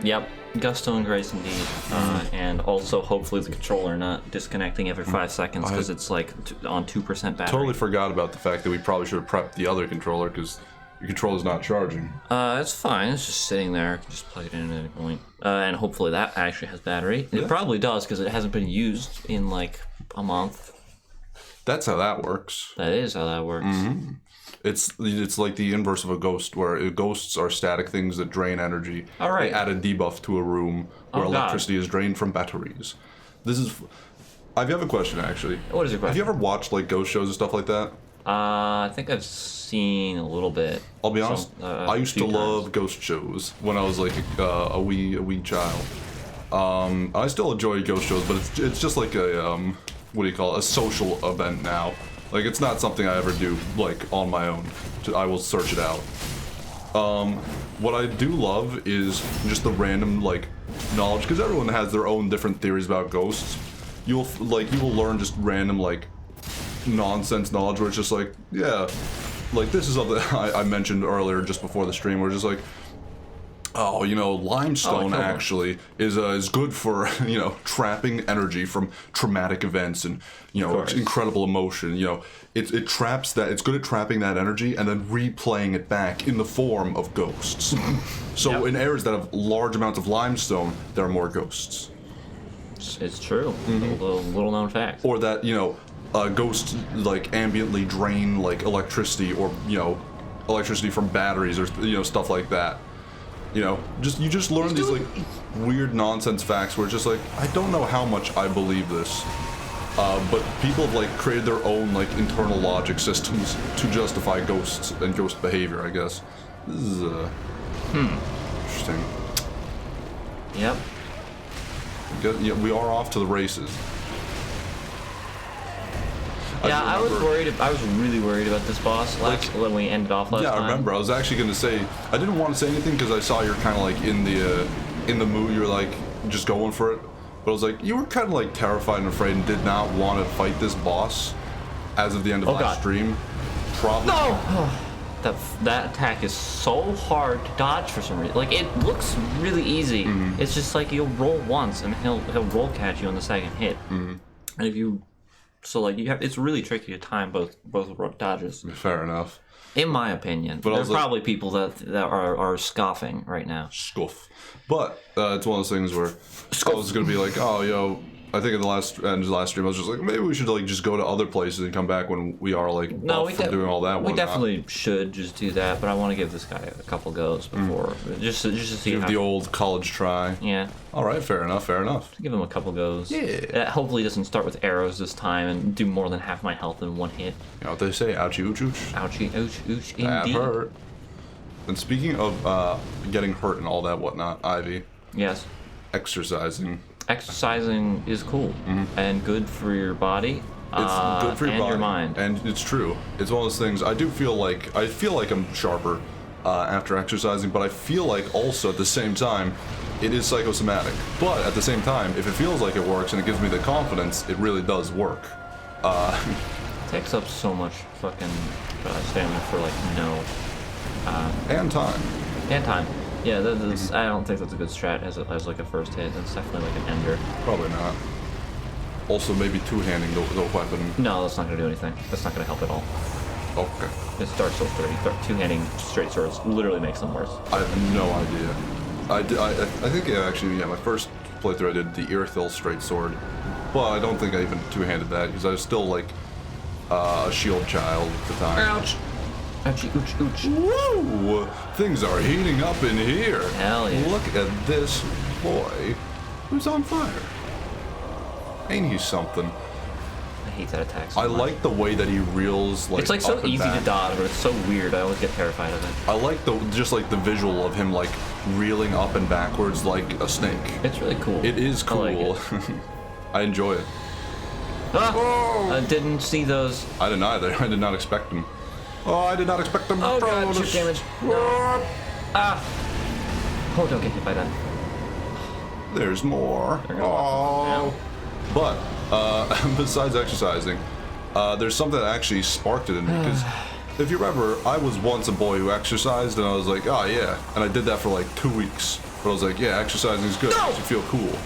Yep, Gusto and Grace indeed. And also hopefully the controller not disconnecting every 5 seconds because it's like on 2% battery. Totally forgot about the fact that we probably should have prepped the other controller because your controller's not charging. It's fine. It's just sitting there. I can just plug it in at any point. And hopefully that actually has battery. It probably does because it hasn't been used in like a month. That's how that works. That is how that works. Mm-hmm. It's like the inverse of a ghost, where ghosts are static things that drain energy. All right. They add a debuff to a room where electricity is drained from batteries. I have a question, actually. What is your question? Have you ever watched like ghost shows and stuff like that? I think I've seen a little bit. I'll be honest. I used to love ghost shows when I was like a wee child. I still enjoy ghost shows, but it's just like a what do you call it? A social event now. Like, it's not something I ever do, like, on my own. I will search it out. What I do love is just the random, like, knowledge, because everyone has their own different theories about ghosts. You will learn just random, like, nonsense knowledge where it's just like, yeah, like, this is something I mentioned earlier just before the stream, where it's just like, oh, you know, limestone actually is good for, you know, trapping energy from traumatic events and, you know, incredible emotion. You know, it traps that. It's good at trapping that energy and then replaying it back in the form of ghosts. So in areas that have large amounts of limestone, there are more ghosts. It's true. Little known fact. Or that, you know, ghosts like ambiently drain like electricity, or, you know, electricity from batteries, or, you know, stuff like that. You know, you just learn these like weird nonsense facts where it's just like, I don't know how much I believe this, but people have like created their own like internal logic systems to justify ghosts and ghost behavior, I guess. This is interesting. Yep. Yeah, we are off to the races. Yeah, I was really worried about this boss when we ended off last time. Yeah, I remember. I was actually going to say, I didn't want to say anything because I saw you're kind of like in the mood. You were like just going for it. But I was like, you were kind of like terrified and afraid and did not want to fight this boss as of the end of last stream. Probably. No! That attack is so hard to dodge for some reason. Like, it looks really easy. It's just like you'll roll once and he'll roll catch you on the second hit. And if you it's really tricky to time both dodges. Fair enough. In my opinion. But there's probably people that are scoffing right now. Scoff. But it's one of those things where I was gonna be like, oh, yo, I think in the last stream I was just like, maybe we should like just go to other places and come back when we are like from doing all that. We definitely should just do that, but I want to give this guy a couple goes before, just to see the old college try. Yeah. All right, fair enough. Give him a couple goes. Yeah. Hopefully, he doesn't start with arrows this time and do more than half my health in one hit. You know what they say? Ouchie, ooch, ooch. Ouchie, ouch, ooch, indeed. That hurt. And speaking of getting hurt and all that whatnot, Ivy. Yes. Exercising is cool and good for your body. It's good for your body your mind. And it's true. It's one of those things. I feel like I'm sharper after exercising, but I feel like also at the same time it is psychosomatic. But at the same time, if it feels like it works and it gives me the confidence, it really does work. It takes up so much fucking stamina for like no. And time. Yeah, I don't think that's a good strat as like a first hit. That's definitely like an ender. Probably not. Also, maybe two-handing the weapon. No, that's not going to do anything. That's not going to help at all. Okay. It's Dark Souls 30. Two-handing straight swords literally makes them worse. I have no idea. I think my first playthrough I did the Irithyll straight sword. Well, I don't think I even two-handed that because I was still like a shield child at the time. Ouch! Ouchie, ooch, ooch. Woo! Things are heating up in here. Hell yeah. Look at this boy who's on fire. Ain't he something? I hate that attack so much. much. Like the way that he reels like. It's like so up and easy back. to dodge, but it's so weird. I always get terrified of it. I like the visual of him like reeling up and backwards like a snake. It's really cool. It is cool. I like it. I enjoy it. Ah! I didn't see those. I didn't either. I did not expect them. Oh, I did not expect them. Oh god, shoot damage. No. Ah! Oh, don't get hit by that. There's more. Oh. But, besides exercising, there's something that actually sparked it in me. Because if you remember, I was once a boy who exercised, and I was like, oh yeah. And I did that for like 2 weeks. But I was like, yeah, exercising is good. It makes you feel cool.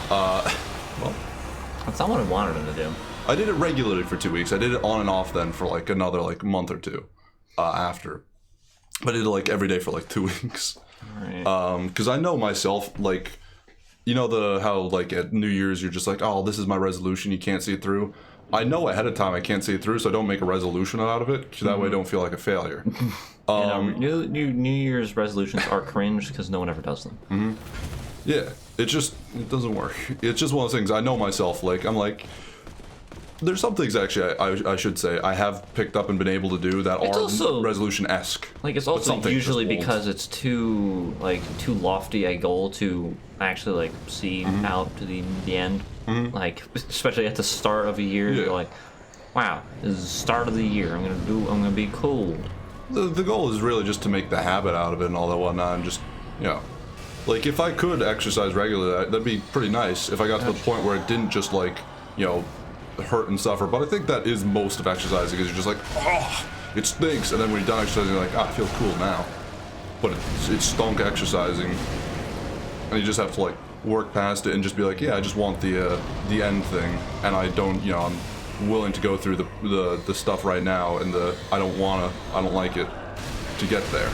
Well, that's not what I wanted him to do. I did it regularly for 2 weeks. I did it on and off then for like another like month or two after. But I did it like every day for like 2 weeks. Right. Because I know myself, like, you know how like at New Year's you're just like, oh, this is my resolution, you can't see it through. I know ahead of time I can't see it through, so I don't make a resolution out of it, so that way I don't feel like a failure. New Year's resolutions are cringe because no one ever does them. Yeah, it doesn't work. It's just one of those things. I know myself, like, I'm like, there's some things actually I should say I have picked up and been able to do that are also resolution-esque. Like, it's also usually because it's too lofty a goal to actually like see out to the end. Like, especially at the start of a year, you're like, wow, this is the start of the year. I'm gonna be cool. The goal is really just to make the habit out of it and all that whatnot, and just, you know, like if I could exercise regularly, that'd be pretty nice. If I got to the point where it didn't just like, you know, hurt and suffer. But I think that is most of exercising, is you're just like, oh, it stinks, and then when you're done exercising, you're like, ah, I feel cool now. But it's stunk exercising, and you just have to like work past it and just be like, yeah, I just want the end thing, and I don't, you know, I'm willing to go through the stuff right now, and I don't like it to get there.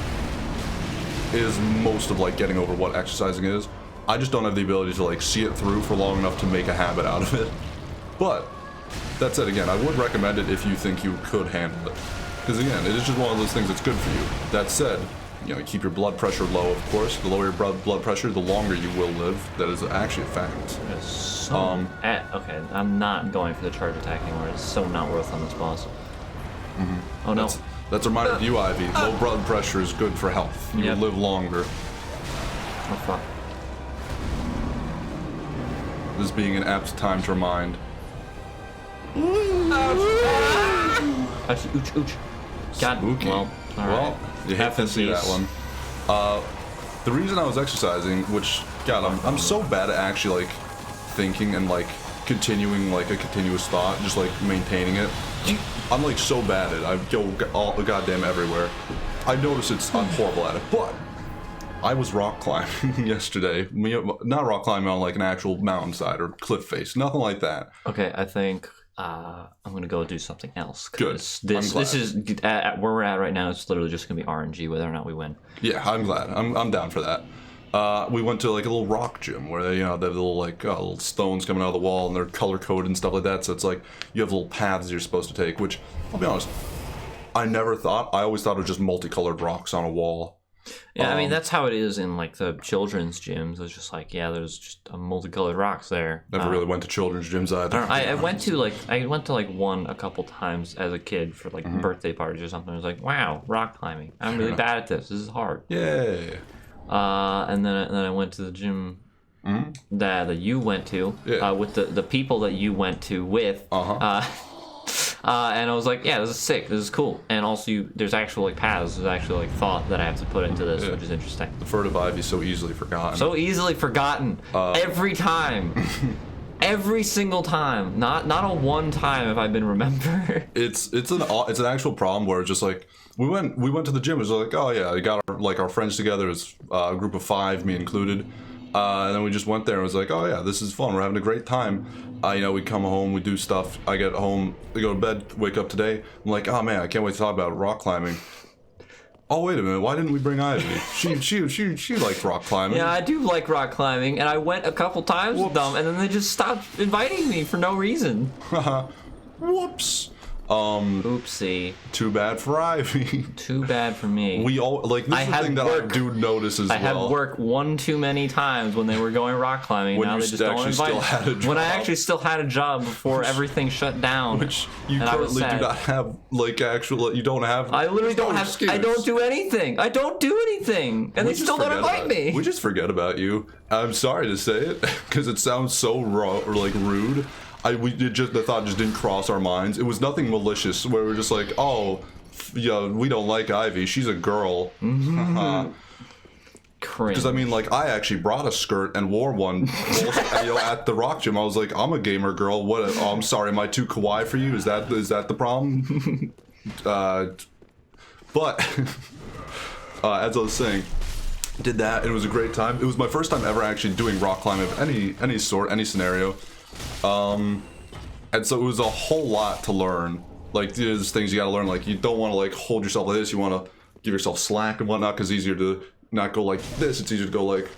Is most of like getting over what exercising is. I just don't have the ability to like see it through for long enough to make a habit out of it. But that said, again, I would recommend it if you think you could handle it, because again, it is just one of those things that's good for you. That said, you know, keep your blood pressure low, of course. The lower your blood pressure, the longer you will live. That is actually a fact. Okay, I'm not going for the charge attack anymore. It's so not worth on this boss. Oh no. That's a reminder to you, Ivy. Low blood pressure is good for health. You will live longer. Oh fuck. This being an apt time to remind. Actually, ooch. God, spooky. Well, well, you have to see that one. The reason I was exercising, which, God, I'm so bad at actually like thinking and like continuing like a continuous thought, just like maintaining it. I'm like so bad at it. I go all goddamn everywhere. I notice I'm horrible at it, but I was rock climbing yesterday. Not rock climbing on like an actual mountainside or cliff face, nothing like that. Okay, I think I'm gonna go do something else. Good. This is at where we're at right now. It's literally just gonna be RNG whether or not we win. Yeah, I'm glad. I'm down for that. We went to like a little rock gym where they, you know, they have little like little stones coming out of the wall and they're color coded and stuff like that. So it's like you have little paths you're supposed to take. Which, I'll be honest, I always thought it was just multicolored rocks on a wall. Yeah, I mean that's how it is in like the children's gyms. It's just like, yeah, there's just multicolored rocks there. Never really went to children's gyms either. I went to like one a couple times as a kid for like birthday parties or something. I was like, wow, rock climbing. I'm really bad at this. This is hard. Yay. And then I went to the gym that you went to with the people that you went to with. And I was like, yeah, this is sick. This is cool. And also, there's actual like paths. There's actually like thought that I have to put into this, which is interesting. The furtive ivy is so easily forgotten. So easily forgotten. Every time. Every single time. Not a one time have I been remembered. It's an actual problem where it's just like we went to the gym. It was like, oh yeah, we got our friends together. It's a group of 5, me included. And then we just went there and was like, oh yeah, this is fun. We're having a great time. You know, we come home, we do stuff. I get home, we go to bed, wake up today. I'm like, oh man, I can't wait to talk about rock climbing. Oh wait a minute, why didn't we bring Ivy? She likes rock climbing. Yeah, I do like rock climbing, and I went a couple times with them, and then they just stopped inviting me for no reason. Whoops. Oopsie. Too bad for Ivy. Too bad for me. We all like this is the thing that I do notice as well. I had work one too many times when they were going rock climbing. When now you they just don't invite me. When I actually still had a job before everything shut down. Which you currently do not have like actual. You don't have. I literally don't have. Excuse. I don't do anything. I don't do anything, and they still don't invite me. We just forget about you. I'm sorry to say it because it sounds so raw or like rude. The thought just didn't cross our minds. It was nothing malicious where we're just like, oh, yeah, we don't like Ivy. She's a girl. Because I mean, like, I actually brought a skirt and wore one at the rock gym. I was like, I'm a gamer girl. What? Oh, I'm sorry. Am I too kawaii for you? Is that the problem? But as I was saying, Did that, and it was a great time. It was my first time ever actually doing rock climbing of any sort, any scenario. And so it was a whole lot to learn. Like, there's things you gotta learn, like, you don't wanna, like, hold yourself like this, you wanna give yourself slack and whatnot, because it's easier to not go like this, it's easier to go like,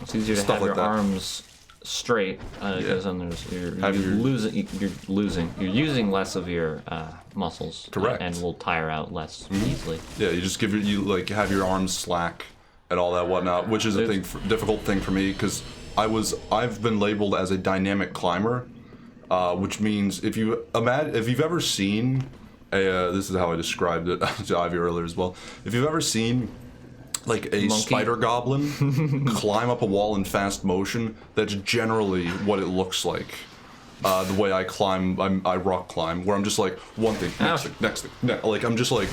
it's easier to have your arms straight, because then you're using less of your muscles. Correct. And will tire out less easily. Yeah, you just have your arms slack and all that whatnot, which is a difficult thing for me, because I've been labeled as a dynamic climber, which means if you've ever seen this is how I described it to Ivy earlier as well. If you've ever seen like a spider goblin climb up a wall in fast motion, that's generally what it looks like. The way I climb, I rock climb, where I'm just like one thing, next thing. Like I'm just like,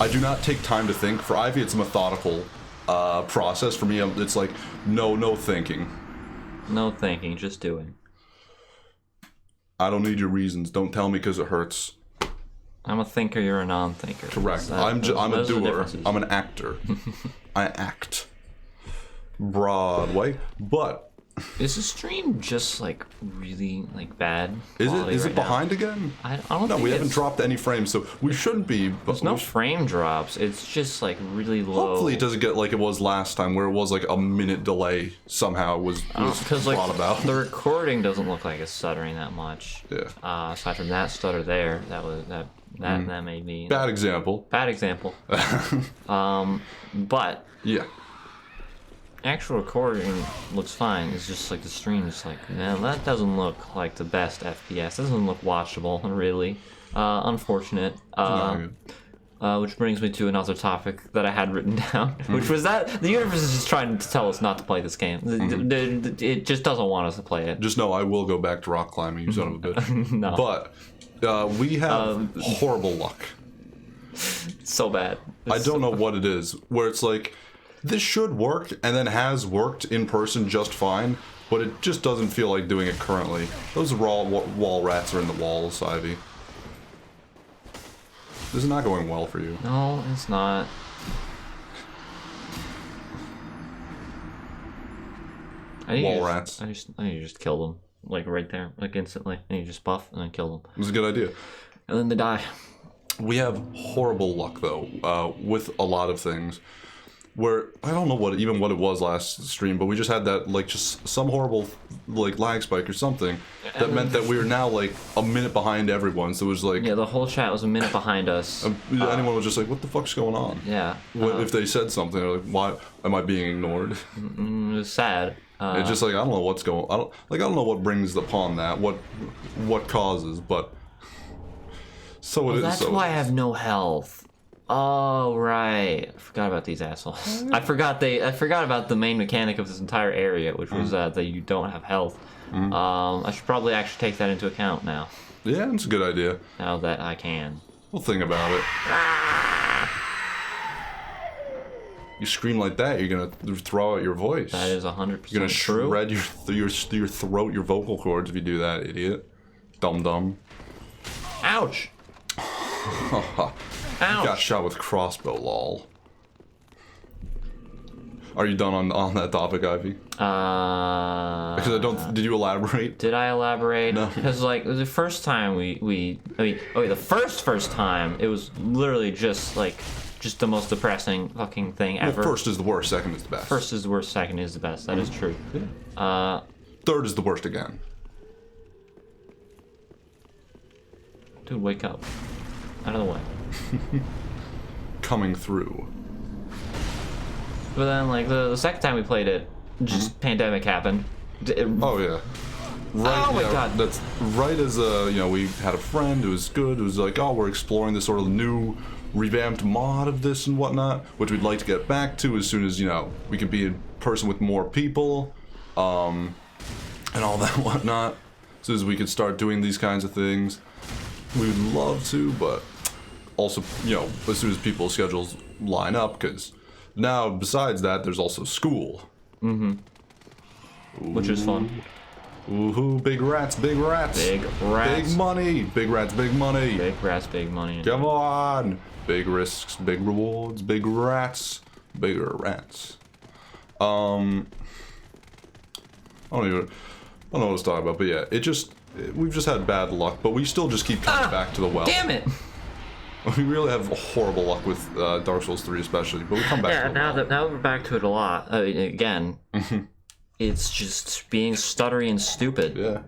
I do not take time to think. For Ivy, it's a methodical process. For me, it's like no thinking. No thinking, just doing. I don't need your reasons. Don't tell me because it hurts. I'm a thinker, you're a non-thinker. Correct. I'm a doer. I'm an actor. I act. Broadway. But is the stream just like really like bad? Is it behind again? I don't know. We haven't dropped any frames, so we shouldn't be. There's no frame drops. It's just like really low. Hopefully it doesn't get like it was last time, where it was like a minute delay somehow was brought about. The recording doesn't look like it's stuttering that much. Yeah. Aside from that stutter there, that made me bad example. Bad example. But yeah. Actual recording looks fine. It's just like the stream is like, man, that doesn't look like the best FPS. Doesn't look watchable, really. Unfortunate. Which brings me to another topic that I had written down, which was that the universe is just trying to tell us not to play this game. It just doesn't want us to play it. Just know I will go back to rock climbing, you son of a bitch. No. But we have horrible luck. So bad. I don't know what it is, where it's like, this should work, and then has worked in person just fine, but it just doesn't feel like doing it currently. Those raw wall rats are in the walls, Ivy. This is not going well for you. No, it's not. Wall rats. I need to just kill them, like right there, like instantly. I need to just buff and then kill them. It's a good idea. And then they die. We have horrible luck though, with a lot of things. Where I don't know what it was last stream, but we just had that like just some horrible like lag spike or something that meant that we were now like a minute behind everyone. So it was like, yeah, the whole chat was a minute behind us. Anyone was just like, "What the fuck's going on?" Yeah. If they said something, they're like, "Why am I being ignored?" It was sad. It's just like I don't know what's going. I don't know what brings upon that. What causes, but so it is. That's why I have no health. Oh right, I forgot about these assholes. I forgot about the main mechanic of this entire area, which was that you don't have health. I should probably actually take that into account now. Yeah, it's a good idea. Now that I can. We'll think about it. You scream like that, you're gonna throw out your voice. That is 100% true. You're gonna shred your throat, your vocal cords if you do that, idiot. Dum. Ouch. Ouch. Got shot with crossbow, lol. Are you done on that topic, Ivy? Because I don't. Did you elaborate? Did I elaborate? No. Because like the first time the first time it was literally just the most depressing fucking thing ever. Well, first is the worst, second is the best. First is the worst, second is the best. That is true. Yeah. Third is the worst again. Dude, wake up. Out of the way. Coming through. But then, like, the second time we played it, just pandemic happened. Oh, yeah. Right, oh, my God. That's right as, we had a friend who was good, who was like, oh, we're exploring this sort of new, revamped mod of this and whatnot, which we'd like to get back to as soon as, we can be in person with more people, and all that whatnot. As soon as we could start doing these kinds of things. We would love to, but also, as soon as people's schedules line up, because now, besides that, there's also school. Which is fun. Ooh, big rats, big rats. Big rats. Big money. Big rats, big money. Big rats, big money. Come on. Big risks, big rewards, big rats. bigger rats. I don't know what to talk about, but yeah, we've just had bad luck, but we still just keep coming back to the well. Damn it! We really have horrible luck with Dark Souls 3 especially, but we come back to the well. Now we're back to it a lot. I mean, again, it's just being stuttery and stupid. Yeah.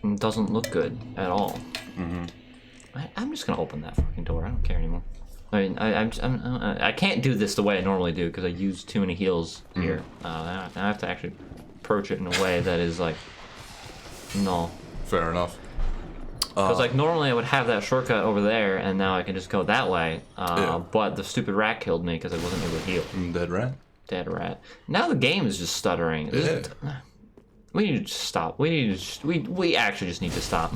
It doesn't look good at all. I'm just gonna open that fucking door. I don't care anymore. I mean, I can't do this the way I normally do because I use too many heals here. I have to actually approach it in a way that is like, no. Fair enough. Because like normally I would have that shortcut over there, and now I can just go that way. But the stupid rat killed me because I wasn't able to heal. Dead rat. Dead rat. Now the game is just stuttering. We need to stop. We actually just need to stop.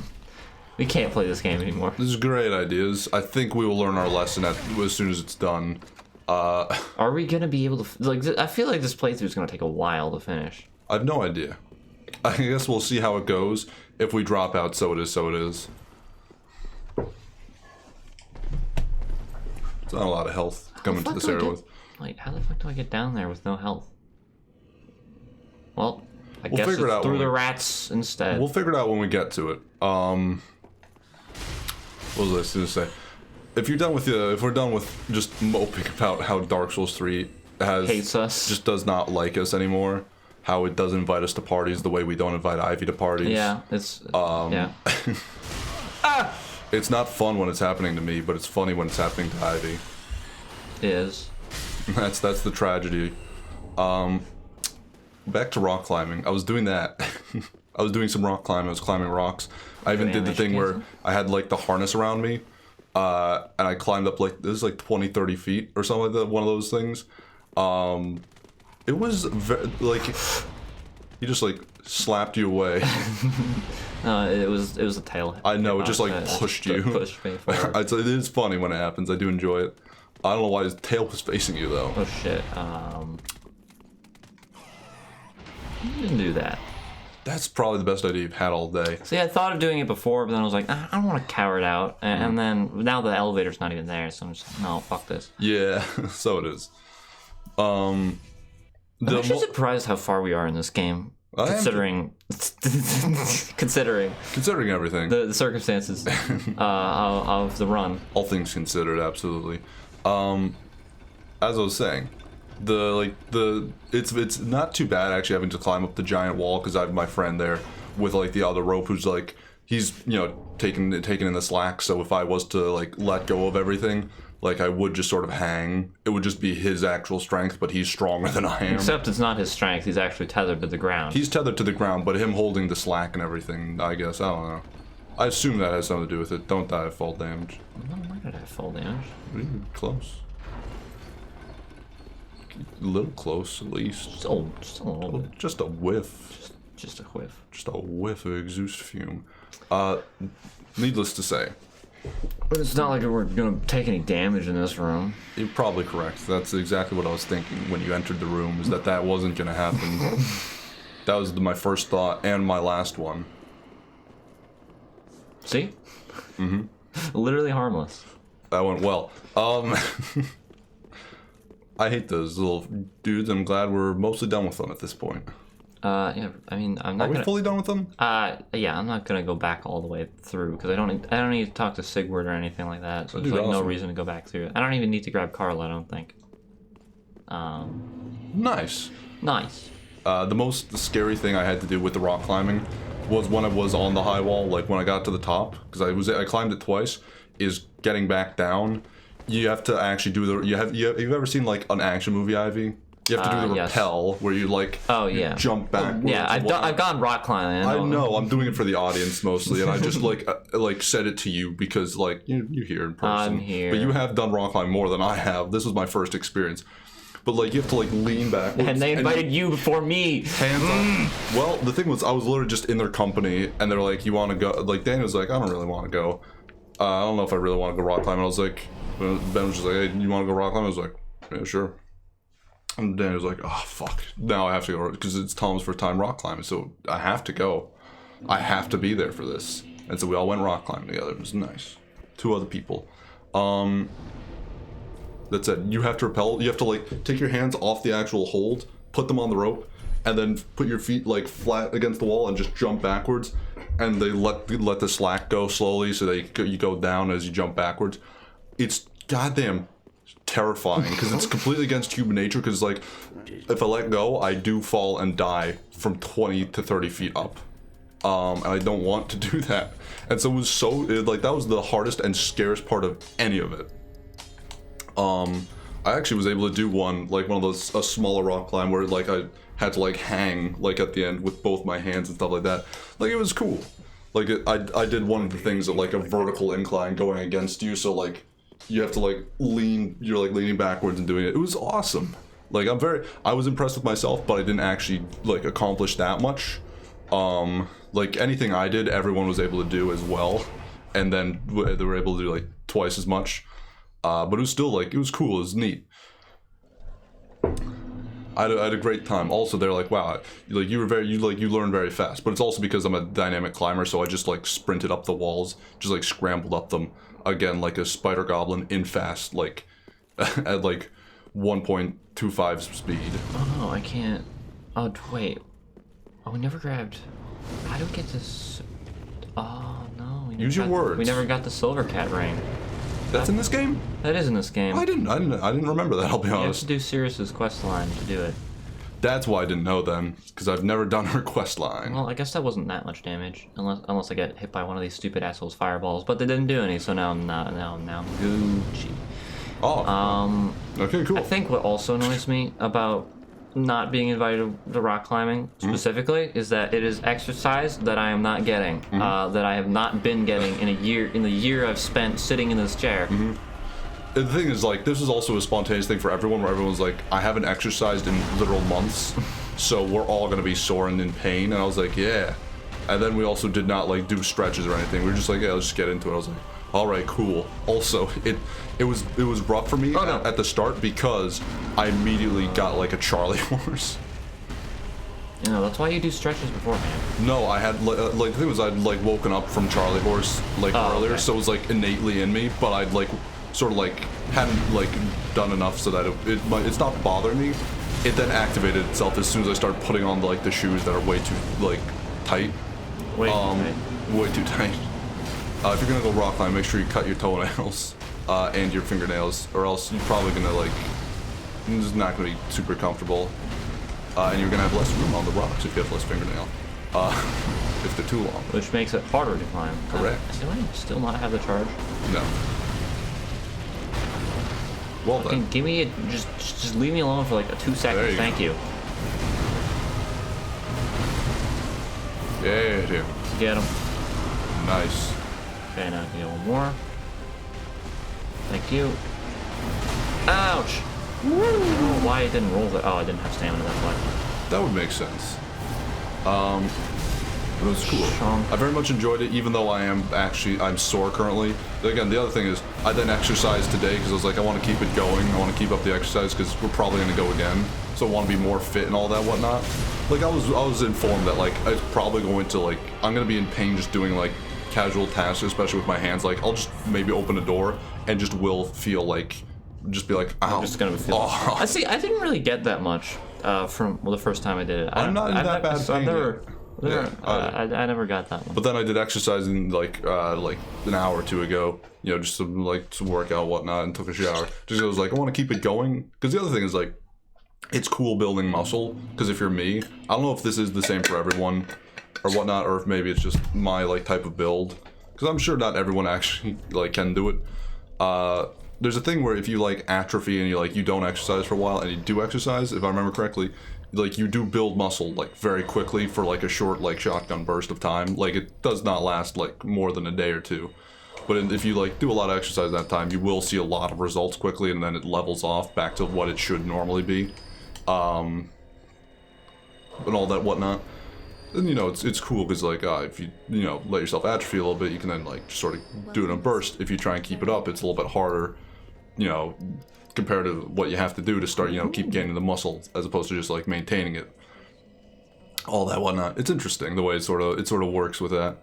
We can't play this game anymore. This is great ideas. I think we will learn our lesson as soon as it's done. Are we gonna be able to like? I feel like this playthrough is gonna take a while to finish. I have no idea. I guess we'll see how it goes. If we drop out, so it is, so it is. It's not a lot of health coming to this area with. Like, how the fuck do I get down there with no health? Well, I guess figure it out through the rats instead. We'll figure it out when we get to it. What was I going to say? If we're done with just moping about how Dark Souls 3 hates us, just does not like us anymore. How it doesn't invite us to parties the way we don't invite Ivy to parties. Yeah, it's yeah. It's not fun when it's happening to me, but it's funny when it's happening to Ivy. It is. That's the tragedy. Back to rock climbing. I was doing that. I was doing some rock climbing. I was climbing rocks. I even did the thing where I had like the harness around me, and I climbed up like this is like 20, 30 feet or something like that. One of those things. It was like he just like slapped you away. No, it was a tail. I know it just like pushed you. Pushed me forward. It is funny when it happens. I do enjoy it. I don't know why his tail was facing you though. Oh shit. You didn't do that. That's probably the best idea you've had all day. See, I thought of doing it before, but then I was like, I don't want to cower it out. And then now the elevator's not even there, so I'm just like, no, fuck this. Yeah, so it is. I'm actually surprised how far we are in this game, considering everything, the circumstances of the run. All things considered, absolutely. As I was saying, it's not too bad actually having to climb up the giant wall because I have my friend there with like the other rope who's like he's taking in the slack. So if I was to like let go of everything. Like, I would just sort of hang. It would just be his actual strength, but he's stronger than I am. Except it's not his strength. He's actually tethered to the ground. He's tethered to the ground, but him holding the slack and everything, I guess. I don't know. I assume that has something to do with it. Don't die of fall damage. Why did I have fall damage? Close. A little close, at least. Just a little bit. Just a whiff. Just a whiff. Just a whiff of exhaust fume. Needless to say. But it's not like we're gonna take any damage in this room. You're probably correct. That's exactly what I was thinking when you entered the room, is that wasn't gonna happen. That was my first thought, and my last one. See? Literally harmless. That went well. I hate those little dudes. I'm glad we're mostly done with them at this point. Yeah, I mean, I'm not. Are we fully done with them? Yeah, I'm not gonna go back all the way through because I don't need to talk to Sigurd or anything like that. So there's like no reason to go back through it. I don't even need to grab Carla. I don't think. Nice. Nice. The most scary thing I had to do with the rock climbing was when I was on the high wall, like when I got to the top, because I climbed it twice. Is getting back down. You have to actually do you've ever seen like an action movie, Ivy? You have to do the rappel where you like jump back. Yeah, I've gone rock climbing. I know. I'm doing it for the audience mostly, and I just like said it to you because like you hear in person. I'm here. But you have done rock climbing more than I have. This was my first experience. But like you have to like lean back. And they invited you before me. Hands on. Well, the thing was I was literally just in their company, and they're like, "You want to go?" Like Daniel was like, "I don't really want to go. I don't know if I really want to go rock climbing." I was like, Ben was just like, "Hey, you want to go rock climbing?" I was like, "Yeah, sure." And Dan was like, "Oh fuck! Now I have to go because it's Tom's first time rock climbing, so I have to go. I have to be there for this." And so we all went rock climbing together. It was nice. 2 other people. That's it. You have to rappel. You have to like take your hands off the actual hold, put them on the rope, and then put your feet like flat against the wall and just jump backwards. And they let the slack go slowly, so that you go down as you jump backwards. It's goddamn terrifying because it's completely against human nature. Because like, if I let go, I do fall and die from 20 to 30 feet up. And I don't want to do that. And so it was that was the hardest and scariest part of any of it. I actually was able to do one of those, a smaller rock climb where like I had to like hang like at the end with both my hands and stuff like that. Like it was cool. Like I did one of the things at like a vertical incline going against you, so like you have to like you're like leaning backwards and doing it. It was awesome. Like I was impressed with myself, but I didn't actually like accomplish that much. Like anything I did, everyone was able to do as well, and then they were able to do like twice as much. But it was still like, it was cool, it was neat. I had a great time. Also, they're like, wow, like you learned very fast. But it's also because I'm a dynamic climber, so I just like sprinted up the walls, just like scrambled up them again like a spider goblin in fast, like at like 1.25 speed. Oh no, I can't. Oh wait. Oh, we never grabbed. How do we get this? Oh no. Use your words. We never got the silver cat ring. That's in this game? That is in this game. I didn't remember that, I'll be honest. You have to do Sirius's quest line to do it. That's why I didn't know then, because I've never done her quest line. Well, I guess that wasn't that much damage, unless I get hit by one of these stupid assholes fireballs, but they didn't do any, so now I'm Gucci. Oh. Okay, cool. I think what also annoys me about not being invited to rock climbing specifically is that it is exercise that I am not getting, that I have not been getting in the year I've spent sitting in this chair. The thing is, like, this is also a spontaneous thing for everyone, where everyone's like, I haven't exercised in literal months, so we're all gonna be sore and in pain. And I was like, yeah. And then we also did not like do stretches or anything. We were just like, yeah, let's just get into it. I was like, all right, cool. Also, it was rough for me at the start because I immediately got like a Charlie horse. You know, that's why you do stretches beforehand. No, I had like the thing was I'd like woken up from Charlie horse like earlier, okay. so it was like innately in me, but I'd like sort of like hadn't like done enough so that it's not bothering me. It then activated itself as soon as I started putting on like the shoes that are way too like tight. Way too tight. If you're gonna go rock climb, make sure you cut your toenails and your fingernails, or else you're probably gonna like it's not gonna be super comfortable, and you're gonna have less room on the rocks if you have less fingernail, if they're too long. Which makes it harder to climb. Correct. Do I still not have the charge? No. Well then. Give me just leave me alone for like 2 seconds. Thank you. Yeah, dude. Get him. Nice. Okay, now get one more. Thank you. Ouch! I don't know why it didn't roll that. Oh, I didn't have stamina, that's why. That would make sense. It was cool. I very much enjoyed it, even though I'm sore currently. Again, the other thing is, I then exercised today because I was like, I want to keep it going. I want to keep up the exercise because we're probably going to go again. So I want to be more fit and all that whatnot. Like I was informed that like it's probably going to like I'm going to be in pain just doing like casual tasks, especially with my hands. Like I'll just maybe open a door and just will feel like just be like, ow. I'm just gonna feel. Oh. I didn't really get that much from the first time I did it. I'm not in that bad pain. I never got that one. But then I did exercising like an hour or two ago, you know, just to work out and whatnot, and took a shower. Just I was like, I want to keep it going. Because the other thing is like, it's cool building muscle. Because if you're me, I don't know if this is the same for everyone or whatnot, or if maybe it's just my like type of build. Because I'm sure not everyone actually like can do it. There's a thing where if you like atrophy and you don't exercise for a while and you do exercise, if I remember correctly, like you do build muscle like very quickly for like a short like shotgun burst of time. Like it does not last like more than a day or two. But if you like do a lot of exercise that time, you will see a lot of results quickly, and then it levels off back to what it should normally be. And all that whatnot. And you know, it's cool because like if you let yourself atrophy a little bit, you can then like just sort of do it in a burst. If you try and keep it up, it's a little bit harder, you know, compared to what you have to do to start, keep gaining the muscle as opposed to just like maintaining it. All that whatnot. It's interesting the way it sort of works with that.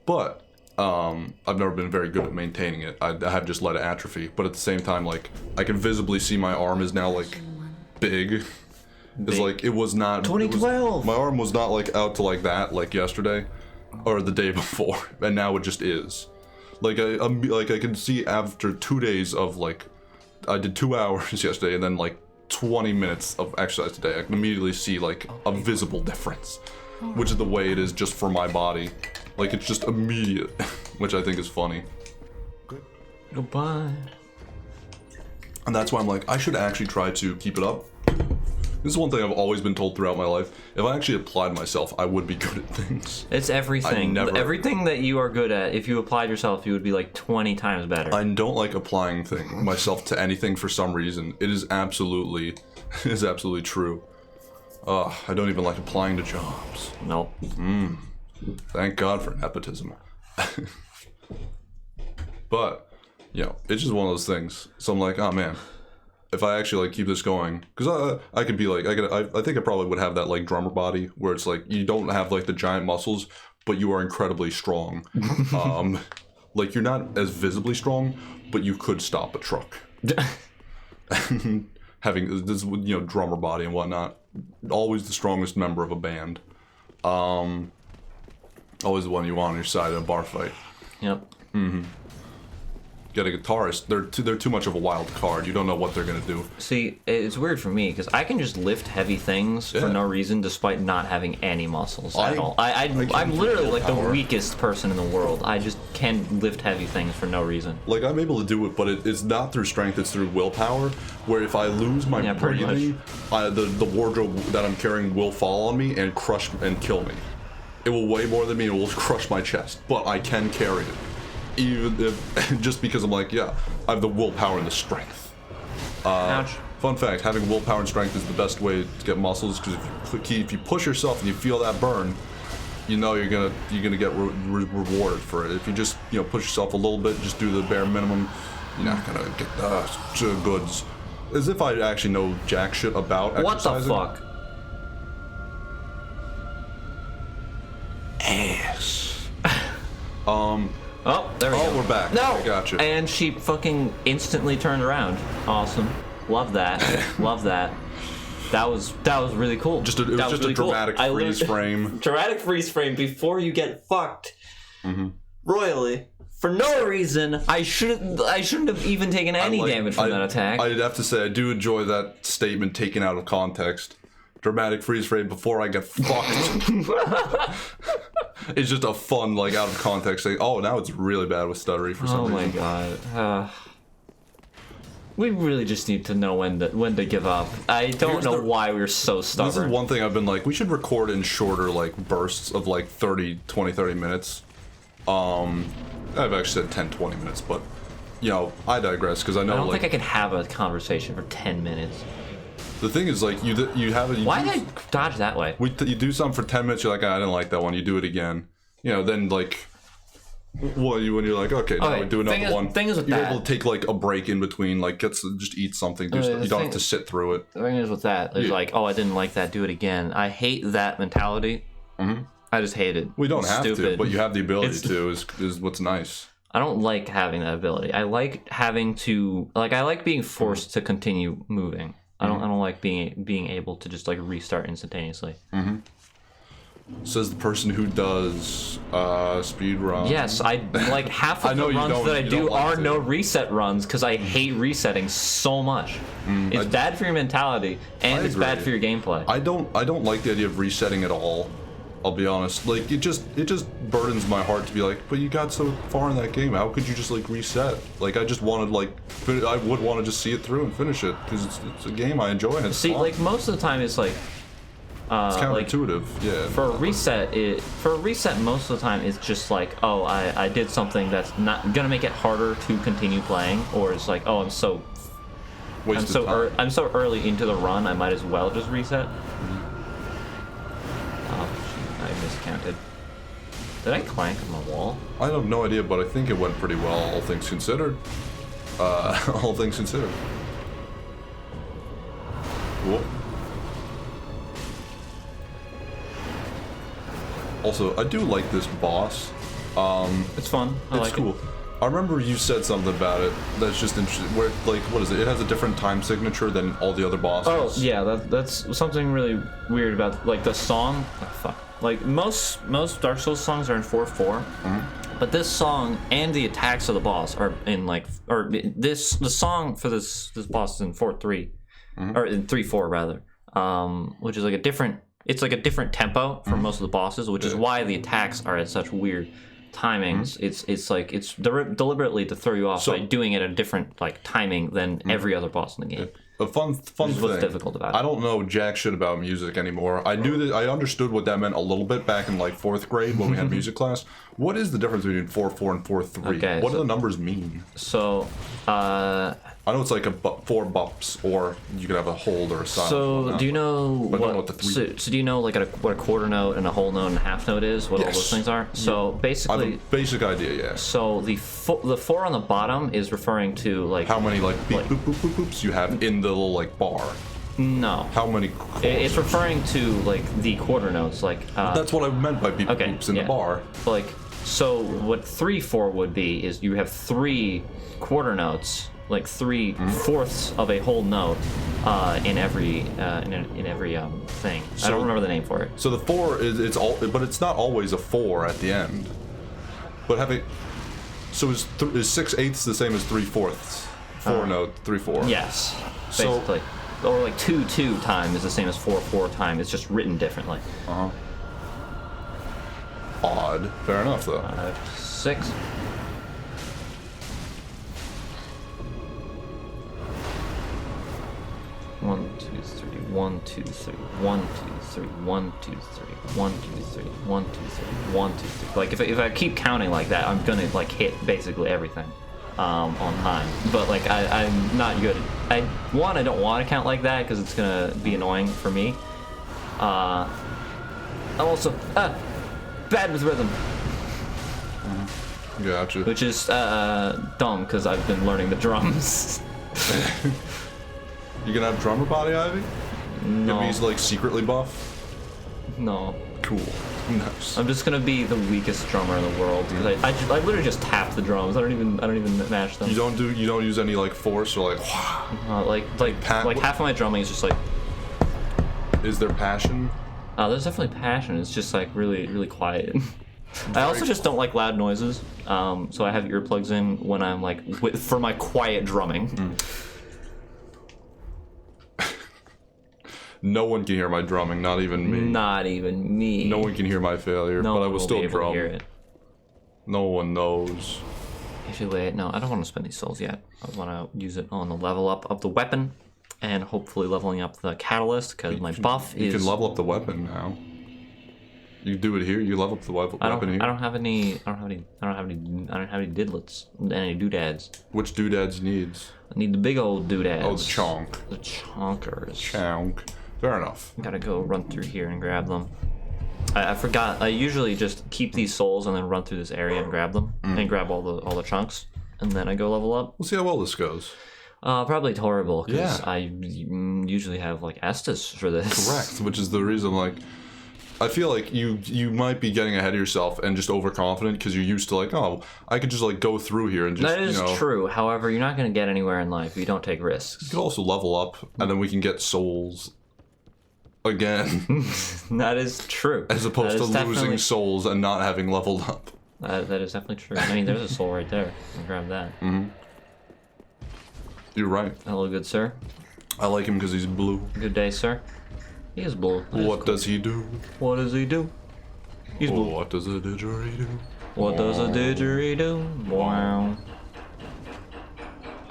But I've never been very good at maintaining it. I have just let it atrophy. But at the same time, like, I can visibly see my arm is now, like, big. It's like, it was not... 2012! My arm was not, like, out to, like, that, like, yesterday. Or the day before. And now it just is. Like, I can see after 2 days of, like... I did 2 hours yesterday, and then, like, 20 minutes of exercise today. I can immediately see, like, a visible difference. Which is the way it is just for my body. Like, it's just immediate. Which I think is funny. Goodbye. And that's why I'm like, I should actually try to keep it up. This is one thing I've always been told throughout my life. If I actually applied myself, I would be good at things. It's everything. Everything that you are good at, if you applied yourself, you would be like 20 times better. I don't like applying myself to anything for some reason. It is absolutely true. I don't even like applying to jobs. Nope. Thank God for nepotism. But, you know, it's just one of those things. So I'm like, oh man, if I actually like keep this going, because I could be like, I think I probably would have that like drummer body where it's like you don't have like the giant muscles, but you are incredibly strong. Like you're not as visibly strong, but you could stop a truck. Having this, you know, drummer body and whatnot. Always the strongest member of a band. Always the one you want on your side in a bar fight. Yep. Get a guitarist, they're too much of a wild card. You don't know what they're gonna do. See, it's weird for me because I can just lift heavy things for no reason, despite not having any muscles at all. I'm literally like the weakest person in the world. I just can lift heavy things for no reason. Like I'm able to do it, but it's not through strength. It's through willpower. Where if I lose my breathing, the wardrobe that I'm carrying will fall on me and crush and kill me. It will weigh more than me. It will crush my chest, but I can carry it. Even if, just because I'm like, yeah, I have the willpower and the strength. Ouch. Fun fact, having willpower and strength is the best way to get muscles, because if you push yourself and you feel that burn, you know you're gonna get rewarded for it. If you just, you know, push yourself a little bit, just do the bare minimum, you're not gonna get the goods. As if I actually know jack shit about exercising. What the fuck? Ass. Oh, there we go. Oh, we're back. No! I got you. And she fucking instantly turned around. Awesome. Love that. Love that. That was really cool. It was just really a dramatic freeze frame. Dramatic freeze frame before you get fucked royally. For no reason. I shouldn't have even taken any damage from that attack. I'd have to say, I do enjoy that statement taken out of context. Dramatic freeze frame before I get fucked. It's just a fun, like, out of context thing. Oh, now it's really bad with stuttery for some reason. Oh my god. We really just need to know when to give up. I don't know why we're so stubborn. This is one thing I've been like, we should record in shorter, like, bursts of, like, 30 minutes. I've actually said 10, 20 minutes, but, you know, I digress, because I know, I don't think I can have a conversation for 10 minutes. The thing is, like, you have a... Why did I dodge that way? You do something for 10 minutes, you're like, I didn't like that one, you do it again. You know, then, like... when you're like, okay, now we do another one. Thing is with you're that, able to take, like, a break in between, like, just eat something, do stuff. You don't have to sit through it. The thing is with that, it's like, oh, I didn't like that, do it again. I hate that mentality. I just hate it. We don't have to, but you have the ability to, is what's nice. I don't like having that ability. I like having to, like, I like being forced to continue moving. I don't like being able to just, like, restart instantaneously. Says the person who does speed runs. Yes, I like half of the runs that I do are no reset runs because I hate resetting so much. It's bad for your mentality and it's bad for your gameplay. I don't like the idea of resetting at all. I'll be honest. Like, it just burdens my heart to be like, but you got so far in that game. How could you just, like, reset? Like, I just wanted, like, I would want to just see it through and finish it because it's a game I enjoy and it's fun. Like, most of the time it's like, it's counterintuitive, like, yeah. For a reset, most of the time it's just like, oh, I did something that's not gonna make it harder to continue playing, or it's like, oh, I'm so early into the run, I might as well just reset. I miscounted. Did I clank on the wall? I have no idea, but I think it went pretty well, all things considered. All things considered. Cool. Also, I do like this boss. It's fun. I It's like cool. it. I remember you said something about it that's just interesting. Where, like, what is it? It has a different time signature than all the other bosses. Oh yeah, that's something really weird about like the song. Oh, fuck. Like most Dark Souls songs are in 4/4, but this song and the attacks of the boss are in like, the song for this boss is in 4/3, or in 3/4 rather, which is like a different. It's like a different tempo for most of the bosses, which is why the attacks are at such weird timings. It's like it's deliberately to throw you off by doing it at a different like timing than every other boss in the game. A fun thing. What's difficult about it? I don't know jack shit about music anymore. I knew that I understood what that meant a little bit back in like 4th grade when we had music class. What is the difference between 4/4 and 4/3? Okay, what do the numbers mean? So, I know it's like 4 bumps, or you could have a hold or a silent. so do you know But I don't what? know what the 3 So do you know like what a quarter note and a whole note and a half note is? What all those things are? So I have a basically, basic idea, yeah. so the 4 on the bottom is referring to like How many like beep, boop, boop, boop, boops you have in the little like bar? no. How many? It's referring to like the quarter notes, like That's what I meant by beep, okay, boops in yeah. the bar. Like, so what 3/4 would be is you have 3 quarter notes, like 3/4 of a whole note, in every thing. I don't remember the name for it. So the 4 it's all, but it's not always a 4 at the end. But having, so is 6/8 the same as 3/4? 4 note 3/4. Yes, So- basically. Or like 2/2 time is the same as 4/4 time. It's just written differently. Odd. Fair enough though. 6. One, two, three, 1, 2, 3, 1, 2, 3, 1, 2, 3, 1, 2, 3, 1, 2, 3, 1, 2, 3. Like if I keep counting like that, I'm gonna like hit basically everything on time. But like I'm not good. I don't want to count like that because it's gonna be annoying for me. I'm also bad with rhythm, Gotcha. which is dumb because I've been learning the drums. You gonna have drummer body, Ivy? No, If he's like secretly buff? no. Cool. Nice. I'm just gonna be the weakest drummer in the world because I literally just tap the drums. I don't even match them. You don't use any like force or like. Like half of my drumming is just like. Is there passion? There's definitely passion. It's just like really quiet. I also just don't like loud noises. So I have earplugs in when I'm like for my quiet drumming. No one can hear my drumming, not even me. Not even me. No one can hear my failure, No but I one will be still able to drum. hear it. No one knows. Actually, wait, no, I don't want to spend these souls yet. I want to use it on the level up of the weapon, and hopefully leveling up the catalyst because my buff is. You can level up the weapon now. You do it here. You level up the weapon here. I don't have any didlets, any doodads. Which doodads needs? I need the big old doodads. Oh, the chonk. The chonkers. Chonk. Fair enough. Gotta go run through here and grab them. I forgot. I usually just keep these souls and then run through this area and grab them and grab all the chunks, and then I go level up. We'll see how well this goes. Probably horrible because Yeah. I usually have like Estus for this. Correct, which is the reason, like, I feel like you might be getting ahead of yourself and just overconfident because you're used to like, oh, I could just like go through here and just, That is true. However, you're not going to get anywhere in life if you don't take risks. You could also level up and then we can get souls again, That is true. as opposed to That is losing souls and not having leveled up. That is definitely true. I mean, there's a soul right there. I'll grab that. You're right. Hello, good sir. I like him because he's blue. Good day, sir. He is blue. That is What cool. does he do? What does he do? He's blue. What does a didgeridoo? What does a didgeridoo? Wow.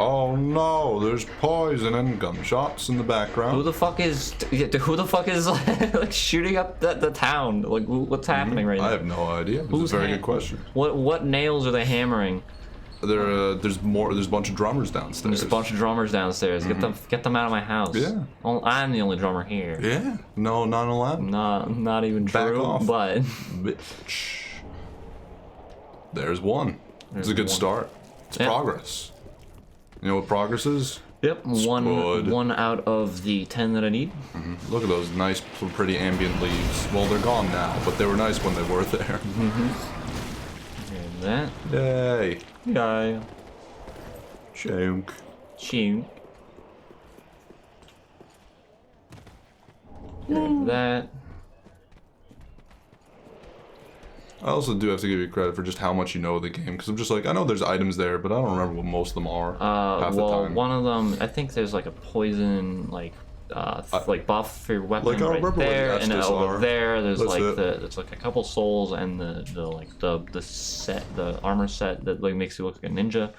Oh no, there's poison and gunshots in the Who background. the fuck is like shooting up the town? Like what's happening right I now? have no idea. It's Who's a very ha- good question. What nails are they hammering? There's a bunch of drummers downstairs. There's a bunch of drummers downstairs. Get them out of my house. Yeah. Well, I'm the only drummer here. Yeah. No, not allowed. Not even Back true, off. but Bitch. There's one. It's a good one. start. It's Yeah. progress. You know what progress is? yep, Good. one out of the 10 that I need. Look at those nice, pretty ambient leaves. Well, they're gone now, but they were nice when they were there. That. Yay. Yeah. Shunk. Shoot. That. I also do have to give you credit for just how much you know of the game, because I'm just like, I know there's items there, but I don't remember what most of them are. Half the Well, time. one of them, I think there's like a poison, like buff for your weapon Like, I right remember there, what the and Estus over are. there, there's That's like it. there's like a couple souls and the armor set that like makes you look like a ninja.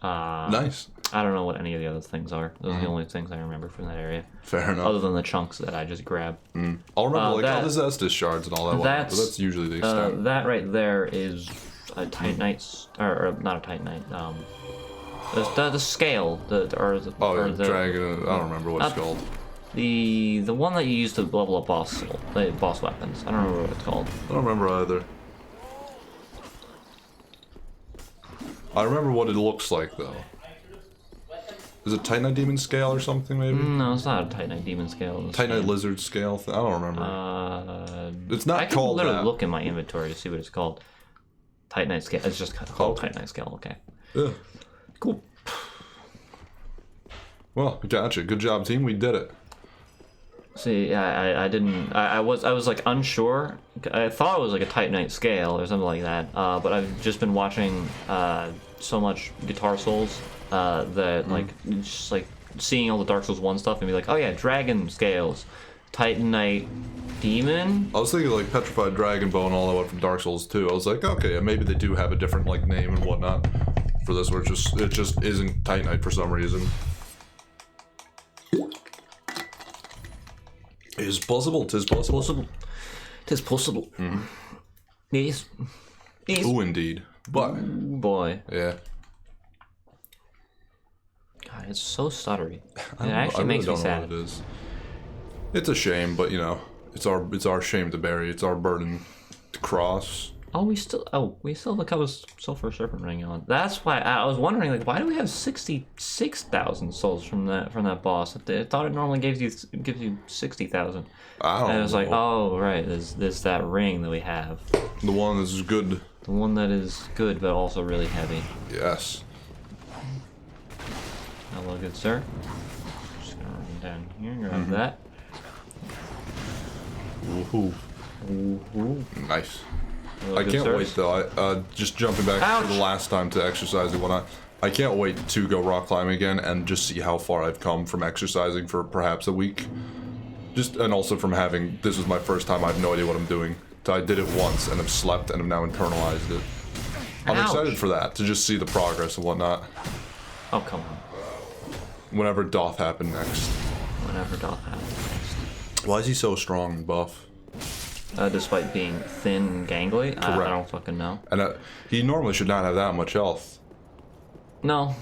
Nice. I don't know what any of the other things are. Those are the only things I remember from that area. Fair enough. Other than the chunks that I just grabbed. I'll remember like, that- oh, there's Estus shards and all that. But that's usually the extent. That right there is a Titanite, or not a Titanite. The scale, dragon. I don't remember what it's called. The one that you use to level up boss weapons. I don't remember what it's called. I don't remember either. I remember what it looks like though. Is it Titanite Demon Scale or something maybe? No, it's not a Titanite Demon Scale. Titanite Lizard Scale? I don't remember. It's not I can called literally that. look in my inventory to see what it's called. Titanite Scale. It's just called Titanite Scale. Okay. Yeah. Cool. Well, gotcha. Good job, team. We did it. See, I didn't. I was like unsure. I thought it was like a Titanite Scale or something like that. But I've just been watching so much Guitar Souls that like just like seeing all the Dark Souls 1 stuff and be like, oh yeah, Dragon Scales, Titanite Demon. I was thinking like Petrified Dragon Bone, all that one from Dark Souls 2. I was like, okay, yeah, maybe they do have a different like name and whatnot for this, where it just isn't Titanite for some reason. Is possible. Tis possible. Tis possible. Yes. Yes. Ooh, indeed. But Boy. yeah, God, it's so stuttery. It I actually really makes me don't know what sad. it is. It's a shame, but you know, it's our shame to bear. It's our burden to cross. We still have the Cup of Sulfur Serpent Ring on. That's why I was wondering, like, why do we have 66,000 souls from that boss? I thought it normally gives you 60,000. I don't know. And I was like, oh right, there's that ring that we have, The one that's good. the one that is good but also really heavy. Yes. Hello, good sir. Just gonna run down here and grab that. Woohoo. Ooh. Nice. Hello, I good can't sirs. wait though. Just jumping back Ouch. to the last time to exercise and whatnot. I can't wait to go rock climbing again and just see how far I've come from exercising for perhaps a week. And also from having, this was my first time, I have no idea what I'm doing. So I did it once and have slept and have now internalized it. I'm Ouch. excited for that, to just see the progress and whatnot. Oh, come on. Whenever it doth happen next. Whatever doth happen next. Why is he so strong and buff? Despite being thin and gangly, I Correct. don't fucking know. And he normally should not have that much health. No.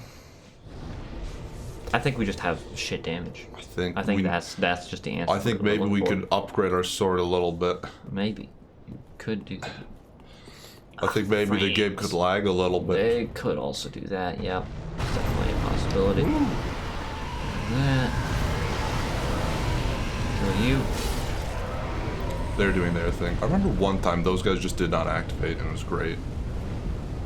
I think we just have shit damage. I think that's just the answer. I think we're maybe looking we for. could upgrade our sword a little bit. Maybe. You could do that. I think maybe the game could lag a little bit. They could also do that, yep. Definitely a possibility. That. Kill you. They're doing their thing. I remember one time those guys just did not activate and it was great.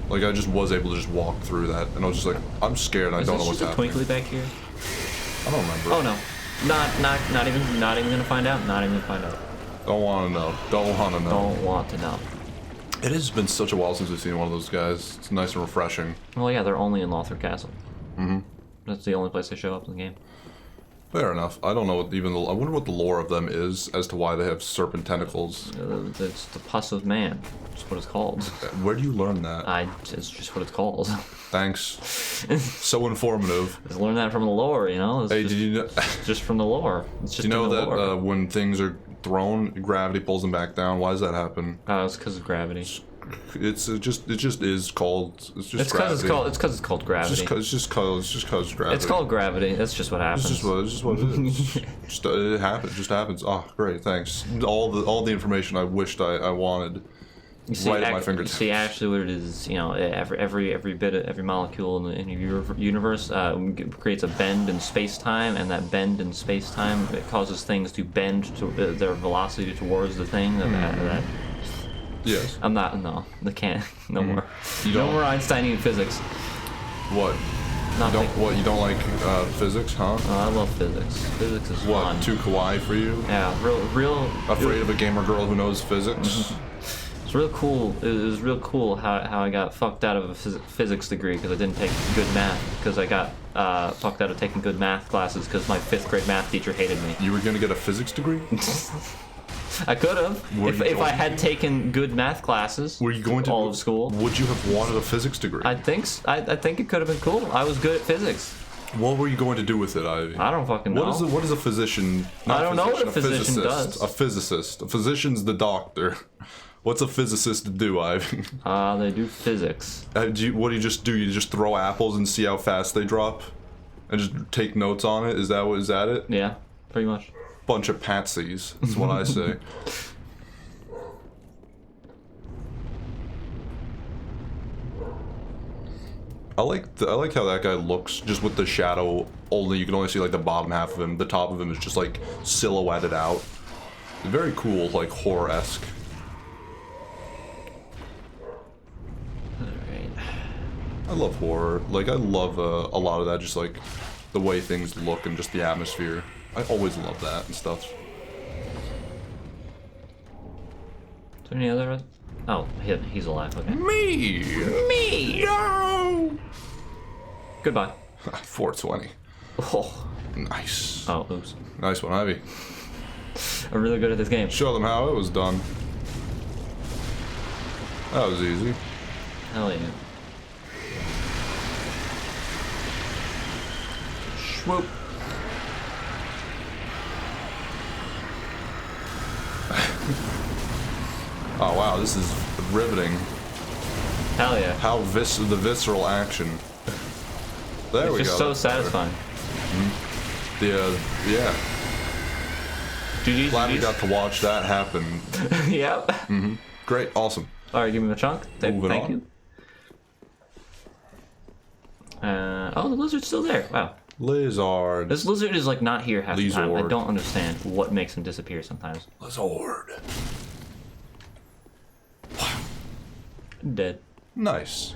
Like I just was able to just walk through that and I was just like, I'm scared, I don't know what's Is this just a happening. twinkly back here? I don't remember. Oh no. Not even gonna find out. Not even gonna find out. Don't wanna know. Don't wanna know. Don't want to know. It has been such a while since I've seen one of those guys. It's nice and refreshing. Well, yeah, they're only in Lothar Castle. That's the only place they show up in the game. Fair enough. I don't know what I wonder what the lore of them is as to why they have serpent tentacles. It's the pus of man. That's what it's called. Where do you learn that? It's just what it's called. Thanks. So informative. Just learn that from the lore, you know? It's Hey, just, did you know? just from the lore. It's just Do you know in the that lore. when things are thrown, gravity pulls them back down? Why does that happen? It's because of gravity. It just is called. It's just It's because it's called gravity. It's just cause gravity. It's called gravity. That's just what happens. It's just what it is. It happens. Just happens. Oh, great. Thanks. All the information I wished I wanted. You see, Right at my fingertips. See, actually, what it is, you know, every bit of every molecule in your universe creates a bend in space time, and that bend in space time it causes things to bend to their velocity towards the thing that Yes. I'm not. No, they can't. No more. You No don't- more Einsteinian physics. What? Nothing. You don't like physics, huh? I love physics. Physics is What? fun. Too kawaii for you? Yeah, real. Afraid of a gamer girl who knows physics? It's real cool. It was real cool how I got fucked out of a physics degree because I didn't take good math. Because I got fucked out of taking good math classes because my 5th grade math teacher hated me. You were gonna get a physics degree? I could have if I had taken good math classes. Were you going to all of school? Would you have wanted a physics degree? I think it could have been cool. I was good at physics. What were you going to do with it, Ivy? I don't fucking know. What is a physician? I don't know what a physician physicist. does. A physicist. A physician's the doctor. What's a physicist do, Ivy? They do physics. What do you just do? You just throw apples and see how fast they drop, and just take notes on it. Is that it? Yeah, pretty much. Bunch of patsies. That's what I say. I like how that guy looks, just with the shadow. You can only see like the bottom half of him. The top of him is just like silhouetted out. Very cool, like horror-esque. Alright. I love horror. Like I love a lot of that, just like the way things look and just the atmosphere. I always love that and stuff. Is there any other? Oh, he's alive. Okay. Me. No. Goodbye. 420. Oh. Nice. Oh, oops. Nice one, Ivy. I'm really good at this game. Show them how it was done. That was easy. Hell yeah. Swoop. Oh wow, this is riveting. Hell yeah. How the visceral action. There It's we just go. so satisfying. Yeah. GG's. Glad we got to watch that happen. Yep. Great, awesome. Alright, give me a chunk. Moving Thank on. you. Oh, the lizard's still there. Wow. Lizard. This lizard is like not here half the time. I Lizard. don't understand what makes him disappear sometimes. Lizard. Dead. Nice.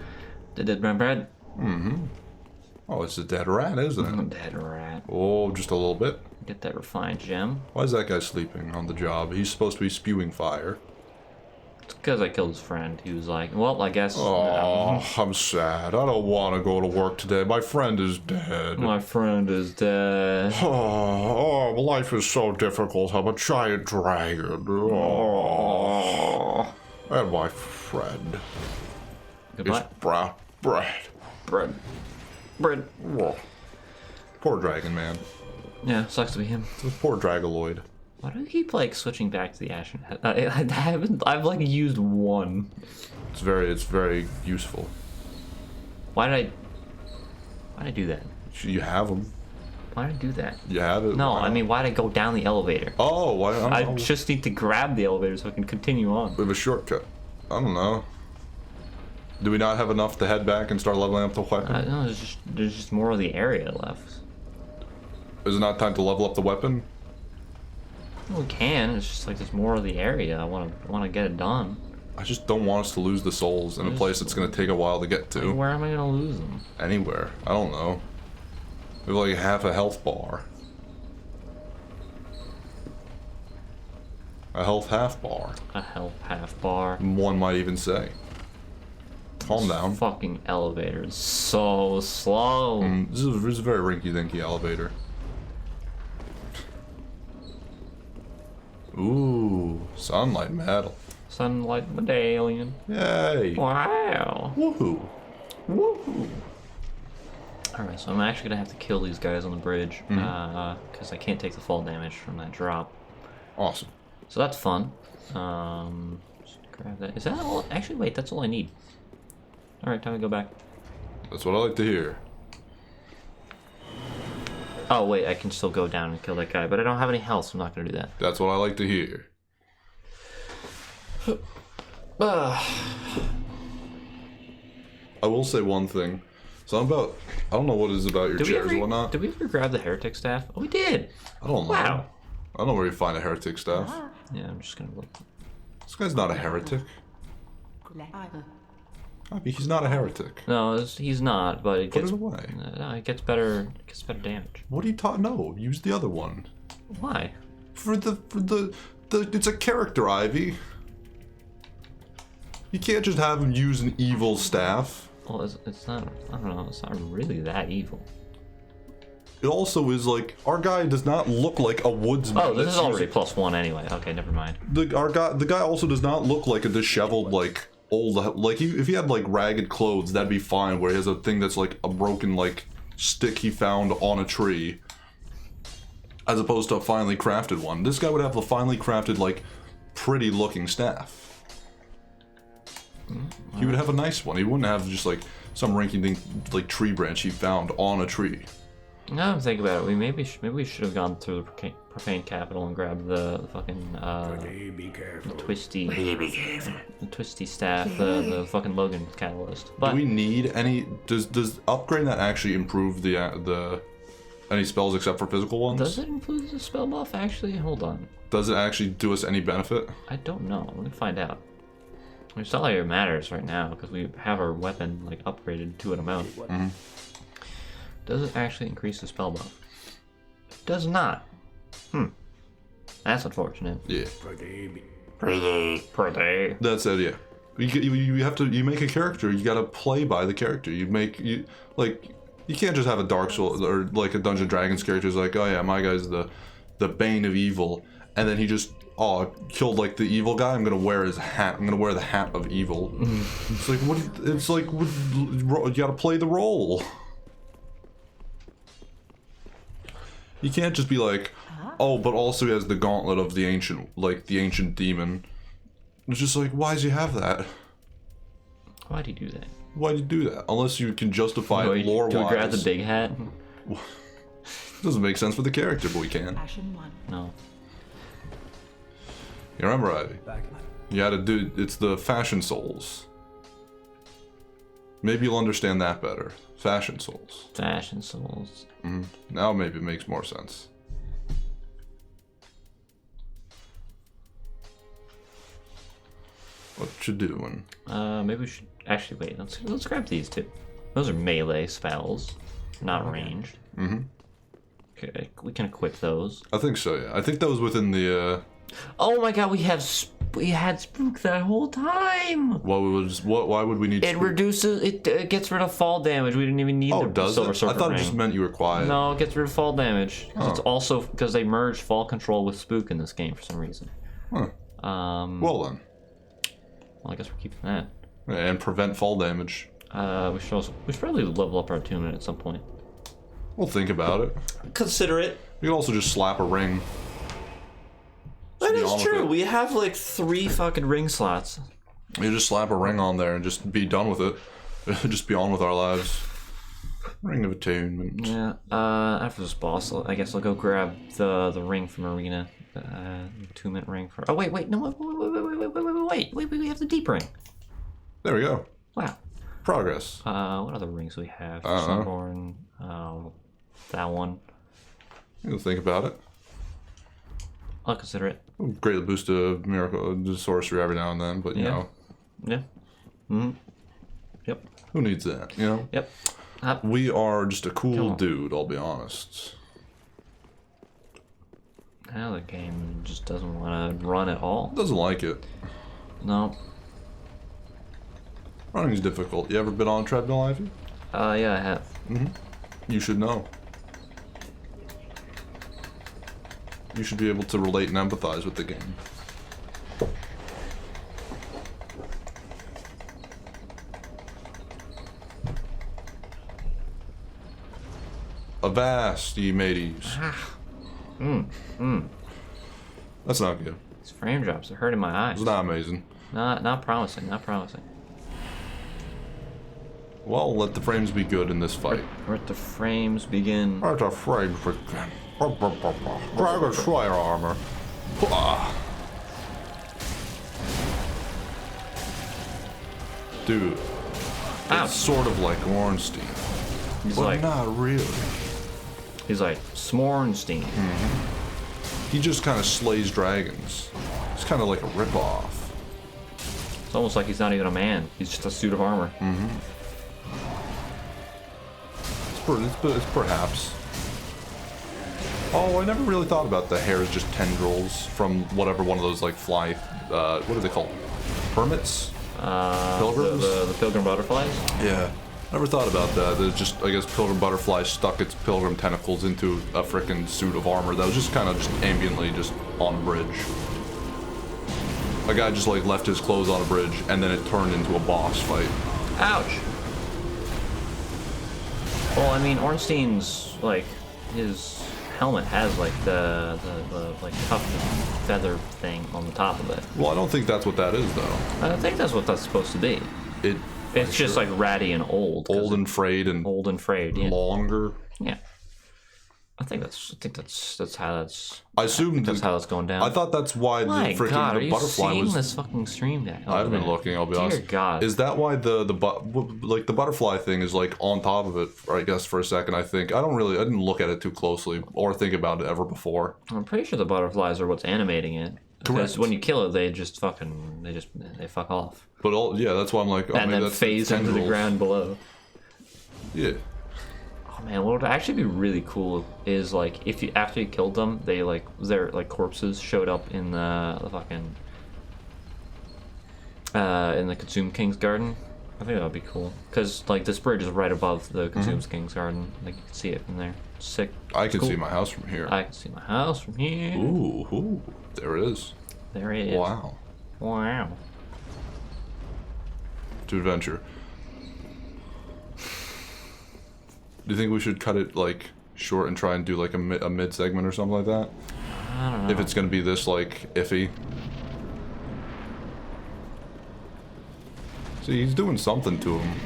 The dead rat bread. Oh, it's a dead rat, isn't it? Dead rat. Oh, just a little bit. Get that refined gem. Why is that guy sleeping on the job? He's supposed to be spewing fire. It's because I killed his friend. He was like, well, I guess. Oh, I'm sad. I don't want to go to work today. My friend is dead. My friend is dead. Oh, life is so difficult. I'm a giant dragon. Oh. And my friend Goodbye. is bread. Bread. Bread. Oh. Poor dragon, man. Yeah, sucks to be him. Poor dragaloid. Why do I keep like switching back to the Ashen? I've like used one. It's very useful. Why did I do that? You have them. Why did I do that? You have it. No, Wow. I mean, why did I go down the elevator? Oh, why? I just need to grab the elevator so I can continue on. We have a shortcut. I don't know. Do we not have enough to head back and start leveling up the weapon? No, there's just more of the area left. Is it not time to level up the weapon? Well, we can. It's just like there's more of the area. I want to get it done. I just don't want us to lose the souls in a place that's going to take a while to get to. Where am I gonna lose them? Anywhere. I don't know. We have like half a health bar. A health half bar. A health half bar. One might even say. Calm down. Fucking elevator is so slow. This is a very rinky-dinky elevator. Ooh, sunlight metal. Sunlight medallion. Yay! Wow. Woohoo! Woohoo. Alright, so I'm actually gonna have to kill these guys on the bridge because I can't take the fall damage from that drop. Awesome. So that's fun. Just grab that. Is that all? Actually, wait, that's all I need. Alright, time to go back. That's what I like to hear. Oh, wait, I can still go down and kill that guy, but I don't have any health, so I'm not gonna do that. That's what I like to hear. I will say one thing. So I don't know what it is about your chairs and whatnot. Did we ever grab the heretic staff? Oh, we did. I don't know. Wow. I don't know where you find a heretic staff. Yeah, I'm just gonna look. This guy's not a heretic. He's not a heretic. No, he's not, but it Put gets it away. No, it gets better. It gets better damage. What are you talking? No, use the other one. Why? For the it's a character, Ivy. You can't just have him use an evil staff. Well, it's not. I don't know. It's not really that evil. It also is like our guy does not look like a woodsman. Oh, this is already +1 anyway. Okay, never mind. The guy also does not look like a disheveled like old like if he had like ragged clothes that'd be fine. Where he has a thing that's like a broken like stick he found on a tree, as opposed to a finely crafted one. This guy would have a finely crafted like pretty looking staff. He would have a nice one. He wouldn't have just like some rinky-dink like tree branch he found on a tree. Now I'm thinking about it. Maybe we should have gone through the profane capital and grabbed the fucking the twisty staff, the fucking Logan catalyst. But do we need any? Does upgrading that actually improve the any spells except for physical ones? Does it include the spell buff? Actually, hold on. Does it actually do us any benefit? I don't know. Let me find out. It's not like it matters right now because we have our weapon like upgraded to an amount. Mm-hmm. Does it actually increase the spell buff? It does not. That's unfortunate. Yeah. Pretty. That's it. Yeah. You have to. You make a character. You gotta play by the character. You can't just have a Dark Souls or like a Dungeons & Dragons character who's like, oh yeah, my guy's the bane of evil, and then he just killed like the evil guy. I'm gonna wear his hat. I'm gonna wear the hat of evil. It's like what? It's like you gotta play the role. You can't just be like, oh, but also he has the gauntlet of the ancient demon. It's just like, why does he have that? Why'd he do that? Why'd you do that? Unless you can justify it lore-wise. Do we grab the big hat? Doesn't make sense for the character, but we can. No. You remember, Ivy? You had to do. It's the fashion souls. Maybe you'll understand that better. Fashion souls. Fashion souls. Now maybe it makes more sense. What you doing? Maybe we should actually wait. Let's grab these two. Those are melee spells, not ranged. Okay, we can equip those. I think so. Yeah, I think that was within the. Oh my god, we had spook that whole time. Why would we need? It spook? Reduces. It gets rid of fall damage. We didn't even need the does silver it? serpent I thought ring. it just meant you were quiet. No, it gets rid of fall damage. It's also because they merged fall control with spook in this game for some reason. Huh. Well then. Well, I guess we're keeping that. And prevent fall damage. We should probably level up our attunement at some point. We'll think about it. Consider it. You can also just slap a ring. That is true. We have like 3 fucking ring slots. You just slap a ring on there and just be done with it. Just be on with our lives. Ring of Attunement. Yeah. After this boss, I guess I'll go grab the ring from Arena. Attunement ring for. Oh wait, no, wait. We have the deep ring. There we go. Wow. Progress. What other rings do we have? Sunborn. That one. You'll think about it. I'll consider it. Greatly boost a miracle, the sorcery every now and then, but you know. Yeah. Yep. Who needs that? You know. Yep. We are just a cool dude. I'll be honest. Now the game just doesn't want to run at all. Doesn't like it. No. Running's difficult. You ever been on a treadmill, Ivy? Yeah, I have. You should know. You should be able to relate and empathize with the game. Avast, ye mateys. That's not good. These frame drops are hurting my eyes. It's not amazing. Not promising. Well, let the frames be good in this fight. Let the frames begin. Let the frames begin. Dragon Slayer armor. Dude, it's sort of like Ornstein, but not really. He's like Smornstein. He just kind of slays dragons. It's kind of like a ripoff. It's almost like he's not even a man. He's just a suit of armor. It's perhaps. Oh, I never really thought about the hair is just tendrils from whatever one of those like fly. What are they called? Hermits? Pilgrims? The pilgrim butterflies? Yeah. Never thought about that. There's just, I guess, pilgrim butterfly stuck its pilgrim tentacles into a frickin' suit of armor that was just kind of just ambiently just on a bridge. A guy just like left his clothes on a bridge and then it turned into a boss fight. Ouch! Well, I mean, Ornstein's, like, his helmet has, like, the like, tough feather thing on the top of it. Well, I don't think that's what that is, though. I think that's what that's supposed to be. It's just, like, ratty and old. Old and frayed and... Old and frayed, yeah. Longer. Yeah. I think that's how that's... I assume that's how it's going down. I thought that's why the freaking butterfly was... this fucking stream deck? I haven't been looking, I'll be honest. Dear God. Is that why the butterfly thing is like on top of it? I guess for a second, I think I didn't look at it too closely or think about it ever before. I'm pretty sure the butterflies are what's animating it. Because when you kill it, they fuck off. But that's why I'm like, oh, and maybe then that's phase into the ground below. Yeah. Oh man, what would actually be really cool is like if you after you killed them, their like corpses showed up in the fucking in the Consumed King's Garden. I think that would be cool because like this bridge is right above the Consumed King's Garden. Like you can see it from there. Sick. I can see my house from here. I can see my house from here. Ooh, there it is. There it is. Wow. Wow. To adventure. Do you think we should cut it like short and try and do like a mid segment or something like that? I don't know. If it's gonna be this like iffy. See, he's doing something to him.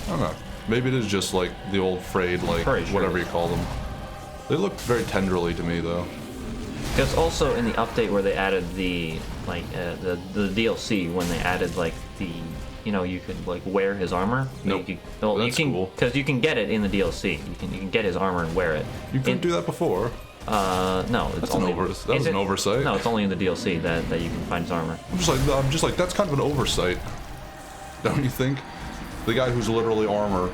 I don't know. Maybe it is just like the old frayed, like whatever you call them. They look very tenderly to me though. Because also in the update where they added the like the DLC when they added like the you could like wear his armor. Nope. That's cool. Because you can get it in the DLC. You can get his armor and wear it. You couldn't do that before. No, it's that was an oversight. No, it's only in the DLC that you can find his armor. I'm just like that's kind of an oversight. Don't you think? The guy who's literally armor,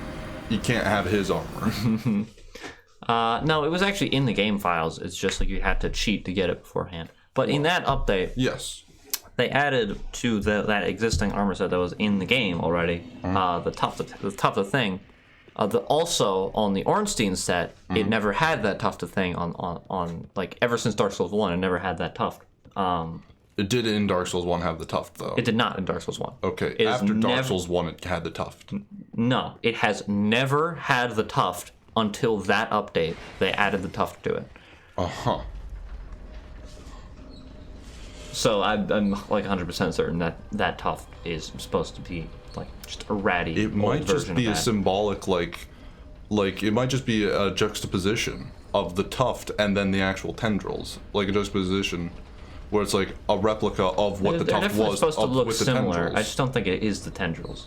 you can't have his armor. No, it was actually in the game files. It's just like you had to cheat to get it beforehand. But in that update, yes, they added to that existing armor set that was in the game already. The Tufta thing. Also on the Ornstein set, it never had that Tufta thing on like ever since Dark Souls 1. It never had that tuft. It did in Dark Souls 1 have the tuft though. It did not in Dark Souls 1. Okay, after Dark Souls 1, it had the tuft. No, it has never had the tuft until that update. They added the tuft to it. So I'm like 100% certain that tuft is supposed to be like just a ratty. It might just be a symbolic like it might just be a juxtaposition of the tuft and then the actual tendrils, like a juxtaposition where it's like a replica of what the tuft was. Supposed to look with similar. The tendrils. I just don't think it is the tendrils.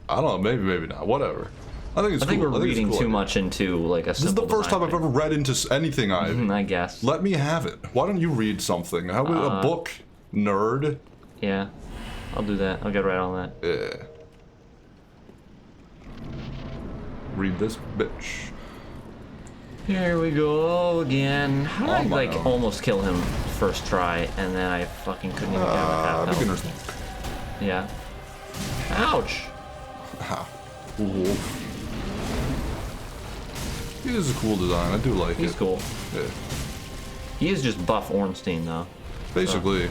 I don't know. Maybe not. Whatever. I think it's cool. I think we're reading too much into like a. This is the first time I've ever read into anything. I guess. Let me have it. Why don't you read something? How about a book, nerd? Yeah, I'll do that. I'll get right on that. Yeah. Read this bitch. Here we go again. How did I like almost kill him first try and then I fucking couldn't even get him with that beginner's luck. Yeah. Ouch. Ow. Ooh. He is a cool design. I do like it. He's cool. Yeah. He is just buff Ornstein though. Basically,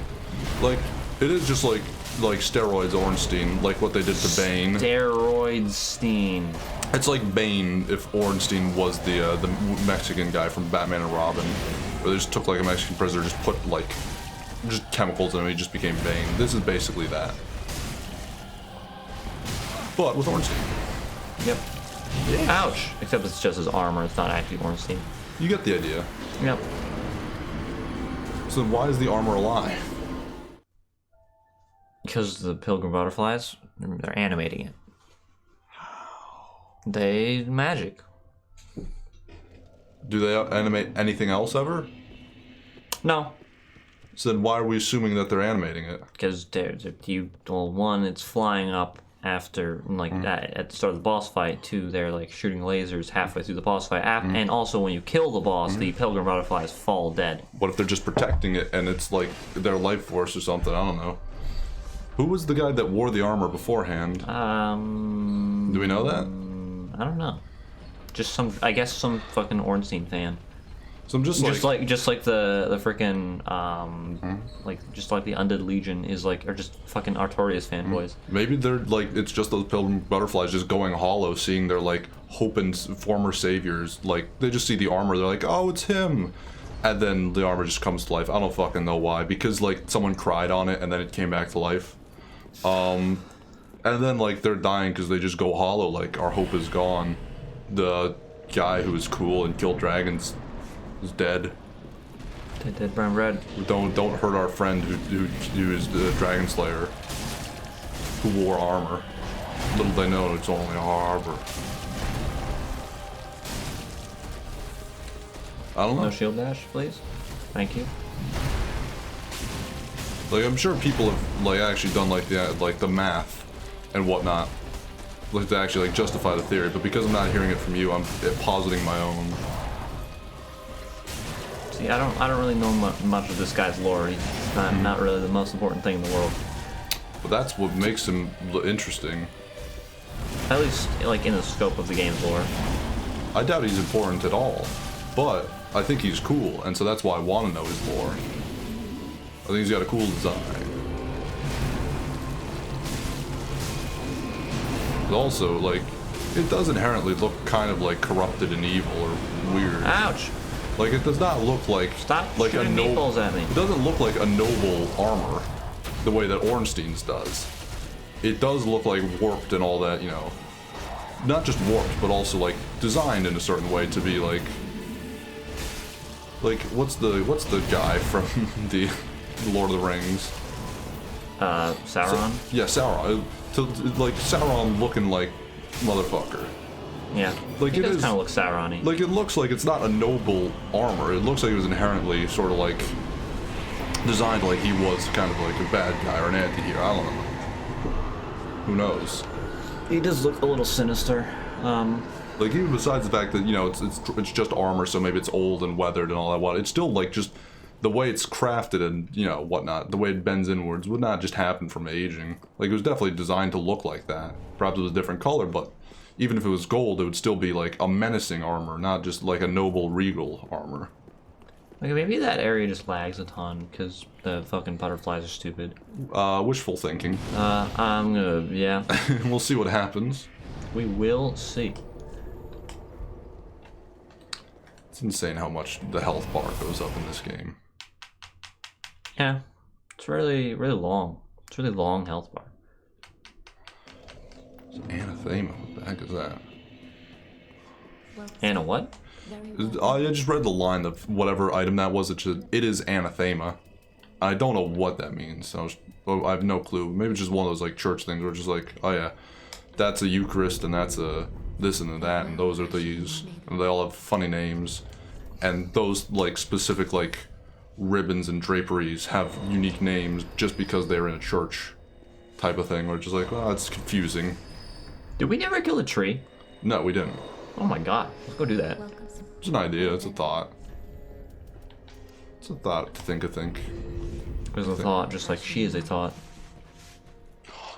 like it is just like steroids Ornstein, like what they did to Bane. Steroids Steen. It's like Bane if Ornstein was the Mexican guy from Batman and Robin, where they just took like a Mexican prisoner, just put like just chemicals in him, and he just became Bane. This is basically that, but with Ornstein. Yep. Ouch. Except it's just his armor. It's not actually Ornstein. You get the idea. Yep. So why is the armor alive? Because the pilgrim butterflies, they're animating it. They magic. Do they animate anything else ever? No. So then why are we assuming that they're animating it? Because one, it's flying up after, like, at the start of the boss fight. Two, they're, like, shooting lasers halfway through the boss fight. And also, when you kill the boss, the pilgrim butterflies fall dead. What if they're just protecting it and it's, like, their life force or something? I don't know. Who was the guy that wore the armor beforehand? Do we know that? I don't know. Just I guess some fucking Ornstein fan. So I'm just like the freaking like just like the Undead Legion is like, or just fucking Artorias fanboys. Maybe they're like, it's just those pilgrim butterflies just going hollow, seeing their like hope and former saviors. Like they just see the armor, they're like, oh, it's him, and then the armor just comes to life. I don't fucking know why, because like someone cried on it and then it came back to life. And then like they're dying because they just go hollow. Like our hope is gone. The guy who was cool and killed dragons is dead. Dead brown bread. Don't hurt our friend who is the dragon slayer, who wore armor. Little they know it's only a harbor. I don't know. No shield dash, please. Thank you. Like I'm sure people have like actually done like the math and whatnot, like to actually like justify the theory. But because I'm not hearing it from you, I'm positing my own. See, I don't really know much of this guy's lore. He's not really the most important thing in the world. But that's what makes him interesting. At least, like, in the scope of the game's lore. I doubt he's important at all, but I think he's cool, and so that's why I want to know his lore. I think he's got a cool design. But also, like, it does inherently look kind of like corrupted and evil or weird. Ouch! Like, it does not look like like a meatballs at me. It doesn't look like a noble armor the way that Ornstein's does. It does look like warped and all that, you know. Not just warped, but also like designed in a certain way to be like what's the guy from the Lord of the Rings? Sauron? Yeah, Sauron. Like Sauron looking like motherfucker. Yeah, like it does kind of look Sauron-y. Like it looks like it's not a noble armor. It looks like it was inherently sort of like designed like he was kind of like a bad guy or an anti-hero. I don't know. Who knows? He does look a little sinister. Like even besides the fact that you know it's just armor, so maybe it's old and weathered and all that. It's still like just the way it's crafted and you know whatnot. The way it bends inwards would not just happen from aging. Like it was definitely designed to look like that. Perhaps it was a different color, but even if it was gold, it would still be like a menacing armor, not just like a noble regal armor. Like maybe that area just lags a ton because the fucking butterflies are stupid. Wishful thinking. I'm gonna, yeah. We'll see what happens. We will see. It's insane how much the health bar goes up in this game. Yeah, it's really long. It's really long health bar. It's anathema. What the heck is that? Anna what? I just read the line of whatever item that was. It is anathema. I don't know what that means. I have no clue. Maybe it's just one of those like church things where it's just like, oh yeah, that's a Eucharist and that's a this and that and those are these. And they all have funny names. And those like specific like ribbons and draperies have unique names just because they're in a church type of thing. Where it's just like, well, it's confusing. Did we never kill a tree? No, we didn't. Oh my god. Let's go do that. It's an idea. It's a thought. It's a thought to think. There's a thought, just like she is a thought.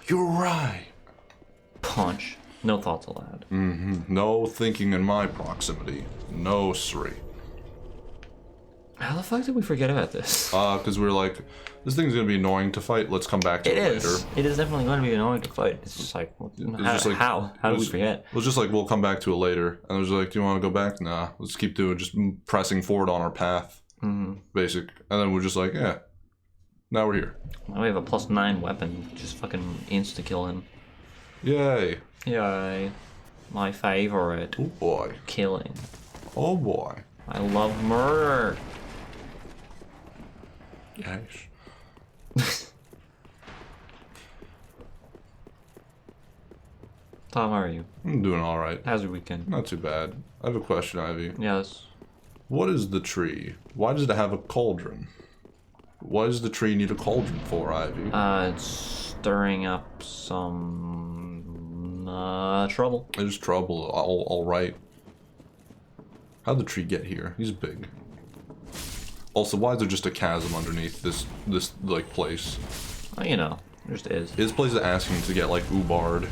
You're right. Punch. No thoughts allowed. No thinking in my proximity. No, Sri. How the fuck did we forget about this? Because we were like, this thing's gonna be annoying to fight. Let's come back to it later. It is definitely going to be annoying to fight. It's just like, how did we forget? It was just like, we'll come back to it later. And it was like, do you want to go back? Nah, let's keep doing, just pressing forward on our path. Basic. And then we're just like, yeah, now we're here. Now we have a +9 weapon. Just fucking insta-kill him. Yay. Yay. My favorite. Oh boy. Killing. Oh boy. I love murder. Yes. Tom, how are you? I'm doing alright. How's your weekend? Not too bad. I have a question, Ivy. Yes. What is the tree? Why does it have a cauldron? What does the tree need a cauldron for, Ivy? It's stirring up some trouble. There's trouble. All right. How'd the tree get here? He's big. Also, why is there just a chasm underneath this like place? Well, you know, there just is. This place is asking to get like Ubarred.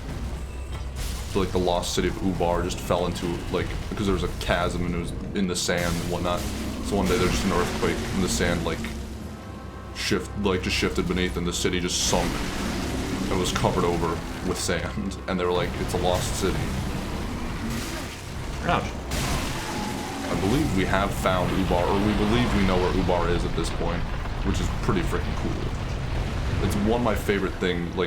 So, like the lost city of Ubar just fell into like because there was a chasm and it was in the sand and whatnot. So one day there's just an earthquake and the sand like just shifted beneath and the city just sunk and was covered over with sand. And they were like, it's a lost city. Ouch. I believe we have found Ubar, or we believe we know where Ubar is at this point, which is pretty freaking cool. It's one of my favorite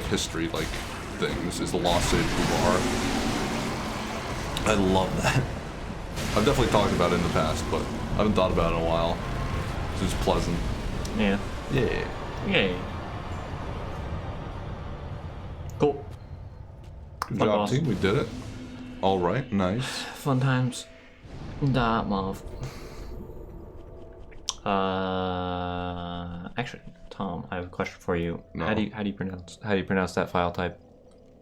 history things, is the lost city of Ubar. I love that. I've definitely talked about it in the past, but I haven't thought about it in a while. It's just pleasant. Yeah. Yeah. Yay. Cool. Good Fun job, boss. team. We did it. All right. Nice. Fun times. Mauve. Actually, Tom, I have a question for you. No. How do you pronounce that file type?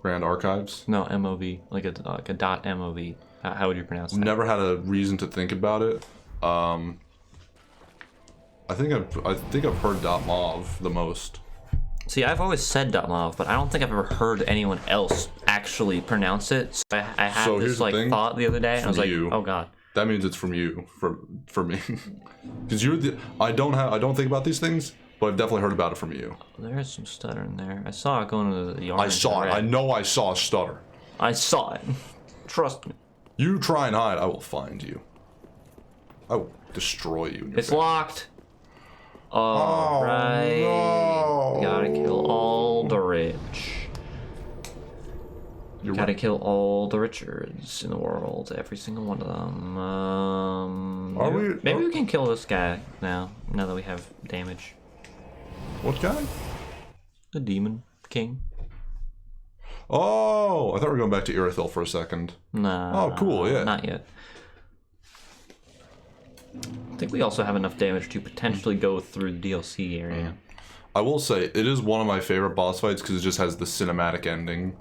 Grand Archives. No, MOV, like a .mov. How would you pronounce that? Never had a reason to think about it. I think I've heard .mov the most. See, I've always said .mov, but I don't think I've ever heard anyone else actually pronounce it. So I had So here's this the like thing. thought the other day, and I was like, you. oh god. That means it's from you, for me, because I don't think about these things, but I've definitely heard about it from you. There is some stutter in there. I saw it going to the yard. I saw it. I know I saw a stutter. I saw it. Trust me. You try and hide, I will find you. I will destroy you. In your It's face. locked. All right. No. Gotta kill all the rich. You're Gotta right. kill all the Richards in the world, every single one of them. Maybe we can kill this guy now that we have damage. What guy? The Demon King. Oh, I thought we were going back to Irithyll for a second. Nah. Oh, cool, yeah. Not yet. I think we also have enough damage to potentially go through the DLC area. I will say, it is one of my favorite boss fights because it just has the cinematic ending.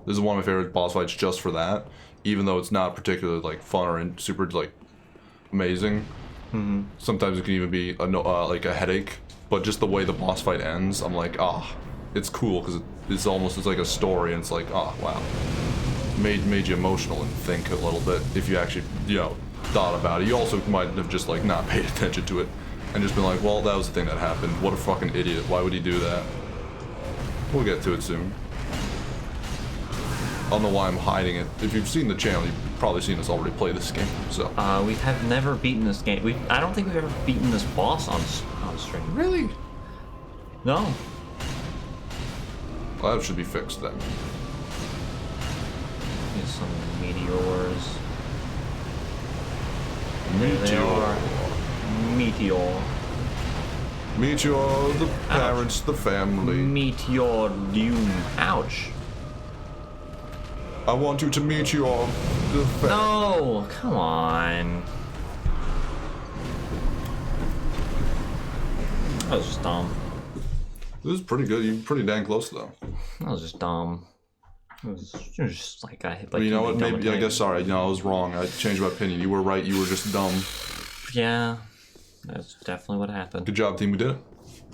This is one of my favorite boss fights just for that, even though it's not particularly fun or super amazing. Mm-hmm. Sometimes it can even be a headache, but just the way the boss fight ends, I'm like, it's cool because it's like a story, and it's like, wow, made you emotional and think a little bit if you actually thought about it. You also might have just not paid attention to it and just been like, well, that was the thing that happened. What a fucking idiot! Why would he do that? We'll get to it soon. I don't know why I'm hiding it. If you've seen the channel, you've probably seen us already play this game. So We have never beaten this game. I don't think we've ever beaten this boss on stream. really, No. well, that should be fixed then. Here's some meteors. There they are. Meteor. Meteor, the parents, the family. Meteor doom. Ouch. I want you to meet your the family. No, come on. That was just dumb. This is pretty good. You're pretty dang close though. That was just dumb. It was just like I hit But you know what? Maybe I guess sorry. I was wrong. I changed my opinion. You were right. You were just dumb. Yeah, that's definitely what happened. Good job, team. We did it.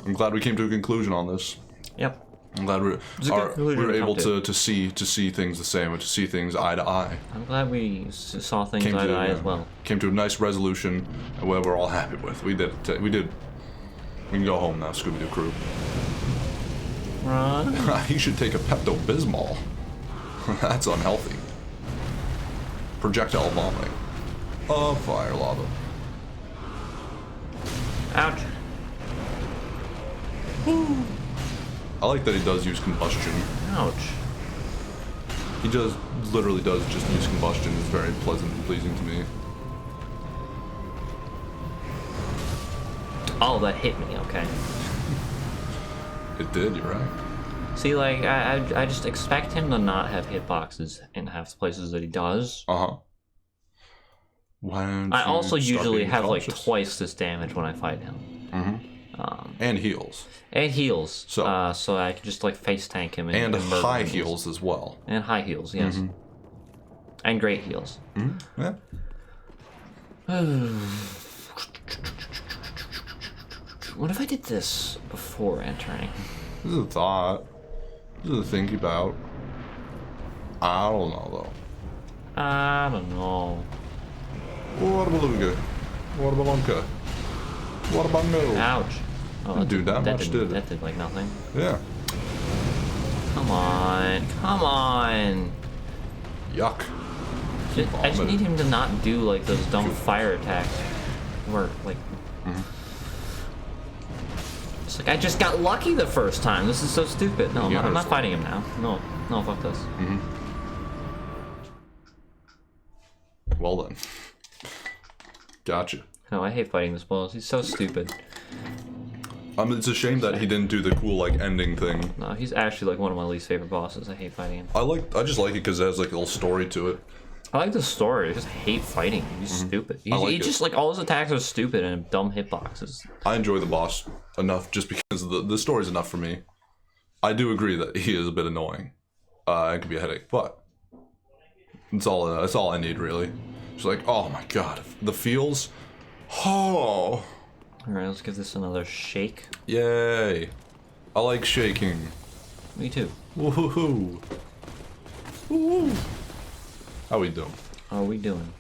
I'm glad we came to a conclusion on this. Yep. I'm glad we a good conclusion were to able come to see things the same, and to see things eye to eye. I'm glad we saw things eye to eye as well. Came to a nice resolution, and we're all happy with. We did it. We did. We can go home now, Scooby-Doo crew. Run. He should take a Pepto-Bismol. That's unhealthy. Projectile vomiting. Fire lava. Ouch. I like that he does use combustion. Ouch. He literally does just use combustion. It's very pleasant and pleasing to me. Oh, that hit me. Okay. It did, you're right. See, like, I just expect him to not have hitboxes in half the places that he does. Uh-huh. Why don't I you also stop usually being have, cautious? like, twice this damage when I fight him. Mm-hmm. And heals. And heals. So, so I can just like face tank him. And murder high him. heals as well. And high heals, yes. And great heals. Yeah. What if I did this before entering? This is a thought. This is a think about. I don't know though. I don't know. What about Luga? What about Lunka? What about no? Ouch. Oh, Didn't do that much, did it? That did like nothing. Yeah. Come on. Come on. Yuck. I just need him to not do like those dumb fire attacks. Where like... It's like I just got lucky the first time. This is so stupid. No, I'm not fighting him now. No, fuck this. Well then. Gotcha. No, I hate fighting this boss. He's so stupid. It's a shame that he didn't do the cool like ending thing. No, he's actually like one of my least favorite bosses. I hate fighting him. I just like it because it has like a little story to it. I like the story. I just hate fighting him. He's stupid. He just like all his attacks are stupid and dumb hitboxes. I enjoy the boss enough just because the story's enough for me. I do agree that he is a bit annoying. It could be a headache, but that's all I need really. Just like, oh my god, the feels. Oh. All right, let's give this another shake. Yay! I like shaking. Me too. Woohoo! Woo! How we doing? How are we doing?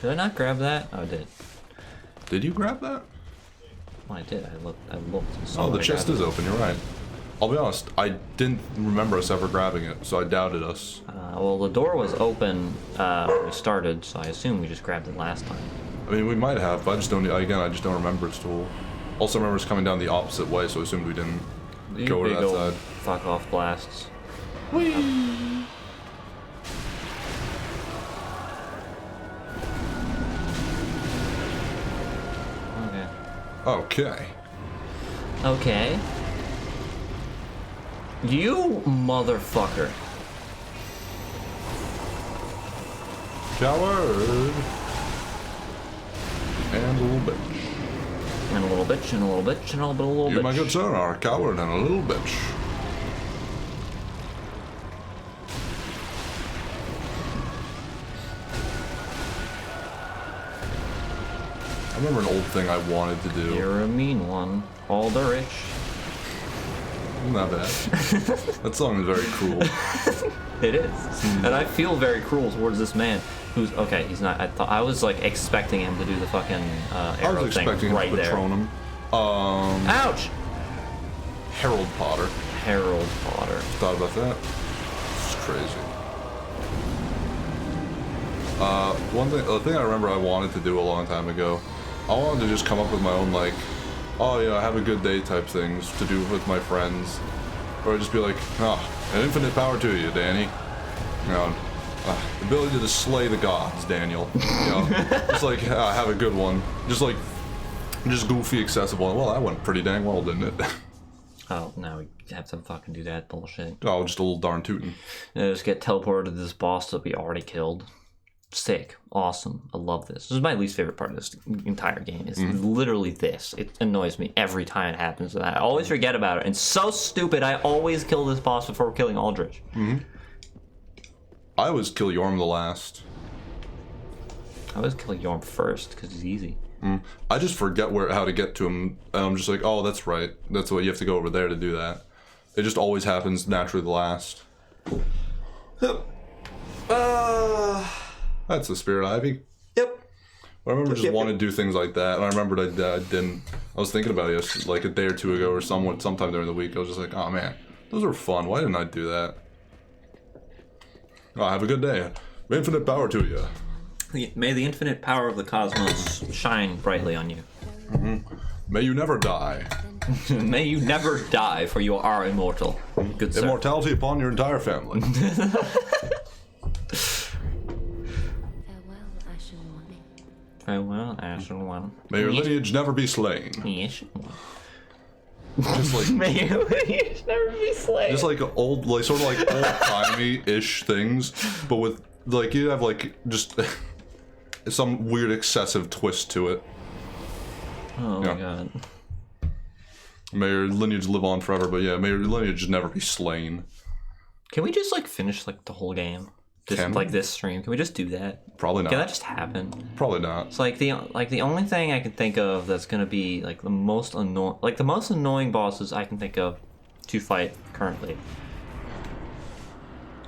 Did I not grab that? Oh, I did. Did you grab that? Well, I did. I looked. Oh, the chest is open. You're right. I'll be honest. I didn't remember us ever grabbing it, so I doubted us. Well, the door was open when we started, so I assume we just grabbed it last time. I mean, we might have, but I just don't remember its tool. Also remember it's coming down the opposite way, so I assumed we didn't go to that side. Fuck off blasts. Whee! Okay. Okay. You motherfucker. Coward. And a little bitch. And a little bitch, and a little bitch, and a little bitch. You, my good sir, are a coward and a little bitch. I remember an old thing I wanted to do. You're a mean one. All the rich. Not bad. That song is very cruel. It is. And I feel very cruel towards this man who's okay, he's not I was like expecting him to do the fucking arrow thing. I was expecting right him to patron him. Ouch! Harold Potter. Harold Potter. Thought about that? It's crazy. The thing I remember I wanted to do a long time ago, I wanted to just come up with my own, like, oh, yeah, have a good day type things to do with my friends. Or just be like, an infinite power to you, Danny. You know, ability to slay the gods, Daniel. You know, just like, have a good one. Just goofy, accessible. Well, that went pretty dang well, didn't it? Oh, now we have to fucking do that bullshit. Oh, just a little darn tootin'. Just get teleported to this boss that we already killed. Sick. Awesome. I love this. This is my least favorite part of this entire game. Is literally this. It annoys me every time it happens. And I always forget about it. And it's so stupid. I always kill this boss before killing Aldrich. I always kill Yorm the last. I always kill Yorm first because he's easy. I just forget how to get to him. And I'm just like, oh, that's right. That's what you have to go over there to do that. It just always happens naturally the last. That's the spirit, Ivy. Yep. I remember just wanting to do things like that, and I remembered I didn't. I was thinking about it like a day or two ago, or sometime during the week. I was just like, oh man, those are fun. Why didn't I do that? Oh, have a good day. Infinite power to you. May the infinite power of the cosmos shine brightly on you. May you never die. May you never die, for you are immortal. Good sir. Immortality upon your entire family. Farewell, Ashen One. May your lineage never be slain. Yes. Just like May your lineage never be slain. Just like old, like sort of like old-timey-ish things, but with like you have like just some weird excessive twist to it. Oh my god. May your lineage live on forever, but yeah, may your lineage never be slain. Can we just like finish like the whole game? Just like this stream. Can we just do that? Probably not. Can that just happen? Probably not. It's like the only thing I can think of that's gonna be like the most annoying bosses I can think of to fight currently.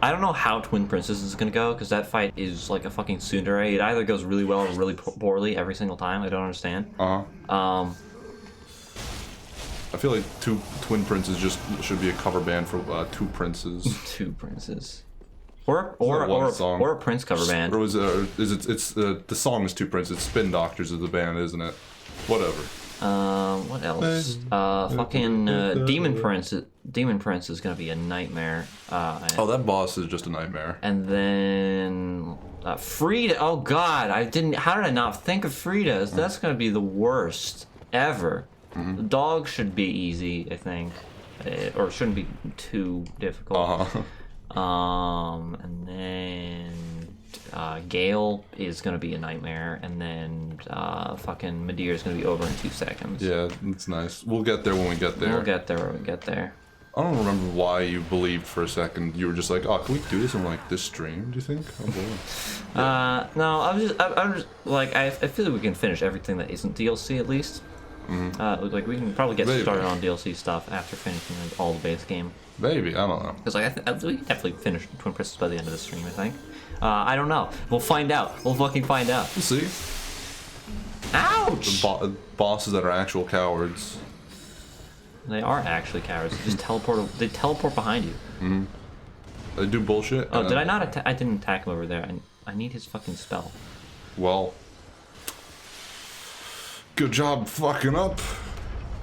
I don't know how Twin Princess is gonna go because that fight is like a fucking tsundere. It either goes really well or really poorly every single time. I don't understand. I feel like Twin Princes just should be a cover band for Two Princes. Two Princes. Or a Prince cover band. Or was the song is Two Princes. Spin Doctors is the band, isn't it? Whatever. What else? Fucking Demon Prince. Demon Prince is gonna be a nightmare. Oh, that boss is just a nightmare. And then Frida. Oh God, how did I not think of Frida? That's gonna be the worst ever. The dog should be easy, I think, or it shouldn't be too difficult. And then Gale is gonna be a nightmare, and then fucking Medea is gonna be over in 2 seconds. Yeah, that's nice. We'll get there when we get there. We'll get there when we get there. I don't remember why you believed for a second. You were just like, "Oh, can we do this in like this stream?" Do you think? Oh boy. No, I'm just like I feel like we can finish everything that isn't DLC at least. Like we can probably get started on DLC stuff after finishing like, all the base game. Maybe, I don't know. Because like we can definitely finish Twin Princess by the end of the stream, I think. I don't know. We'll find out. We'll fucking find out. We'll see. Ouch! The bosses that are actual cowards. They are actually cowards. They just teleport. They teleport behind you. They do bullshit. Oh, did I not? I didn't attack him over there. I need his fucking spell. Well, good job fucking up,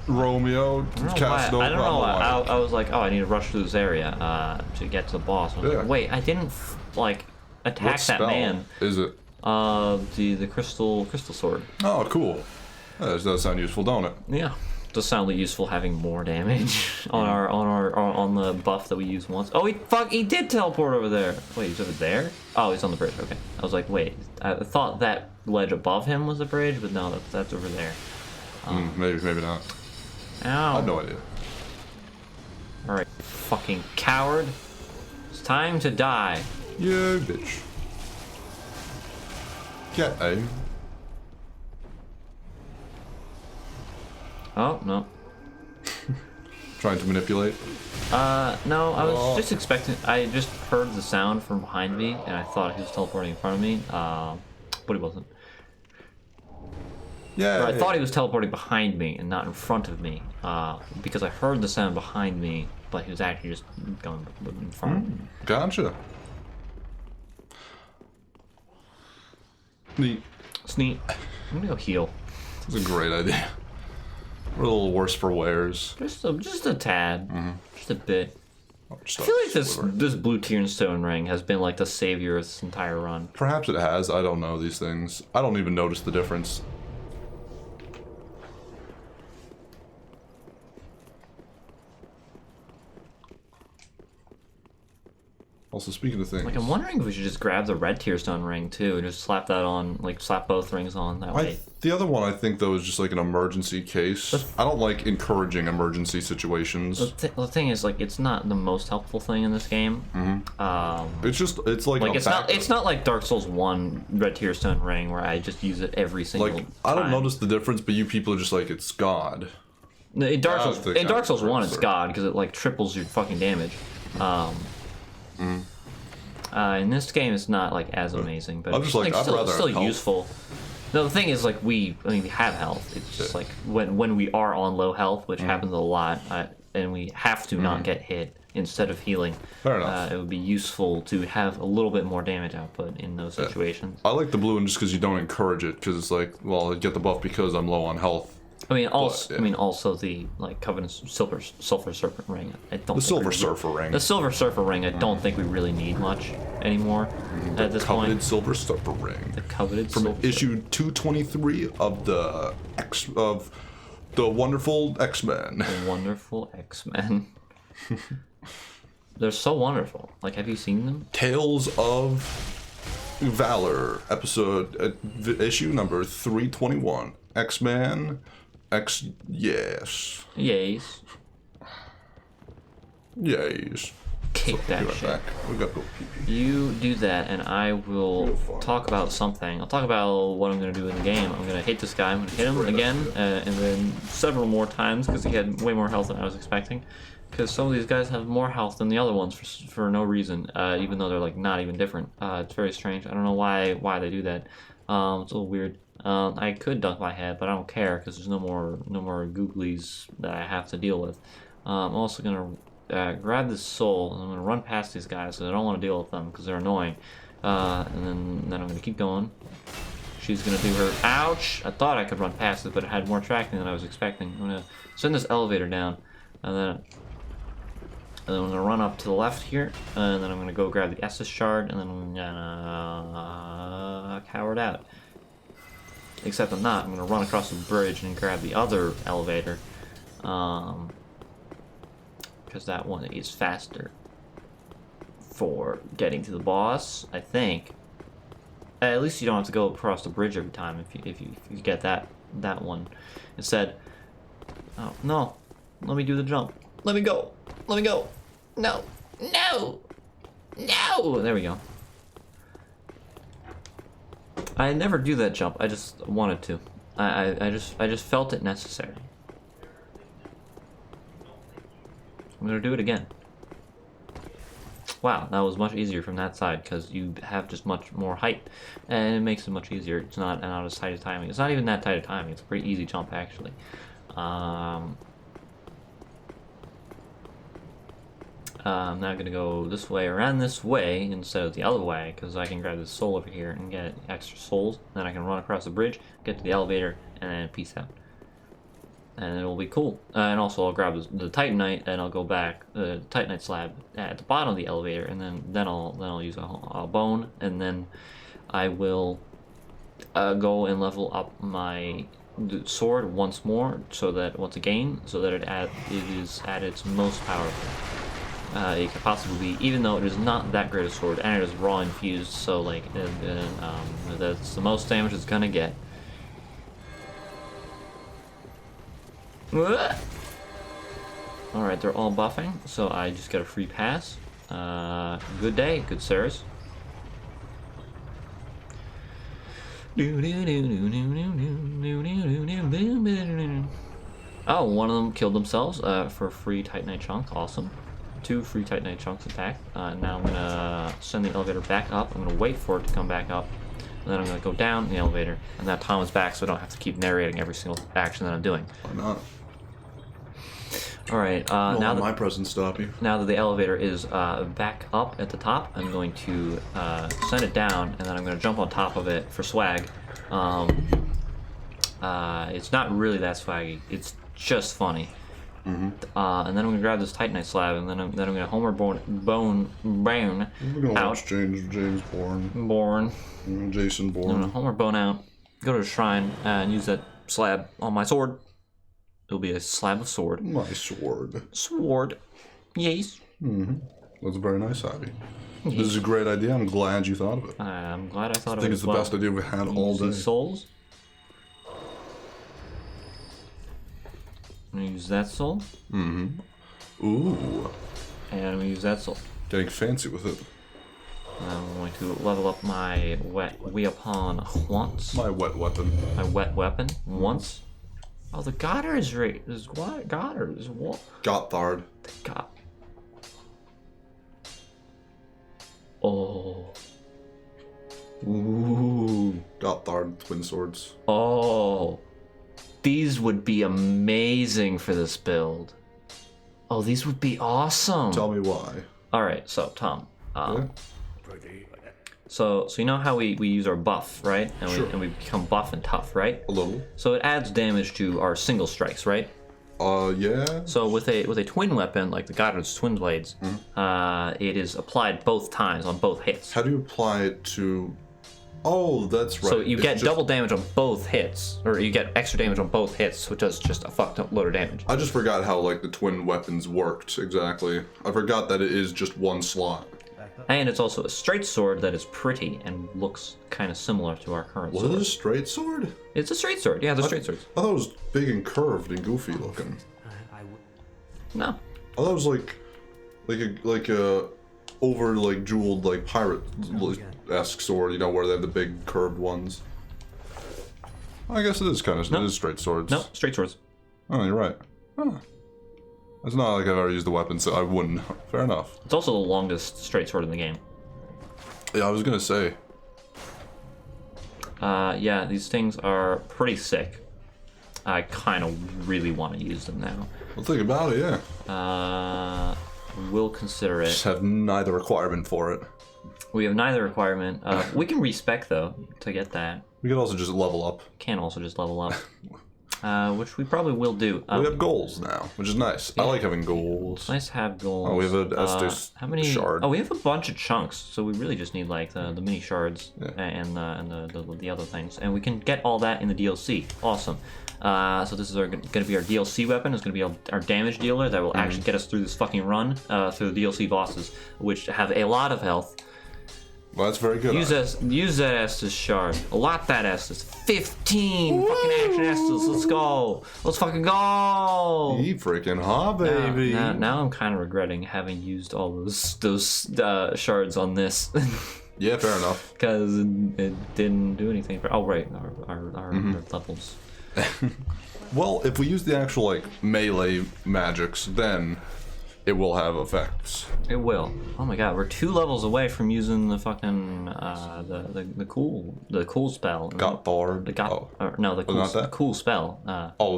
Romeo. I don't know. I was like, oh, I need to rush through this area to get to the boss. I was like, wait, I didn't like attack that man. Is it? The crystal sword. Oh, cool. That does sound useful, don't it? Yeah. Does sound useful having more damage on the buff that we used once. Oh, he did teleport over there. Wait, he's over there? Oh, he's on the bridge. Okay. I was like, wait, I thought that ledge above him was the bridge, but no, that's over there. Maybe not. Ow. I have no idea. All right, fucking coward. It's time to die. Yeah, bitch. Get out. Oh, no. Trying to manipulate? No, I was just expecting... I just heard the sound from behind me, and I thought he was teleporting in front of me, but he wasn't. Yeah. Or I thought he was teleporting behind me and not in front of me, because I heard the sound behind me, but he was actually just going in front of me. Gotcha. Neat. It's neat. I'm gonna go heal. That's a great idea. We're a little worse for wears. Just a tad. Just a bit. I feel like this blue Turnstone ring has been like the savior of this entire run. Perhaps it has. I don't know these things. I don't even notice the difference. Also, speaking of things, like I'm wondering if we should just grab the red Tearstone ring too and just slap that on, like slap both rings on that way. The other one I think though is just like an emergency case. I don't like encouraging emergency situations. The thing is, like, it's not the most helpful thing in this game. It's like it's not like Dark Souls 1 red Tearstone ring where I just use it every single time. I don't notice the difference, but you people are just like, it's God. In Dark Souls 1 it's God because it like triples your fucking damage. In this game, it's not like as amazing, but it's still useful. No, the thing is, like we have health. It's just like when we are on low health, which happens a lot, and we have to not get hit instead of healing. Fair enough. It would be useful to have a little bit more damage output in those situations. I like the blue one just because you don't encourage it, because it's like, well, I get the buff because I'm low on health. Also the like Covenant Silver Serpent ring. The Silver Surfer ring. The Silver Surfer ring. I don't think we really need much anymore at this point. Coveted Silver Surfer ring. The coveted from issue 223 of the Wonderful X-Men. The Wonderful X-Men. They're so wonderful. Like, have you seen them? Tales of Valor, issue number 321. X-Men Yes. Yes. Yes. Kick that Right shit. back. We gotta go pee-pee. You do that, and I will talk about something. I'll talk about what I'm going to do in the game. I'm going to hit this guy. I'm going to hit him again, and then several more times, because he had way more health than I was expecting. Because some of these guys have more health than the other ones for no reason, even though they're like not even different. It's very strange. I don't know why they do that. It's a little weird. I could dunk my head, but I don't care, because there's no more googlies that I have to deal with. I'm also going to grab this soul, and I'm going to run past these guys because I don't want to deal with them because they're annoying. And then I'm going to keep going. She's going to do her... Ouch! I thought I could run past it, but it had more tracking than I was expecting. I'm going to send this elevator down, and then I'm going to run up to the left here, and then I'm going to go grab the Estus shard, and then I'm going to coward out. Except I'm not. I'm going to run across the bridge and grab the other elevator. Because that one is faster for getting to the boss, I think. At least you don't have to go across the bridge every time if you get that one. Instead, oh no, let me do the jump. Let me go. Let me go. No, no, no. There we go. I never do that jump. I just wanted to. I just felt it necessary. I'm gonna do it again. Wow, that was much easier from that side because you have just much more height, and it makes it much easier. It's not as tight of timing. It's not even that tight of timing. It's a pretty easy jump actually. I'm now gonna go this way, around this way instead of the other way because I can grab this soul over here and get extra souls. Then I can run across the bridge, get to the elevator, and then peace out. And it'll be cool. And also I'll grab the Titanite and I'll go back the Titanite slab at the bottom of the elevator, and then I'll use a bone, and then I will go and level up my sword once more, so that it is at its most powerful it could possibly be, even though it is not that great a sword and it is raw infused. So like that's the most damage it's gonna get. Alright, they're all buffing, so I just got a free pass. Good day, good sirs. Oh, one of them killed themselves for a free Titanite chunk. Awesome. 2 free Titanite chunks attacked. Now I'm gonna send the elevator back up. I'm gonna wait for it to come back up. And then I'm gonna go down the elevator. And that Tom is back, so I don't have to keep narrating every single action that I'm doing. Why not? Alright, now that my presence stop you. Now that the elevator is back up at the top, I'm going to send it down, and then I'm going to jump on top of it for swag. It's not really that swaggy, it's just funny. And then I'm going to grab this Titanite slab, and then I'm going to Homer Bone We're going to watch James Bourne. Jason Bourne. I'm going to Homer Bone out, go to the shrine, and use that slab on my sword. It'll be a slab of sword. My sword. Sword. Yes. That's a very nice hobby. Yes. This is a great idea. I'm glad you thought of it. I'm glad I thought of it. I think it's the best idea we've had all day. Souls. I'm gonna use that soul. Ooh. And I'm gonna use that soul. Getting fancy with it. I'm going to level up my wet weapon once. My wet weapon. My wet weapon once. Oh, the Goddard is right. There's what? Goddard is what? Gotthard. The Oh. Ooh. Gotthard twin swords. Oh. These would be amazing for this build. Oh, these would be awesome. Tell me why. Alright, so Tom. So you know how we use our buff, right? And, sure. we become buff and tough, right? A little. So it adds damage to our single strikes, right? Yeah. So with a twin weapon like the Goddard's twin blades, it is applied both times on both hits. How do you apply it to? Oh, that's right. So you get double damage on both hits, or you get extra damage on both hits, which does just a fucked up load of damage. I just forgot how like the twin weapons worked exactly. I forgot that it is just one slot. And it's also a straight sword that is pretty and looks kind of similar to our current sword. Was it a straight sword? It's a straight sword. Yeah, the straight swords. I thought it was big and curved and goofy looking. No. I thought it was like a over like jeweled like pirate-esque sword, you know, where they have the big curved ones. I guess it is kind of it is straight swords. No, straight swords. Oh, you're right. Huh. It's not like I've ever used the weapon, so I wouldn't know. Fair enough. It's also the longest straight sword in the game. Yeah, I was gonna say. Yeah, these things are pretty sick. I kind of really want to use them now. Well, think about it, yeah. We'll consider it. Just have neither requirement for it. We have neither requirement. We can respec though to get that. We could also just level up. Can also just level up. Which we probably will do. We have goals now, which is nice. Yeah. I like having goals. It's nice to have goals. Oh, we have an Estus how many shard. Oh, we have a bunch of chunks, so we really just need like the mini shards and the other things, and we can get all that in the DLC. Awesome. So this is going to be our DLC weapon. It's going to be our damage dealer that will actually get us through this fucking run through the DLC bosses, which have a lot of health. Well, that's very good. Use that Estus shard. A lot that Estus. 15 fucking Ashen Estus. Let's go. Let's fucking go. You freaking hot, baby. Now I'm kind of regretting having used all those shards on this. Yeah, fair enough. Because it didn't do anything. Oh right, our levels. Well, if we use the actual like melee magics, then it will have effects. It will. Oh my god, we're 2 levels away from using the fucking the cool spell. Got barred. The cool spell.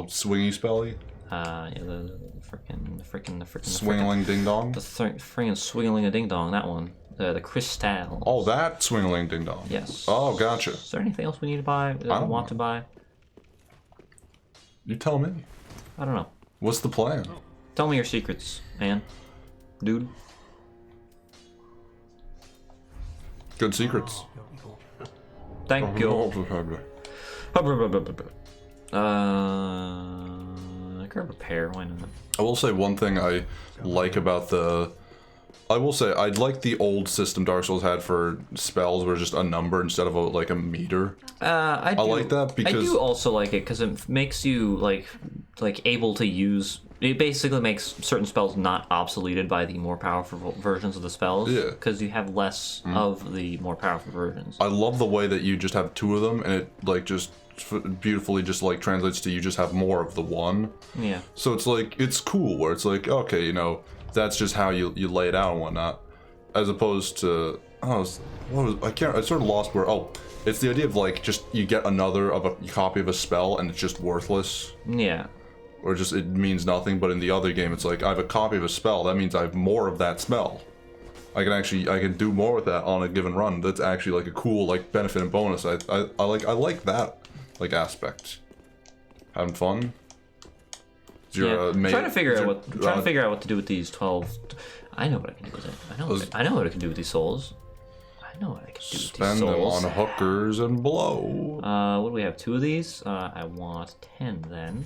Swingy spelly. Yeah, the frickin' Swingling ding dong. The friggin' swingling a ding dong. That one. The crystal. Oh, that swingling ding dong. Yes. Oh, gotcha. Is there anything else we need to buy? That we want to buy? You tell me. I don't know. What's the plan? Tell me your secrets, man. Dude. Good secrets. Thank you. Grab a pair, why not? I will say one thing I like about the... I will say, I'd like the old system Dark Souls had for spells where just a number instead of a meter. I like that because... I do also like it because it makes you, like able to use... It basically makes certain spells not obsoleted by the more powerful versions of the spells. Yeah. Because you have less of the more powerful versions. I love the way that you just have 2 of them and it, like, just beautifully just, like, translates to you just have more of the one. Yeah. So it's, like, it's cool where it's like, okay, you know... That's just how you lay it out and whatnot, as opposed to I sort of lost where it's the idea of like just you get another of a copy of a spell and it's just worthless. Yeah. Or just it means nothing. But in the other game, it's like I have a copy of a spell. That means I have more of that spell. I can do more with that on a given run. That's actually like a cool like benefit and bonus. I like that like aspect. Having fun. Trying to figure out what to do with these 12. I know what I can do with it. I know what I can do with these souls. I know what I can do with these souls. Spend them on hookers and blow. What do we have? 2 of these. I want 10 then.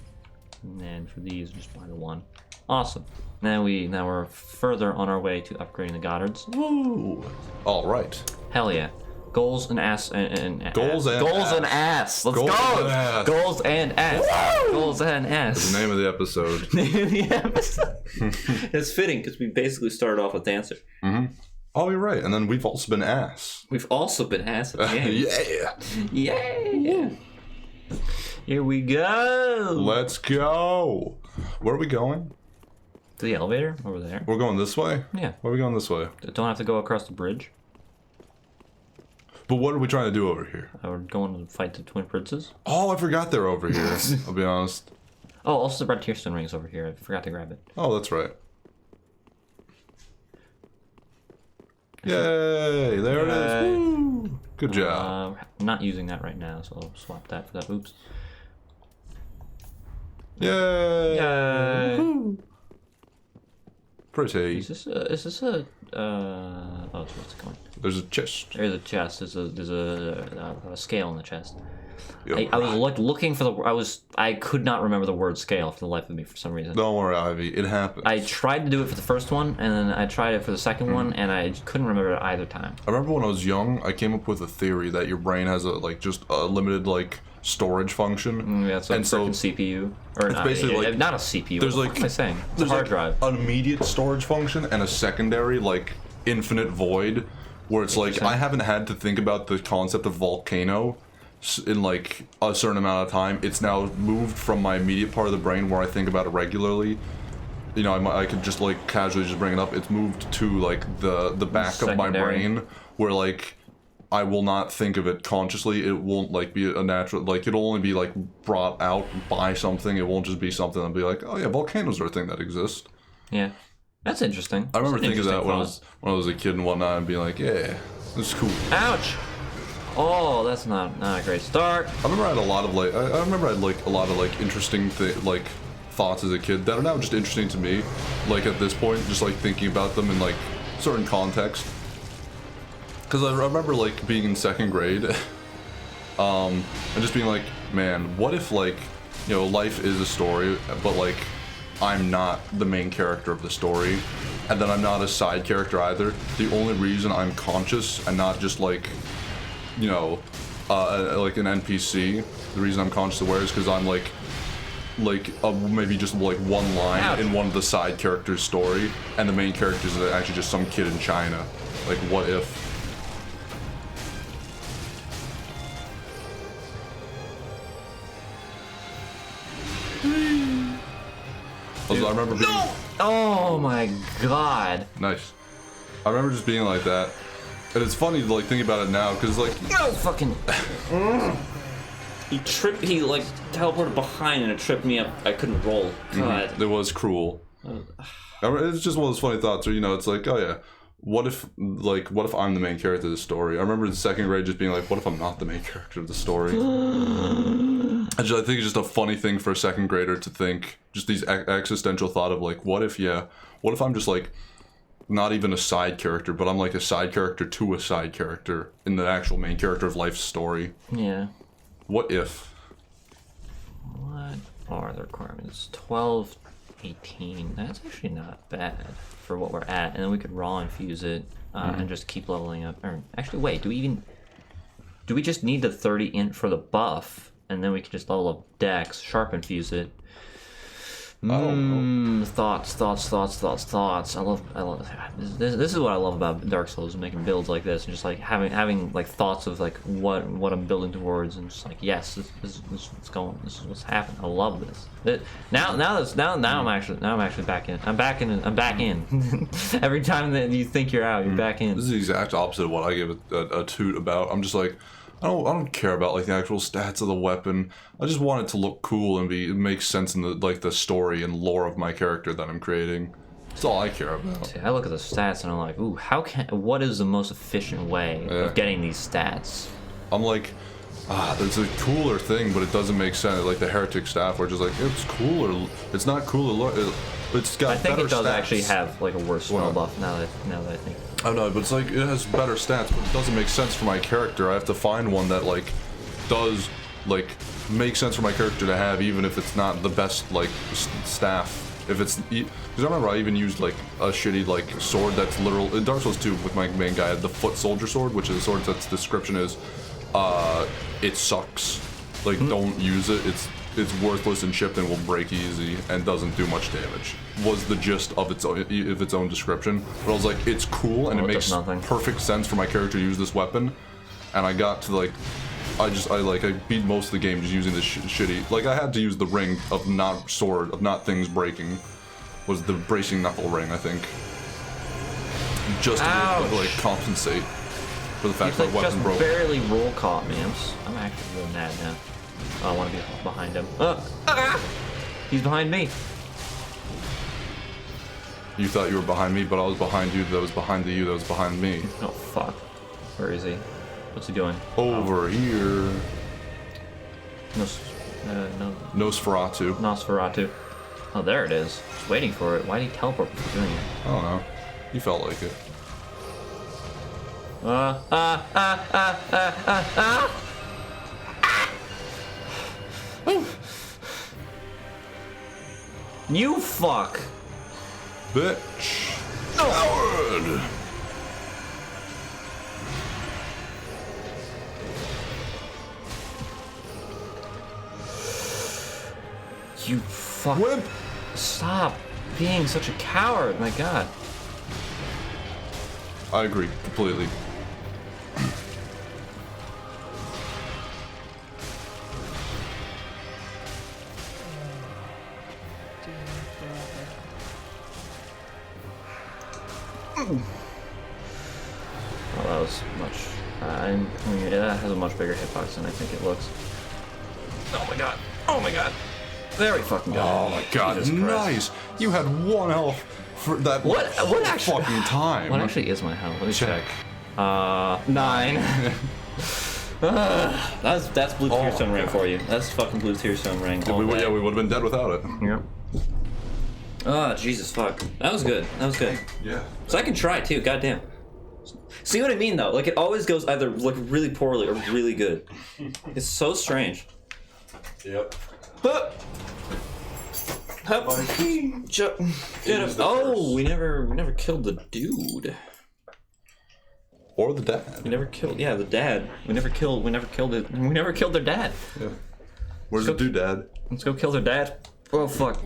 And then for these, just buy the 1. Awesome. Now we're further on our way to upgrading the Goddards. Woo! All right. Hell yeah. Goals and ass and goals and ass. Let's go. Goals and ass. Woo! Goals and ass. That's the name of the episode. It's fitting because we basically started off with dancer. Oh, you're right. And then we've also been ass. We've also been ass at the end. Yeah. Here we go. Let's go. Where are we going? To the elevator over there. We're going this way? Yeah. Why are we going this way? Don't have to go across the bridge. But what are we trying to do over here? We're going to fight the Twin Princes. Oh, I forgot they're over here. I'll be honest. Oh, also the Red Tearstone ring's over here. I forgot to grab it. Oh, that's right. Yay! There it is. Woo! Good job. I'm not using that right now, so I'll swap that for that. Oops. Yay! Yay! Woo-hoo. Pretty. Is this a oh, it's what's going? There's a chest. There's a chest. There's a scale in the chest. You're I was right. looking for the. I could not remember the word scale for the life of me for some reason. Don't worry, Ivy. It happens. I tried to do it for the first one, and then I tried it for the second one, and I couldn't remember it either time. I remember when I was young, I came up with a theory that your brain has just a limited storage function. Yeah, it's a CPU, or it's not, basically not a CPU. there's what am I saying? It's a hard drive. An immediate storage function and a secondary infinite void, where it's I haven't had to think about the concept of volcano in a certain amount of time. It's now moved from my immediate part of the brain where I think about it regularly. I could just casually just bring it up. It's moved to the back of my brain where I will not think of it consciously. It won't be a natural, it'll only be brought out by something. It won't just be something I'll be oh yeah, volcanoes are a thing that exists. Yeah, that's interesting. I remember thinking that when I was a kid and whatnot, and being yeah, this is cool. Ouch! Oh, that's not a great start. I remember I had a lot of I remember I had a lot of interesting thoughts as a kid that are now just interesting to me. At this point, just thinking about them in certain context. Because I remember being in second grade, and just being man, what if life is a story, but I'm not the main character of the story, and then I'm not a side character either. The only reason I'm conscious and not just an NPC, the reason I'm conscious aware is because I'm maybe just one line in one of the side characters' story, and the main character is actually just some kid in China. What if? I remember being... Oh my god. Nice. I remember just being like that. And it's funny to think about it now, because No fucking... He teleported behind and it tripped me up. I couldn't roll. God. It was cruel. It's just one of those funny thoughts where, it's oh yeah, what if I'm the main character of the story? I remember in second grade just being what if I'm not the main character of the story? I think it's just a funny thing for a second grader to think, just these existential thought of what if I'm just not even a side character, but I'm a side character to a side character in the actual main character of life's story. Yeah. What if? What are the requirements? 12, 18. That's actually not bad for what we're at. And then we could raw infuse it and just keep leveling up. Or, actually, wait, do we just need the 30 int for the buff? And then we can just level up Dex, sharp infuse it. I don't know. Thoughts. I love this is what I love about Dark Souls, making builds like this, and just having thoughts of what I'm building towards, and just yes, this is what's going, this is what's happening. I love this. Now I'm actually back in. I'm back in. Every time that you think you're out, you're back in. This is the exact opposite of what I give a toot about. I'm just I don't care about the actual stats of the weapon. I just want it to look cool and make sense in the story and lore of my character that I'm creating. That's all I care about. See, I look at the stats and I'm ooh, what is the most efficient way of getting these stats? I'm there's a cooler thing, but it doesn't make sense. The heretic staff, where just it's cool or it's not cool or it's got. I think better it does stats. actually have a worse spell buff now that I think. I know, but it's it has better stats, but it doesn't make sense for my character. I have to find one that does make sense for my character to have, even if it's not the best staff. If it's because I remember I even used a shitty sword that's literal in Dark Souls 2 with my main guy. I had the foot soldier sword, which is a sword that's description is it sucks. Don't use it. It's worthless and chipped and will break easy and doesn't do much damage. Was the gist of its own description. But I was it's cool and it makes perfect sense for my character to use this weapon. And I got to I beat most of the game just using this shitty. I had to use the ring of not things breaking. Was the bracing knuckle ring, I think. Just to compensate for the fact that my weapon broke. Barely roll caught me. I'm actually doing that now. Oh, I want to be behind him. He's behind me. You thought you were behind me, but I was behind you. That was behind you. That was behind me. Oh fuck! Where is he? What's he doing? Over here. Nosferatu. Nosferatu. Oh, there it is. Just waiting for it. Why did he teleport before doing it? I don't know. He felt like it. You fuck. Bitch. Coward. You fuck. Whip. Stop being such a coward, my god. I agree completely. Oh, that was much. I mean, that has a much bigger hitbox than I think it looks. Oh my god. Oh my god. Very fucking good. Oh my god, Jesus nice. Christ. You had 1 health for that What actually? fucking time. What actually is my health? Let me check. 9. That's blue tearstone ring for you. That's fucking blue tearstone ring. Yeah, we would have been dead without it. Yep. Oh, Jesus fuck. That was good. That was good. Yeah. Second try too, goddamn. See what I mean though? Like it always goes either like really poorly or really good. It's so strange. Yep. Oh, we never killed the dude. Or the dad. We never killed the dad. We never killed their dad. Yeah. Where's the dude, dad? Let's go kill their dad. Oh fuck.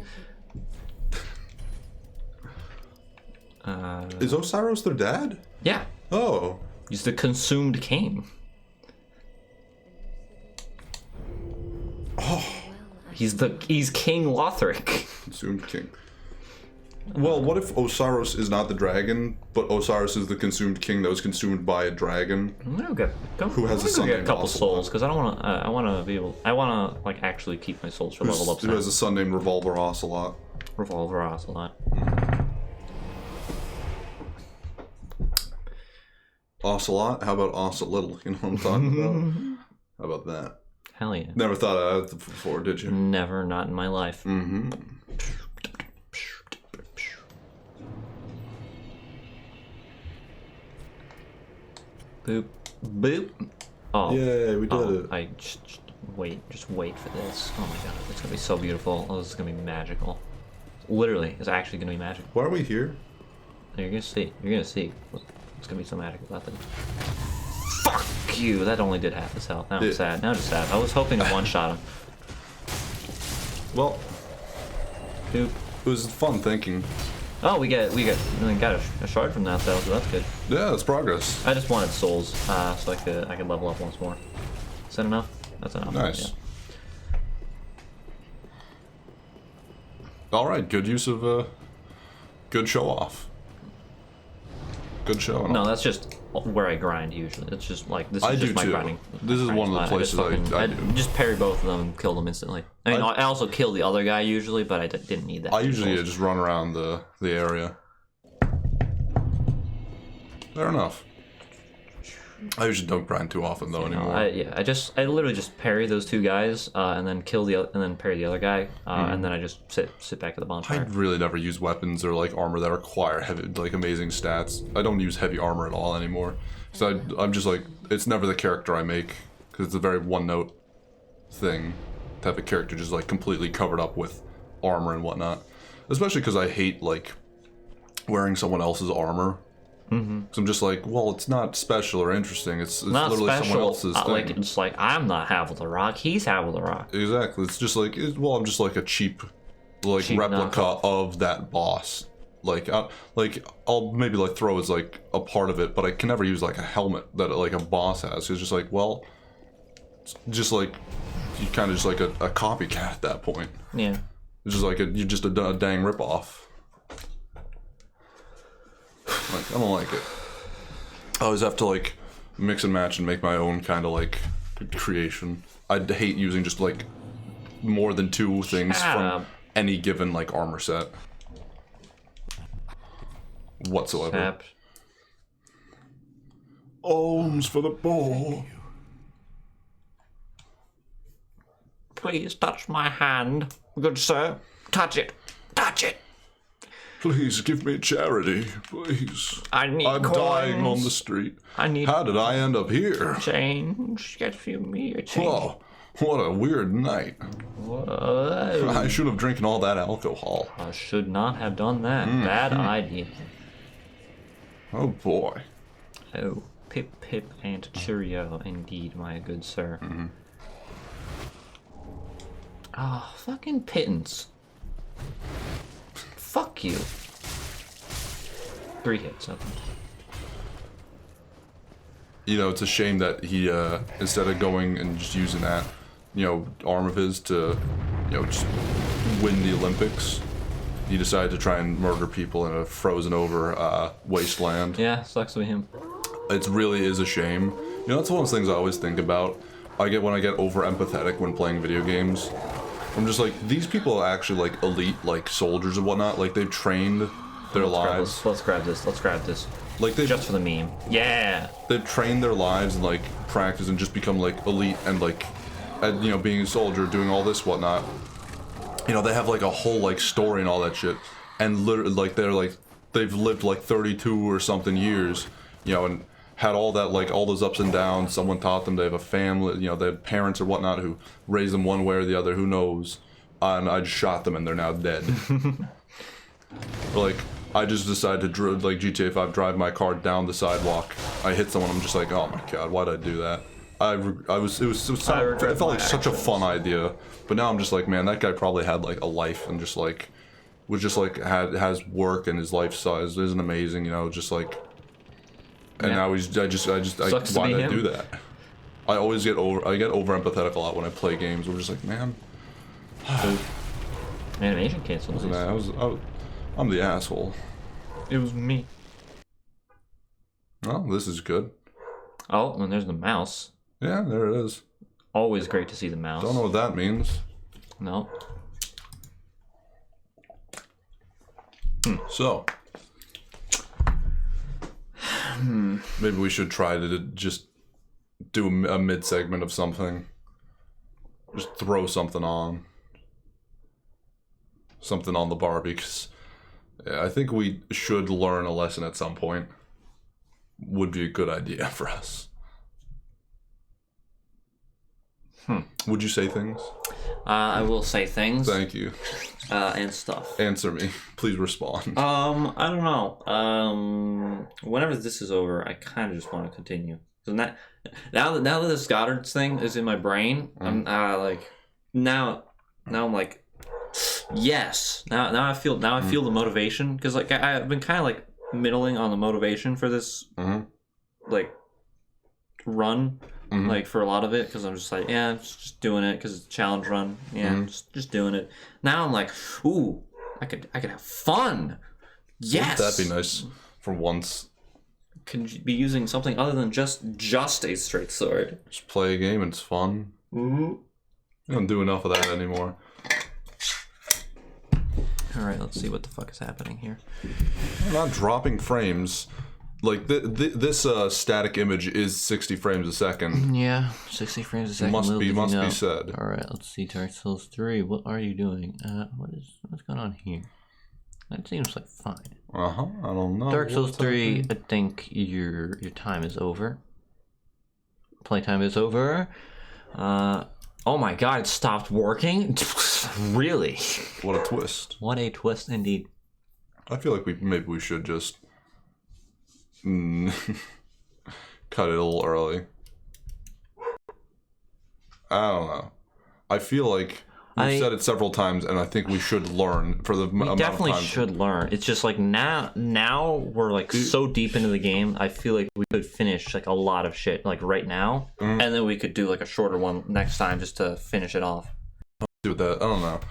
Is Osiris their dad? Yeah. Oh. He's the consumed king. Oh. He's King Lothric. Consumed king. Well, what if Osiris is not the dragon, but Osiris is the consumed king that was consumed by a dragon? I'm gonna go Who has a son get a named couple Ocelot? souls because I wanna like actually keep my souls for level up. Who has a son named Revolver Ocelot? Revolver Ocelot. Ocelot? How about Ocelot? You know what I'm talking about? How about that? Hell yeah. Never thought of that before, did you? Never, not in my life. Mm-hmm. Boop, boop. Oh. Yay, we did it. I just wait for this. Oh my god, it's gonna be so beautiful. Oh, this is gonna be magical. Literally, it's actually gonna be magical. Why are we here? You're gonna see. You're gonna see. It's gonna be so magical about that. Fuck you! That only did half his health. Now I'm sad. Now I'm just sad. I was hoping to one-shot him. Well, Boop. it was fun thinking. Oh, we got a shard from that though, so that's good. Yeah, it's progress. I just wanted souls, so I could level up once more. Is that enough? That's enough. Nice. Yeah. All right, good use of good show off. Good show. No, that's just where I grind usually. It's just like this is I just do my too. grinding. This is one of the places I do. Just parry both of them and kill them instantly. I mean, I also kill the other guy usually, but I didn't need that. I usually just run around the area. Fair enough. I usually don't grind too often though anymore. I literally just parry those two guys and then parry the other guy and then I just sit back at the I bonfire. really never use weapons or like armor that require heavy, like amazing stats. I don't use heavy armor at all anymore. So I'm just like, it's never the character I make because it's a very one-note thing to have a character just like completely covered up with armor and whatnot. Especially because I hate like wearing someone else's armor. Mm-hmm. So I'm just like, well, it's not special or interesting. It's not literally special. someone else's thing. Like it's like I'm not Havel the Rock. He's Havel the Rock. Exactly. It's just like, I'm just like a cheap replica knockoff of that boss. Like, I'll maybe like throw as like a part of it, but I can never use like a helmet that like a boss has. It's just like, well, it's just like you kind of just like a copycat at that point. Yeah. It's just like you're just a dang ripoff. Like, I don't like it. I always have to like mix and match and make my own kind of like creation. I hate using just like more than two things from any given like armor set whatsoever. Tap. Alms for the ball. Please touch my hand, good sir. Touch it. Touch it. Please give me charity, please. I'm dying on the street. I need How did I end up here? change. Get me a change. Oh, What a weird night. Whoa. I should have drinking all that alcohol. I should not have done that. Bad idea. Oh boy. Oh, pip pip and cheerio, indeed, my good sir. Ah, fucking pittance. Fuck you. 3 hits, I think. You know, it's a shame that he, instead of going and just using that, you know, arm of his to, you know, just win the Olympics, he decided to try and murder people in a frozen over wasteland. Yeah, sucks to be him. It really is a shame. You know, that's one of those things I always think about. When I get over empathetic when playing video games. I'm just like, these people are actually like elite, like soldiers and whatnot. Like they've trained their lives. Let's grab this. Let's grab this. Like they just for the meme. Yeah. They've trained their lives and like practice and just become like elite and like, at, you know, being a soldier, doing all this whatnot. You know, they have like a whole like story and all that shit. And literally, like they've lived like 32 or something years. You know, and had all that, like, all those ups and downs. Someone taught them, they have a family, you know, they have parents or whatnot who raised them one way or the other, who knows. And I just shot them and they're now dead. Like, I just decided to, like, GTA 5, drive my car down the sidewalk. I hit someone, I'm just like, oh my god, why'd I do that? It felt like such a fun idea. But now I'm just like, man, that guy probably had, like, a life and just, like, was just, like, has work and his life size isn't amazing, you know, just, like... And now why did I do that? I get over empathetic a lot when I play games. I'm just like, man. Animation canceled. I'm the asshole. It was me. Oh, this is good. Oh, and there's the mouse. Yeah, there it is. Always great to see the mouse. Don't know what that means. No. So. Maybe we should try to just do a mid-segment of something. Just throw something on. Something on the bar, because yeah, I think we should learn a lesson at some point. Would be a good idea for us. Would you say things? I will say things. Thank you. And stuff. Answer me. Please respond. I don't know. Whenever this is over, I kind of just want to continue. So now that this Goddard's thing is in my brain, I'm like, now I'm like, yes. Now I feel the motivation, because like I've been kind of like middling on the motivation for this, like, run. Like for a lot of it, because I'm just like, yeah, I'm just doing it because it's a challenge run. Yeah, just doing it. Now I'm like, ooh, I could have fun. Yes, that'd be nice for once. Could be using something other than just a straight sword. Just play a game and it's fun. I don't do enough of that anymore. All right, let's see what the fuck is happening here. I'm not dropping frames. Like, this static image is 60 frames a second. Yeah, 60 frames a second. Must be said. Alright, let's see. Dark Souls 3, what are you doing? What's going on here? That seems like fine. I don't know. Dark Souls 3, I think your time is over. Playtime is over. Oh my god, it stopped working? Really? What a twist. What a twist indeed. I feel like maybe we should just... cut it a little early. I don't know. I feel like we've said it several times, and I think we should learn for the amount of time. We definitely should learn. It's just like now we're like so deep into the game. I feel like we could finish like a lot of shit like right now, and then we could do like a shorter one next time just to finish it off. Do that. I don't know.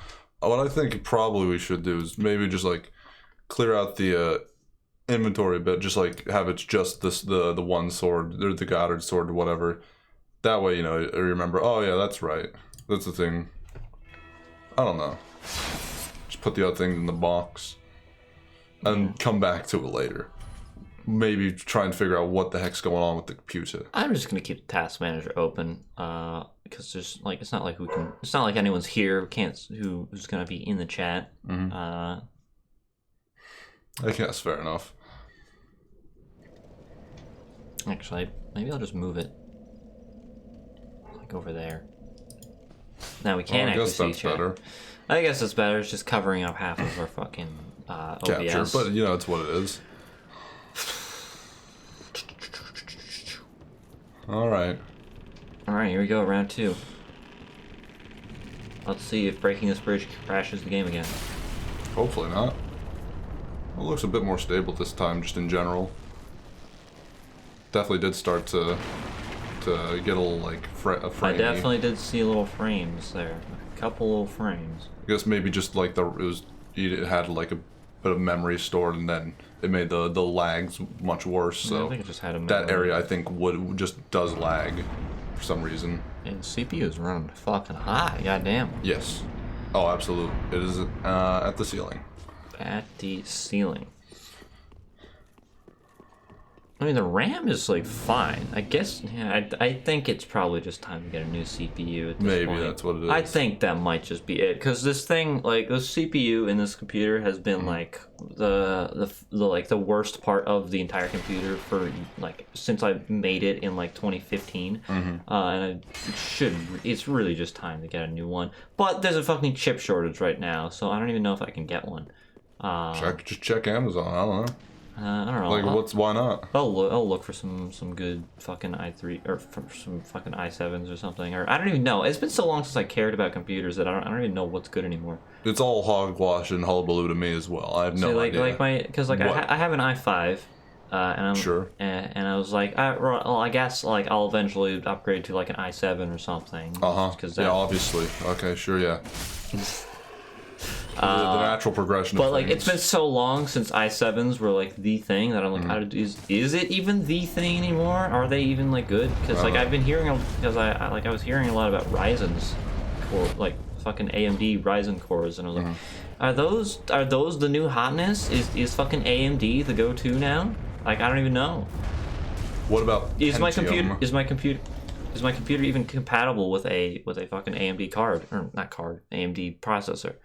What I think probably we should do is maybe just like clear out the inventory a bit, just like have it just the one sword or the Goddard sword or whatever. That way, you know, I remember, oh yeah, that's right, that's the thing. I don't know, just put the other things in the box and come back to it later. Maybe try and figure out what the heck's going on with the computer. I'm just gonna keep the task manager open because there's like it's not like anyone's here who's gonna be in the chat. I guess fair enough. Actually, maybe I'll just move it like over there. Now we can actually see that's better. I guess it's better. It's just covering up half of our fucking OBS. Capture, but you know, it's what it is. Alright. Alright, here we go, round 2. Let's see if breaking this bridge crashes the game again. Hopefully not. It looks a bit more stable this time, just in general. Definitely did start to get a little, like, framey. I definitely did see little frames there. A couple little frames. I guess maybe just, like, it had, like, a bit of memory stored, and then it made the lags much worse, so... Yeah, I think it just had a memory. That area, I think, just does lag for some reason. And CPU is running fucking high, goddamn. Yes. Oh, absolutely. It is at the ceiling. At the ceiling. I mean, the RAM is, like, fine. I guess, yeah, I think it's probably just time to get a new CPU at this Maybe point. that's what it is. I think that might just be it. Because this thing, like, the CPU in this computer has been, like, the worst part of the entire computer for, like, since I made it in, like, 2015. And it's really just time to get a new one. But there's a fucking chip shortage right now, so I don't even know if I can get one. Just check Amazon, I don't know. I don't know. Like, why not? I'll look for some good fucking i3 or for some fucking i7s or something. Or I don't even know. It's been so long since I cared about computers that I don't even know what's good anymore. It's all hogwash and hullabaloo to me as well. I have no idea. I have an i5, and I'm sure. And I was like, I guess like I'll eventually upgrade to like an i7 or something. Yeah, obviously. Okay, sure, yeah. The natural progression. But like, it's been so long since i7s were like the thing that I'm like, is it even the thing anymore? Are they even like good? Because like I've been hearing, because I was hearing a lot about Ryzen's, or like fucking AMD Ryzen cores, and I was like, are those the new hotness? Is fucking AMD the go-to now? Like, I don't even know. What about is my computer even compatible with a fucking AMD card, or not card, AMD processor?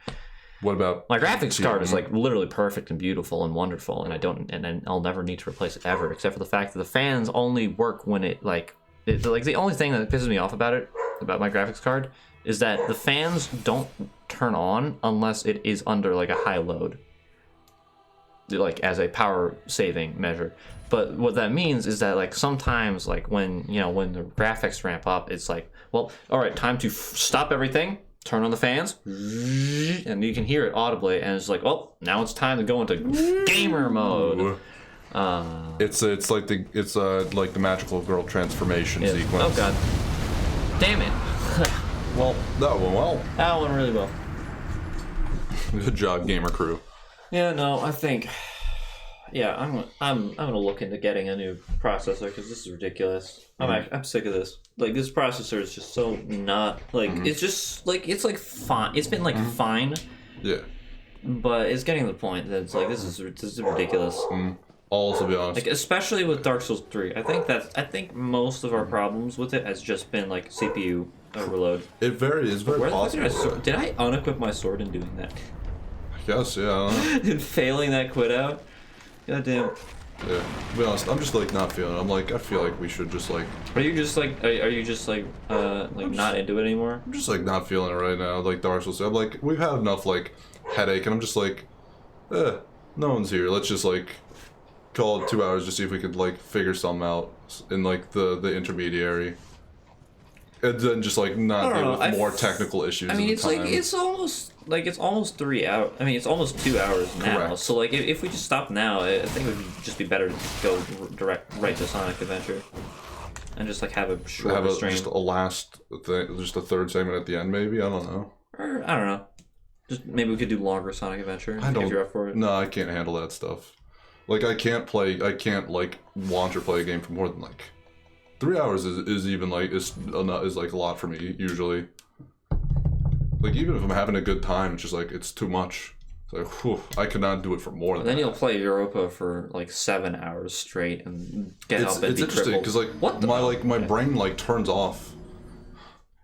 What about my graphics card is like literally perfect and beautiful and wonderful, and I'll never need to replace it ever, except for the fact that the fans only work when it's like the only thing that pisses me off about my graphics card is that the fans don't turn on unless it is under like a high load, like as a power saving measure. But what that means is that like sometimes like when the graphics ramp up, it's like, well, all right, time to stop everything. Turn on the fans, and you can hear it audibly, and it's like, oh, now it's time to go into gamer mode. It's like the magical girl transformation sequence. Oh god, damn it! Well, that went well. That went really well. Good job, gamer crew. Yeah, no, I think. Yeah, I'm gonna look into getting a new processor because this is ridiculous. I'm sick of this. Like, this processor is just so not like it's just like it's like fine. It's been like fine. Yeah. But it's getting to the point that it's like this is ridiculous. Also, to be honest, like especially with Dark Souls 3, I think most of our problems with it has just been like CPU overload. It's very possible. Did I unequip my sword in doing that? I guess, yeah. I don't know. In failing that quit out. God damn. Yeah. To be honest, I'm just like not feeling it. I'm like, I feel like we should just like. Are you just not into it anymore? I'm just like not feeling it right now. Like Dark Souls. I'm like, we've had enough like headache, and I'm just like, no one's here. Let's just like call it 2 hours to see if we could like figure something out in like the intermediary. And then just like not deal with more technical issues. I mean, it's like it's almost 3 hours. I mean, it's almost 2 hours now. Correct. So like, if we just stop now, I think it would just be better to go right to Sonic Adventure, and just like have a short stream. Just a last thing, just a third segment at the end, maybe. I don't know. Or I don't know. Just maybe we could do longer Sonic Adventure. If you're up for it. No, I can't handle that stuff. Like I can't like launch or play a game for more than like 3 hours is even like is like a lot for me usually. Like even if I'm having a good time, it's just like it's too much. It's like, whew, I could not do it for more than that. Then you'll play Europa for like 7 hours straight and get up and it's be interesting because like my brain like turns off.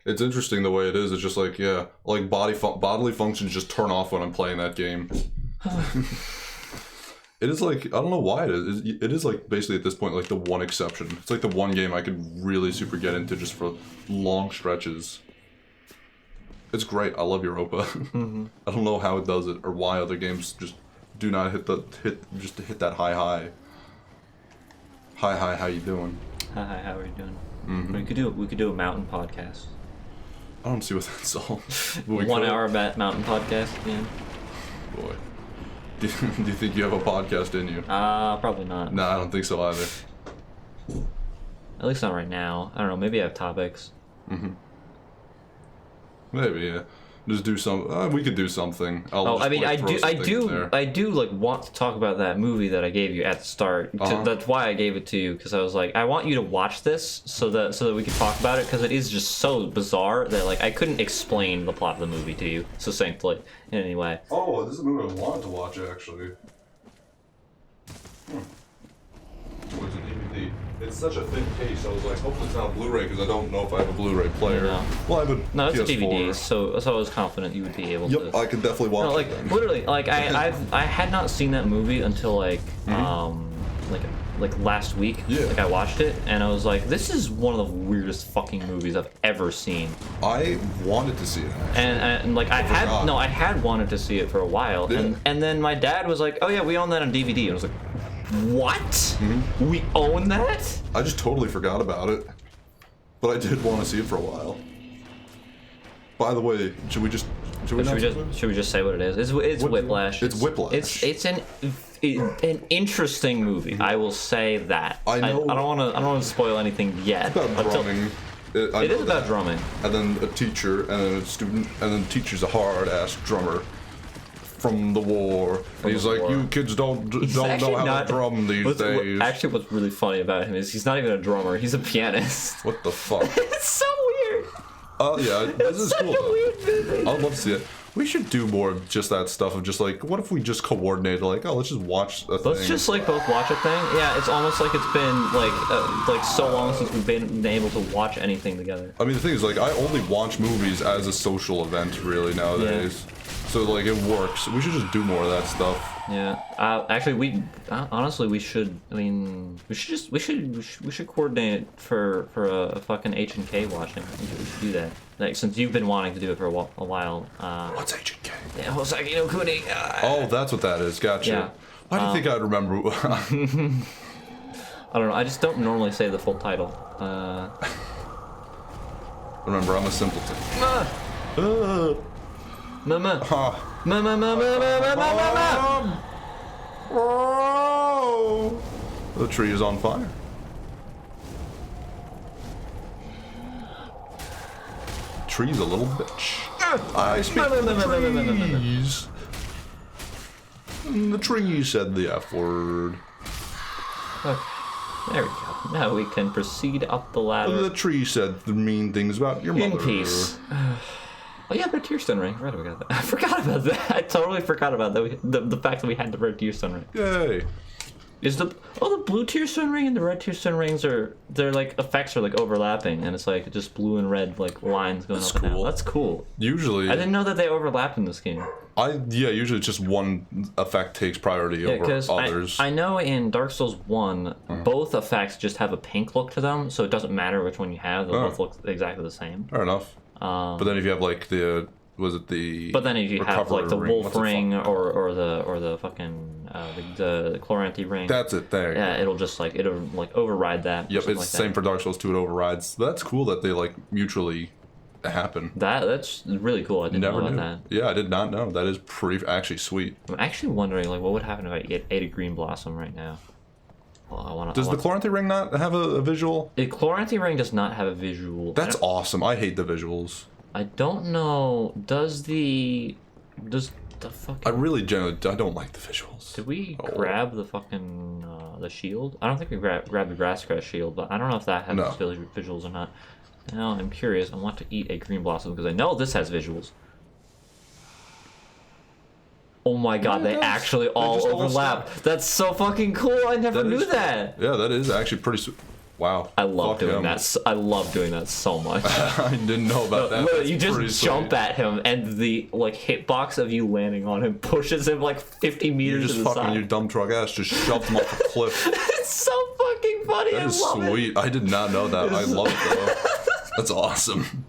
It's interesting the way it is. It's just like like bodily functions just turn off when I'm playing that game. It is like, I don't know why it is. It is like basically at this point like the one exception. It's like the one game I could really super get into just for long stretches. It's great. I love Europa. I don't know how it does it or why other games just do not hit that high. Hi, how you doing? Hi, how are you doing? We could do a mountain podcast. I don't see what that's all. 1 hour mountain podcast, yeah. Boy. Do you think you have a podcast in you? Probably not. No, I don't think so either. At least not right now. I don't know, maybe I have topics. Maybe, yeah. Just do some. We could do something. I do like want to talk about that movie that I gave you at the start. That's why I gave it to you, because I was like, I want you to watch this so that we can talk about it, because it is just so bizarre that like I couldn't explain the plot of the movie to you succinctly in any way. Oh, this is a movie I wanted to watch actually. Oh, it's a DVD. It's such a thin case. I was like, hopefully it's not a Blu-ray, because I don't know if I have a Blu-ray player. No. Well, I have a No, it's PS4. a DVD, so I was confident you would be able to. Yep, I could definitely watch No, like it then. literally, like I had not seen that movie until like like last week. Yeah. Like I watched it and I was like, this is one of the weirdest fucking movies I've ever seen. I wanted to see it. And like I had wanted to see it for a while, Yeah. and then my dad was like, oh yeah, we own that on DVD, and I was like, what? We own that? I just totally forgot about it. But I did want to see it for a while. By the way, should we just say what it is? It's Whiplash. It's Whiplash. It's an interesting movie. I will say that. I know. I don't want to spoil anything yet. It's about drumming. It is about drumming. And then a teacher, and then a student, and then the teacher's a hard-ass drummer from the war. And he's like, you kids don't know how to drum these days. Actually, what's really funny about him is he's not even a drummer. He's a pianist. What the fuck? It's so weird. Oh, yeah, this is such cool. a weird movie. I'd love to see it. We should do more of just that stuff of just like, what if we just coordinated, like, oh, let's just watch a thing. Let's just like both watch a thing. Yeah, it's almost like it's been like so long since we've been able to watch anything together. I mean, the thing is, like, I only watch movies as a social event, really, nowadays. Yeah. So, like, it works. We should just do more of that stuff. Yeah. Actually, honestly, we should. I mean, we should coordinate for a fucking H&K watching. We should do that. Like, since you've been wanting to do it for a while. What's H&K? Yeah, Hoseki no Kuni. Oh, that's what that is. Gotcha. Yeah. Why do you think I'd remember? I don't know. I just don't normally say the full title. Remember, I'm a simpleton. Mama. Oh! The tree is on fire. Tree's a little bitch. I speak to the trees. The tree said the F word. Okay. There we go. Now we can proceed up the ladder. The tree said the mean things about your mother. In peace. Oh yeah, red tearstone ring. Right, we got that. I forgot about that. I totally forgot about that. The fact that we had the red tearstone ring. Yay! Is the blue tearstone ring and the red tearstone rings their like effects are like overlapping, and it's like just blue and red like lines going up and down. That's cool. Usually, I didn't know that they overlapped in this game. Usually just one effect takes priority over others. I know in Dark Souls 1, both effects just have a pink look to them, so it doesn't matter which one you have. They both look exactly the same. Fair enough. But then if you have like But then if you have like the wolf ring or the fucking the Chloranthy ring. That's it. There. Yeah, it'll override that. Yep, it's the same for Dark Souls 2. It overrides. But that's cool that they like mutually happen. That's really cool. I didn't know about that. Yeah, I did not know. That is pretty actually sweet. I'm actually wondering like what would happen if I ate a green blossom right now. Well, Does the Chloranthy ring not have a visual? The Chloranthy ring does not have a visual. That's awesome. I hate the visuals. I don't know. Does the fucking... I really generally I don't like the visuals. Did we grab the fucking the shield? I don't think we grabbed the grass crest shield, but I don't know if that has visuals or not. Now I'm curious. I want to eat a green blossom because I know this has visuals. Oh my god, they actually all overlap. That's so fucking cool. I never knew that. Yeah, that is actually pretty sweet. Wow. I love doing that. I love doing that so much. I didn't know about that. Literally, you just jump at him, and the like hitbox of you landing on him pushes him like 50 meters to the side. You just fucking your dumb truck ass just shoved him off a cliff. It's so fucking funny. That is sweet. I did not know that. I love it though. That's awesome.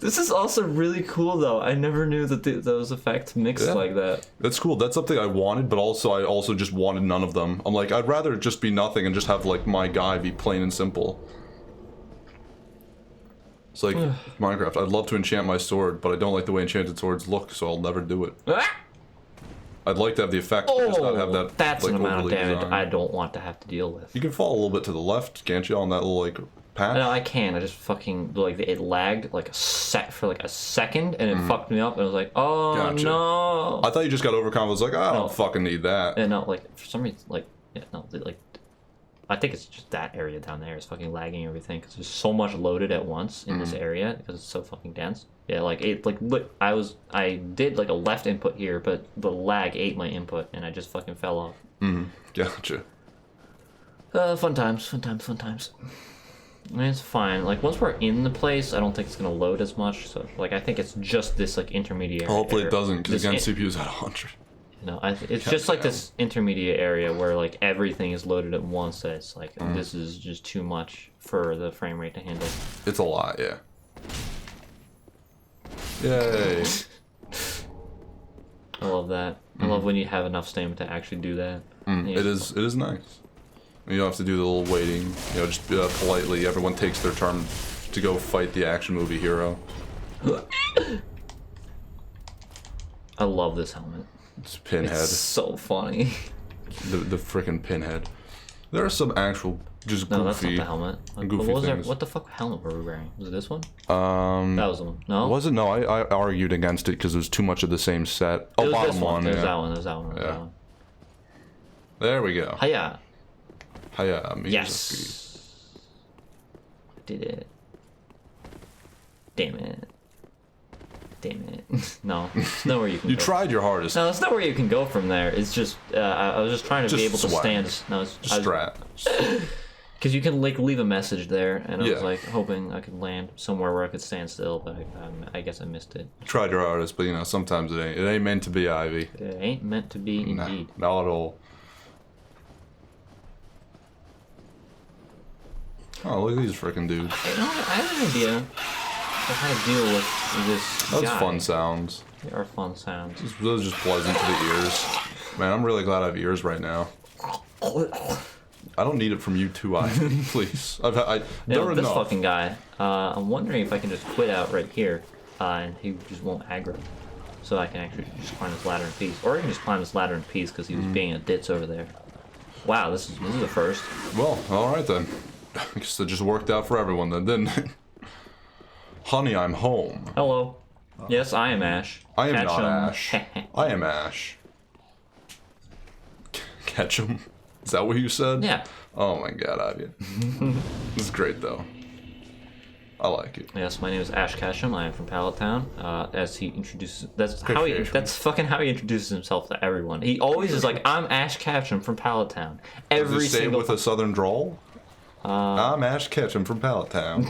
This is also really cool, though. I never knew that those effects mixed like that. That's cool. That's something I wanted, but also I also just wanted none of them. I'm like, I'd rather it just be nothing and just have like my guy be plain and simple. It's like Minecraft. I'd love to enchant my sword, but I don't like the way enchanted swords look, so I'll never do it. I'd like to have the effect, but just not have that. That's like, an amount of damage designed. I don't want to have to deal with. You can fall a little bit to the left, can't you, on that little like path? No, I can. I just fucking like it lagged like a second, and it fucked me up. And I was like, oh Gotcha. no. I thought you just got overconfident. I was like, I don't fucking need that. And no, like for some reason, like like. I think it's just that area down there is fucking lagging everything because there's so much loaded at once in this area because it's so fucking dense. Yeah, like I did like a left input here, but the lag ate my input and I just fucking fell off. Gotcha. Fun times. I mean, it's fine. Like once we're in the place, I don't think it's gonna load as much. So like I think it's just this like intermediate. Hopefully it doesn't, because again, CPU's at 100. No, it's just like this intermediate area where like everything is loaded at once. That it's like this is just too much for the frame rate to handle. It's a lot, yeah. Yay! I love that. I love when you have enough stamina to actually do that. It is nice. You don't have to do the little waiting. You know, just politely. Everyone takes their turn to go fight the action movie hero. I love this helmet. It's Pinhead. It's so funny. The frickin' Pinhead. There are some actual just goofy. No, that's not the helmet. What the fuck helmet were we wearing? Was it this one? That was the one. No. Was it? No, I argued against it because it was too much of the same set. Oh, bottom one. There's yeah. that one. There's that one. Yeah. There we go. Hiya. Hiya, Miyazaki. Yes. Did it. Damn it. No, it's nowhere you can You go. tried your hardest. No, it's nowhere you can go from there. It's just, I was just trying to be able to swag. stand. No, it's Just strat. Because you can like leave a message there, and I was Yeah. like hoping I could land somewhere where I could stand still, but I guess I missed it. You tried your hardest, but you know, sometimes it ain't meant to be, Ivy. It ain't meant to be, Nah, indeed. not at all. Oh, look at these frickin' dudes. You know, I have an idea of how to deal with this Those guy. fun sounds. They are fun sounds. Those are just pleasant to the ears. Man, I'm really glad I have ears right now. I don't need it from you too, Ivy. Please. They're This enough. fucking guy, I'm wondering if I can just quit out right here, and he just won't aggro. So I can actually just climb this ladder in peace. Or I can just climb this ladder in peace because he was being a ditz over there. Wow, this is a first. Well, alright then. I guess it just worked out for everyone then, didn't it? Honey, I'm home. Hello. Yes, I am Ash. I am not Ketchum. Ash. I am Ash. Ketchum? Is that what you said? Yeah. Oh my god, Ivy. This is great though. I like it. Yes, my name is Ash Ketchum. I am from Pallet Town. As he introduces, that's fucking how he introduces himself to everyone. He always is like, "I'm Ash Ketchum from Pallet Town." Every Does he say it single with a southern drawl? I'm Ash Ketchum from Pallet Town.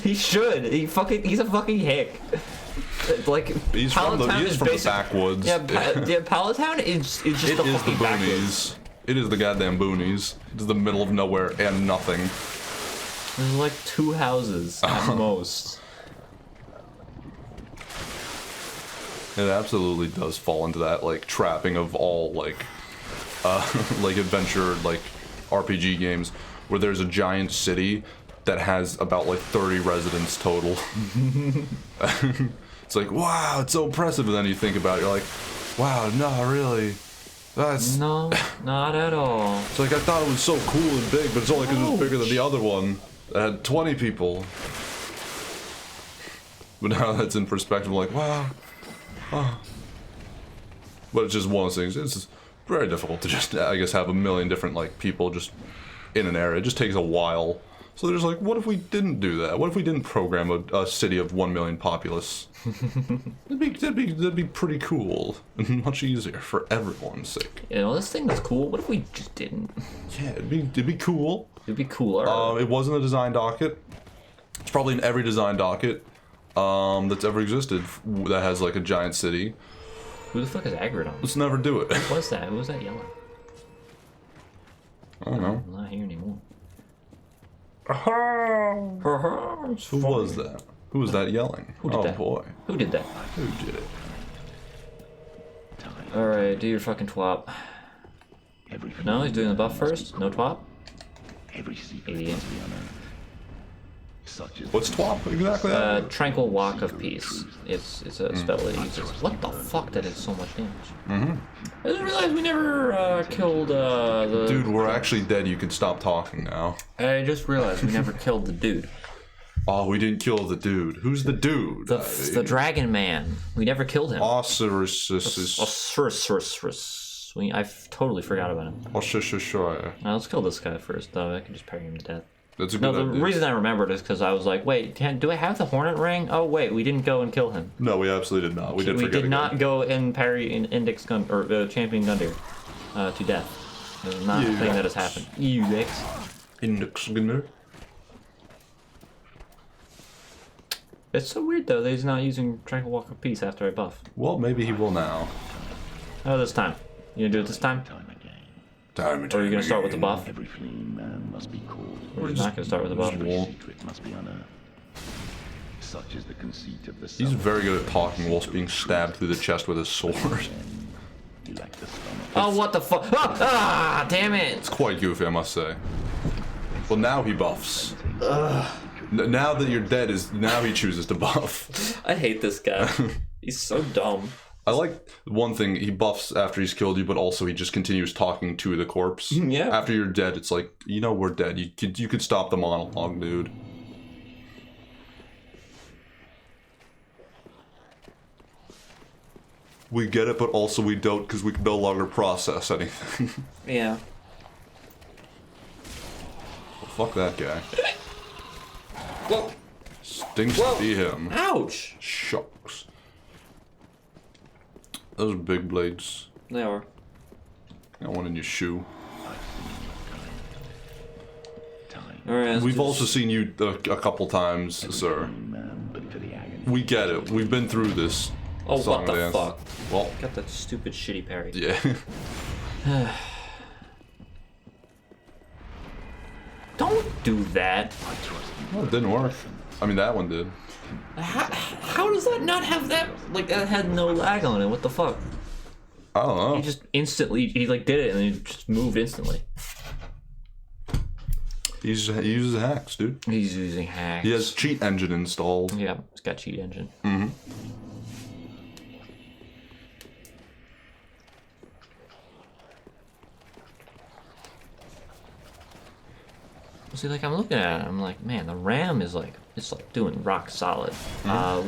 He should. He's a fucking hick. Like He's from the backwoods. Yeah, Pallet Town is just It the is the fucking backwoods. boonies. It is the goddamn boonies. It is the middle of nowhere and nothing. There's like 2 houses at most. It absolutely does fall into that like trapping of all like adventure like RPG games where there's a giant city that has about like 30 residents total. It's like, wow, it's so impressive, and then you think about it, you're like, wow, no, really, that's... No, not at all. It's like, I thought it was so cool and big, but it's only because it was bigger than the other one that had 20 people. But now that's in perspective, like, wow. Oh. But it's just one of those things, it's just very difficult to just, I guess, have a million different, like, people just in an area. It just takes a while. So there's like, what if we didn't do that? What if we didn't program a city of 1 million populace? that'd be pretty cool and much easier for everyone's sake. You know, this thing is cool. What if we just didn't? Yeah, it'd be cool. It'd be cooler. It wasn't a design docket. It's probably in every design docket that's ever existed that has like a giant city. Who the fuck is Agrodon? Let's never do it. What was that? Who was that yelling? I don't know. I'm not here anymore. Who was that? Who was that yelling? Who did that? Oh boy. Who did that? Who did it? Alright, do your fucking twop. No, he's doing the buff first? No twop? Idiot. What's twop exactly? Tranquil Walk of Peace. It's a spell that uses. What the fuck? That is so much damage. I just realized we never killed the. Dude, we're actually dead. You can stop talking now. I just realized we never killed the dude. Oh, we didn't kill the dude. Who's the dude? The dragon man. We never killed him. Osiris. I've totally forgot about him. Let's kill this guy first, though. I can just parry him to death. That's a good the idea. reason I remembered is because I was like, wait, do I have the Hornet Ring? Oh, wait, we didn't go and kill him. No, we absolutely did not. We We did not go and parry an Index Gun or Champion Gundyr to death. It was not a thing that has happened. Index Gundyr. It's so weird though that he's not using Tranquil Walk of Peace after I buff. Well, maybe he will now. Oh, this time. You gonna do it this time? Or are you gonna start with the buff? Every fleeing man must be called. We're not gonna start with the buff. Secret must be unearthed. Such is the conceit of the He's very good at talking whilst being stabbed through the chest with his sword. You lack the stomach. Oh, what the fuck? Ah, damn it! It's quite goofy, I must say. Well, now he buffs. Now that you're dead, now he chooses to buff. I hate this guy. He's so dumb. I like one thing, he buffs after he's killed you, but also he just continues talking to the corpse. Yeah. After you're dead, it's like, you know, we're dead. You could stop the monologue, dude. We get it, but also we don't, because we can no longer process anything. Yeah. Well, fuck that guy. Whoa. Stings to see him. Ouch. Shucks. Those are big blades. They are. Got one in your shoe. Alright. We've also seen you a couple times, sir. We get it. We've been through this. Oh, song what the dance. fuck? Well, Got that stupid shitty parry. yeah. Don't do that. Well, it didn't work. I mean, that one did. How does that not have that? Like, that had no lag on it. What the fuck? I don't know. He just instantly, he like did it and he just moved instantly. He uses hacks, dude. He's using hacks. He has cheat engine installed. Yeah, it's got cheat engine. Mm-hmm. See, like, I'm looking at it, I'm like, man, the RAM is like, it's like doing rock solid.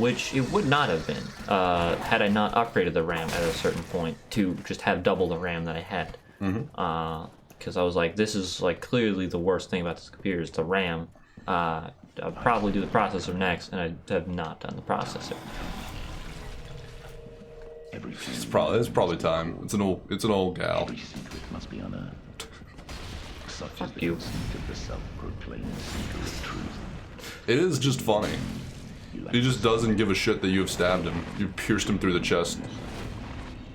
Which it would not have been, had I not upgraded the RAM at a certain point to just have double the RAM that I had. Because I was like, this is like clearly the worst thing about this computer is the RAM. I'll probably do the processor next, and I have not done the processor. It's probably time. It's an old gal. Every secret must be unearthed. Such Fuck is the you. conceit of the self-proclaimed seeker of truth. It is just funny. He just doesn't give a shit that you have stabbed him. You pierced him through the chest.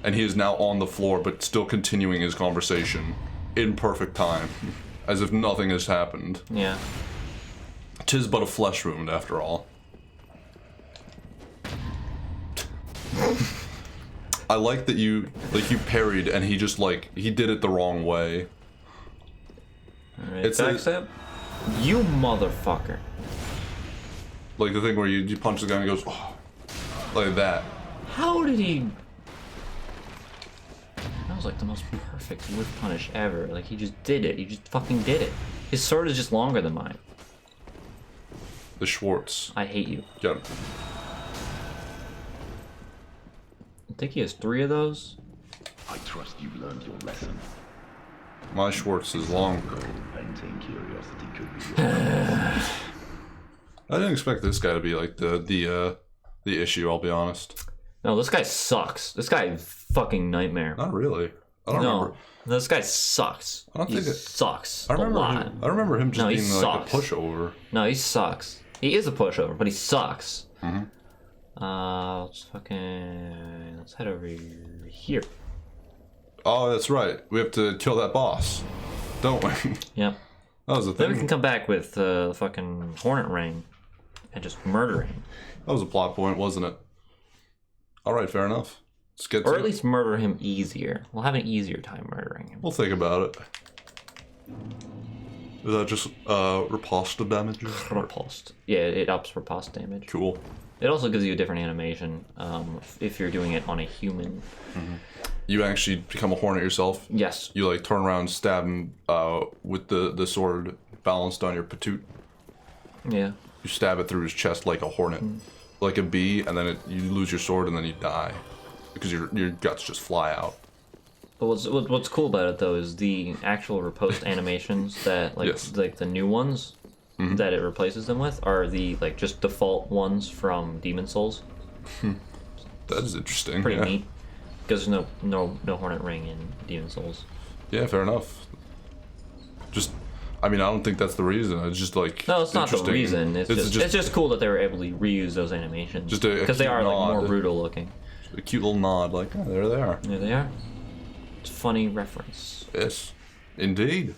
And he is now on the floor, but still continuing his conversation in perfect time. As if nothing has happened. Yeah. 'Tis but a flesh wound, after all. I like that you parried and he just he did it the wrong way. Alright, It's backstab. You motherfucker. Like the thing where you punch the guy and he goes, oh, like that. How did he... That was like the most perfect whiff punish ever. Like, he just did it. He just fucking did it. His sword is just longer than mine. The Schwartz. I hate you. Get him. I think he has 3 of those. I trust you've learned your lesson. My Schwartz is longer. Painting curiosity could be your I didn't expect this guy to be like the issue, I'll be honest. No, this guy sucks. This guy is fucking nightmare. Not really. I don't remember. This guy sucks. I don't he think it sucks. I remember a lot. him just No, he being like sucks. a pushover. No, he sucks. He is a pushover, but he sucks. Mhm. Let's head over here. Oh, that's right. We have to kill that boss, don't we? Yep. That was the Then we thing. can come back with fucking Hornet Ring and just murder him. That was a plot point, wasn't it? Alright, fair enough. Let's get Or to at it. least murder him easier. We'll have an easier time murdering him. We'll think about it. Is that just riposte damage? Repulsed. Yeah, it ups repulse damage. Cool. It also gives you a different animation if you're doing it on a human. You actually become a hornet yourself? Yes. You like turn around and stab him with the sword balanced on your patoot. Yeah. You stab it through his chest like a hornet. Like a bee, and then you lose your sword and then you die. Because your guts just fly out. But what's cool about it though is the actual riposte animations that like the new ones that it replaces them with are the like just default ones from Demon Souls. That is interesting. Pretty neat. Because there's no Hornet Ring in Demon Souls. Yeah, fair enough. Just, I mean, I don't think that's the reason. It's just like No, it's not the interesting. reason. It's just cool that they were able to reuse those animations. Just a because they cute are like more nod. brutal looking. a cute little nod, like, oh, there they are. There they are. It's a funny reference. Yes, indeed.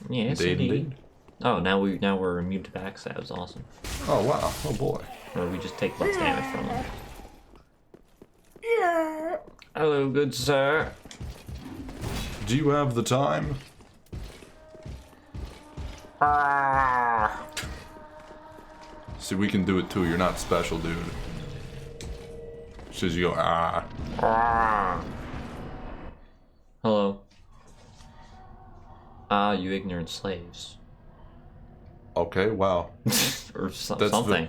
Yes, indeed. Oh, now we're immune to backstabs. Awesome. Oh wow. Oh boy. Or we just take less damage from them. Hello, good sir. Do you have the time? See, we can do it too. You're not special, dude. Says you go Hello. Ah, you ignorant slaves. Okay, wow. Or That's something.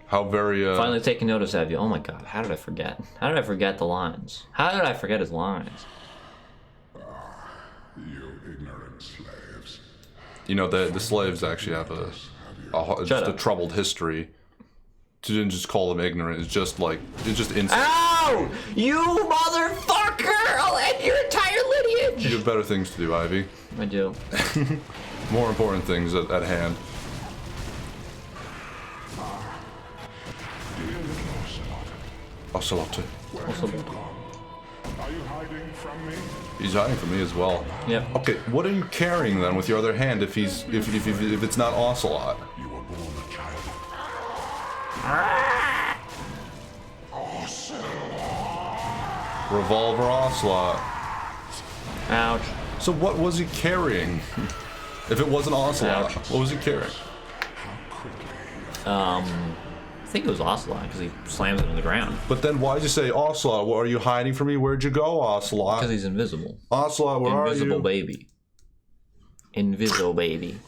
How very Finally taking notice of you. Oh my god, how did I forget? How did I forget the lines? How did I forget his lines? You ignorant slaves. You know, the slaves actually have just a troubled history. You didn't just call them ignorant. It's just like it's just instant. Ow! You motherfucker! I'll end your entire lineage! You have better things to do, Ivy. I do. More important things at hand. Ocelot. Also, Are you hiding from me? He's hiding from me as well. yep. Okay, what are you carrying then with your other hand if it's not Ocelot? You were born a child. Revolver Ocelot. Ouch. So what was he carrying? If it wasn't Ocelot, Ouch. what was he carrying? I think it was Ocelot because he slams it on the ground. But then why'd you say Ocelot? What, are you hiding from me? Where'd you go, Ocelot? Because he's invisible. Ocelot, where Invisible are you? baby. Invisible baby.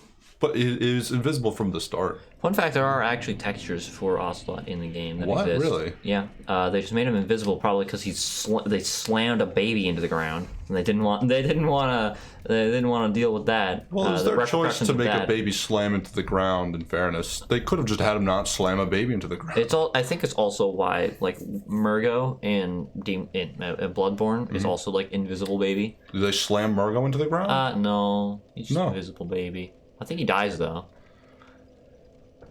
But it is invisible from the start. Fun fact: there are actually textures for Ocelot in the game that What? exist. Really? Yeah. They just made him invisible probably because they slammed a baby into the ground and they didn't want to deal with that. Well, it was the their choice repercussions to of make a that. baby slam into the ground, in fairness. They could have just had him not slam a baby into the ground. It's all. I think it's also why like Murgo in Bloodborne is also like invisible baby. Did they slam Murgo into the ground? No, he's just No. invisible baby. I think he dies though.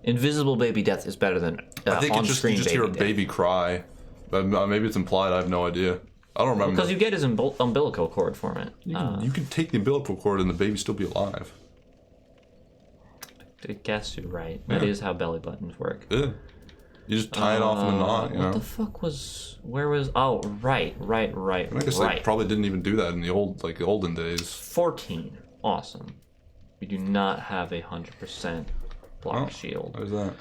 Invisible baby death is better than I think it's just, you on-screen just hear a death. baby cry. Maybe it's implied, I have no idea. I don't remember. Because you get his umbilical cord from it. You can take the umbilical cord and the baby still be alive. I guess you're right. That is how belly buttons work. Yeah. You just tie it off in a knot, you What know? the fuck was... Where was... Oh, right. I guess they probably didn't even do that in the olden days. 14. Awesome. We do not have 100% block shield What is that?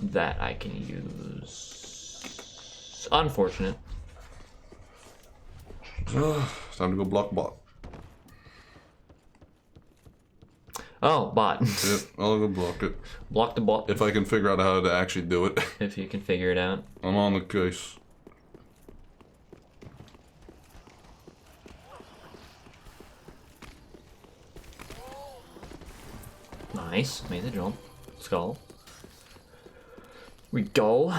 that I can use. Unfortunate. Time to go block bot. Oh, bot. Yep, I'll go block it. Block the bot If I can figure out how to actually do it. if you can figure it out. I'm on the case. Nice. Made the jump. Let's go. We go.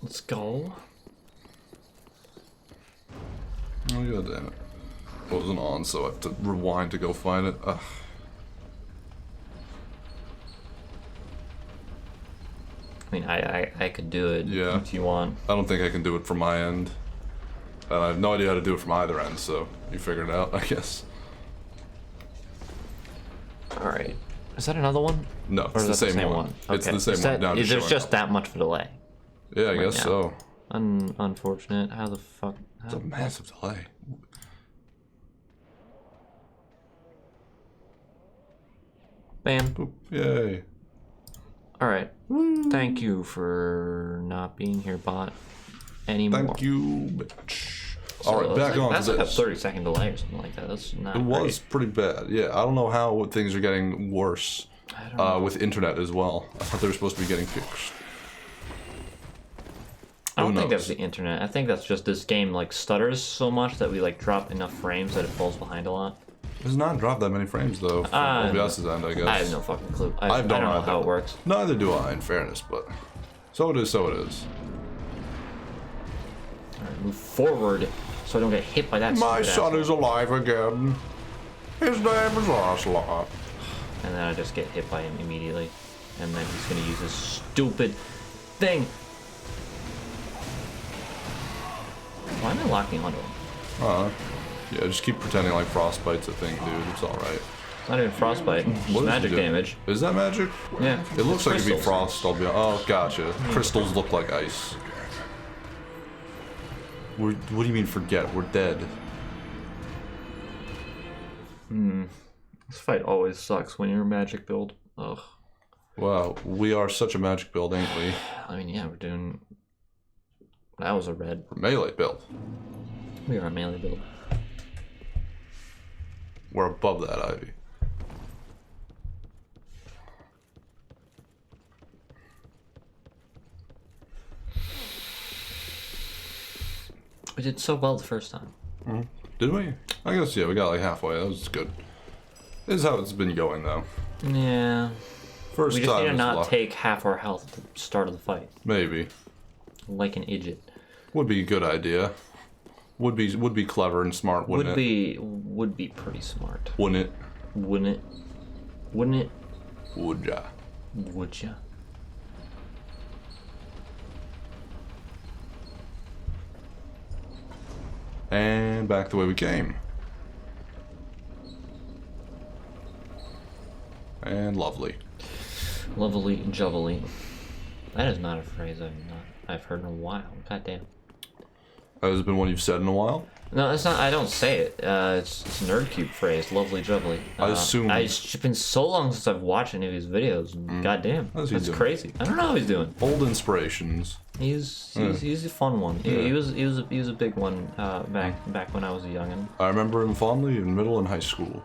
Let's go. Oh, god damn it. It wasn't on, so I have to rewind to go find it. Ugh. I mean, I could do it Yeah. if you want. I don't think I can do it from my end. And I have no idea how to do it from either end, so you figure it out, I guess. Alright. Is that another one? No, Or it's is the that same one. It's the same one. Now There's showing just up. that much of a delay. Yeah, I guess now. so. Unfortunate. How the fuck? It's a massive delay. Bam. Oop, yay. Alright. Thank you for not being here, bot. Anymore. Thank you, bitch. So Alright, back on to that's like a this. 30-second delay or something like that. That's not It great. was pretty bad. Yeah, I don't know how things are getting worse with internet as well. I thought they were supposed to be getting fixed. I don't Who think that's knows? the internet. I think that's just this game like stutters so much that we like drop enough frames that it falls behind a lot. It's not dropped that many frames though. From OBS's end, I guess. I have no fucking clue. I I don't don't know either. how it works. Neither do I, in fairness, but so it is. So it is. Alright, move forward so I don't get hit by that My stupid son asshole. is alive again. His name is Ocelot. And then I just get hit by him immediately. And then he's gonna use this stupid thing. Why am I locking onto him? Yeah, just keep pretending like frostbite's a thing, dude. It's all right. It's not even frostbite. It's What is magic it doing? damage. Is that magic? Yeah. It looks like it'd be Crystals. frost. I'll be. Oh, gotcha. Crystals look like ice. What do you mean forget? We're dead. This fight always sucks when you're a magic build. Ugh. Wow, we are such a magic build, ain't we? I mean, yeah, we're doing... That was a red. Melee build. We are a melee build. We're above that, Ivy. We did so well the first time. Did we? I guess, yeah, we got like halfway. That was good. This is how it's been going, though. Yeah. First We just time need to is not luck. take half our health at the start of the fight. Maybe. Like an idiot. Would be a good idea. Would be clever and smart, wouldn't it? Would be pretty smart. Wouldn't it? Wouldn't it? Wouldn't it? Would ya? Would ya? And back the way we came. And lovely. Lovely jubbly. That is not a phrase I've heard in a while. Goddamn. Has it been one you've said in a while? No, it's not. I don't say it. It's a NerdCube phrase. Lovely jubbly. I assume- It's been so long since I've watched any of his videos. And goddamn, How's he that's doing? crazy. I don't know how he's doing. Old inspirations. He's a fun one. He was a big one back when I was a youngin. I remember him fondly in middle and high school.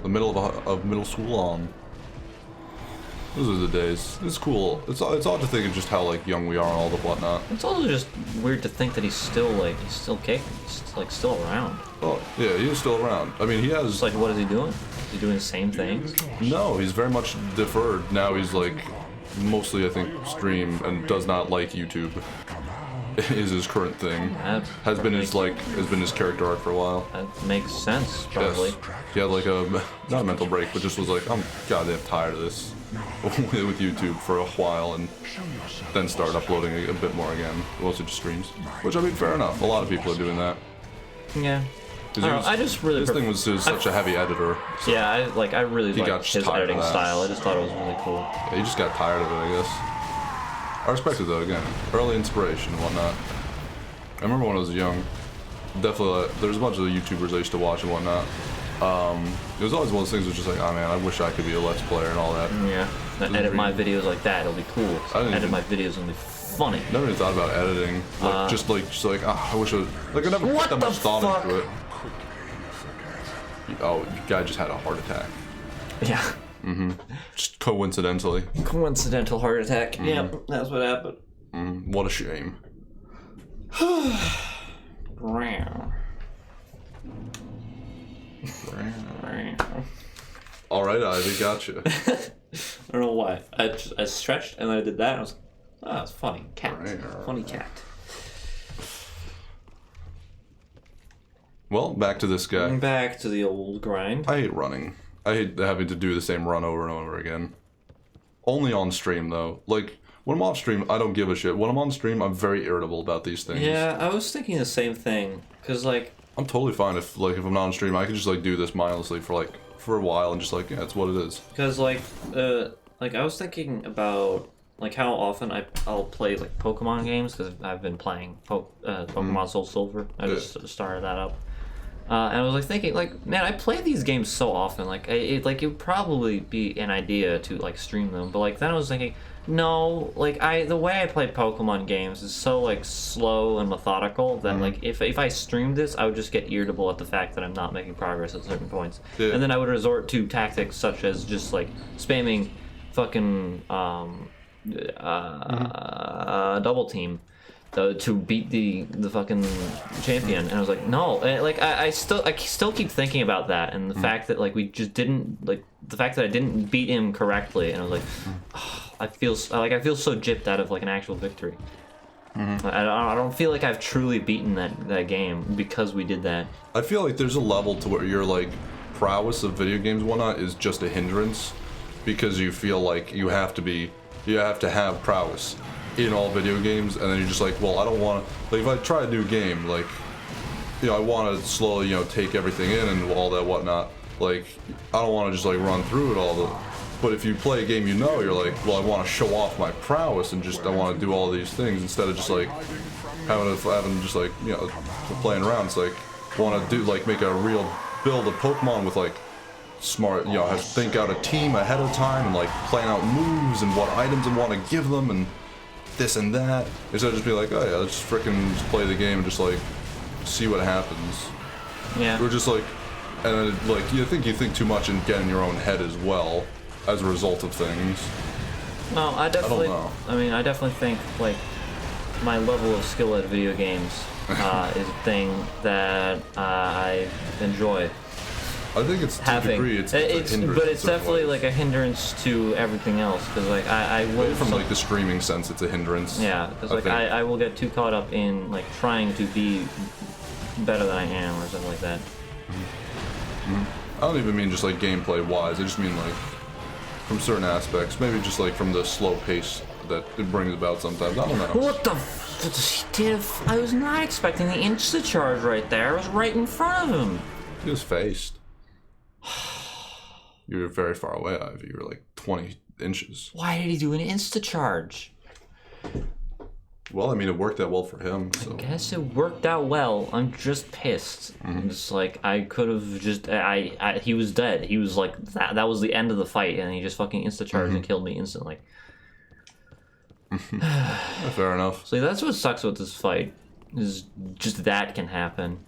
The middle of middle school on. Those are the days. It's cool. It's odd to think of just how like young we are and all the whatnot. It's also just weird to think that he's still kicking. He's still around. Oh yeah, he is still around. I mean, he has It's like, what is he doing? Is he doing the same things? no. He's very much deferred now. He's like mostly I think stream and does not like YouTube. Is his current thing. Has been his character arc for a while. That makes sense, probably. Yes. He had like not a mental break, but just was like, I'm goddamn tired of this with YouTube for a while, and then start uploading a bit more again. Mostly just streams, which I mean, fair enough. A lot of people are doing that. Yeah. 'Cause I don't know, I just really this thing was such a heavy editor. So Yeah, I really got liked just his tired of editing that. style. I just thought it was really cool. yeah, he just got tired of it, I guess. I respect it though. Again, early inspiration and whatnot. I remember when I was young. Definitely, there's a bunch of the YouTubers I used to watch and whatnot. It was always one of those things that was just like, oh man, I wish I could be a Let's Player and all that. Yeah. I edit my videos like that. It'll be cool. I didn't Edit even- my videos will be funny. Never even thought about editing. Like, just like, I wish I was, like, I never What put that much the thought fuck? into it. Oh, the guy just had a heart attack. Yeah. Just coincidentally. Coincidental heart attack. Mm-hmm. Yeah, that's what happened. What a shame. Alright, Ivy, gotcha. I don't know why. I stretched and then I did that. And I was like, oh, that's funny. Cat. Funny cat. Well, back to this guy. Back to the old grind. I hate running. I hate having to do the same run over and over again. Only on stream, though. Like, when I'm off stream, I don't give a shit. When I'm on stream, I'm very irritable about these things. Yeah, I was thinking the same thing. Because, like, I'm totally fine if I'm not on stream, I can just, like, do this mindlessly for, like, for a while and just like, yeah, it's what it is. Because like I was thinking about like how often I'll play like Pokemon games because I've been playing Pokemon Soul Silver. I just started that up, and I was like thinking like, man, I play these games so often. Like it would probably be an idea to like stream them, but like then I was thinking, no, like the way I play Pokemon games is so like slow and methodical that like if I streamed this, I would just get irritable at the fact that I'm not making progress at certain points, and then I would resort to tactics such as just like spamming fucking double team to beat the fucking champion, and I was like, no, like I still keep thinking about that, and the fact that like we just didn't like the fact that I didn't beat him correctly, and I was like, oh, I feel so gypped out of like an actual victory. I don't feel like I've truly beaten that game because we did that. I feel like there's a level to where your like prowess of video games and whatnot is just a hindrance because you feel like you have to have prowess in all video games, and then you're just like, well, I don't want to, like, if I try a new game, like, you know, I want to slowly, you know, take everything in and all that whatnot, like, I don't want to just, like, run through it all, but if you play a game, you know, you're like, well, I want to show off my prowess and just, I want to do all these things instead of just, like, having just, like, you know, playing around. It's like, want to do, like, make a real build of Pokemon with, like, smart, you know, have to think out a team ahead of time and like plan out moves and what items I want to give them and this and that, instead of just be like, oh yeah, let's just freaking play the game and just like see what happens. Yeah. We're just like, and then, like, you think too much and get in your own head as well as a result of things. No, I definitely. I don't know. I mean, I definitely think like my level of skill at video games is a thing that I enjoy. I think it's to a degree, it's but it's definitely like a hindrance to everything else because like I will from like the streaming sense, it's a hindrance. Yeah, because like I will get too caught up in like trying to be better than I am or something like that. I don't even mean just like gameplay wise. I just mean like from certain aspects, maybe just like from the slow pace that it brings about sometimes. I don't know. What the? I was not expecting the insta charge right there. It was right in front of him. He was faced. You were very far away, Ivy. You were like 20 inches. Why did he do an insta-charge? Well, I mean, it worked out well for him, so. I guess it worked out well. I'm just pissed. It's like, I could have just... he was dead. He was like... That was the end of the fight, and he just fucking insta-charged and killed me instantly. Fair enough. So that's what sucks with this fight. Is just that can happen.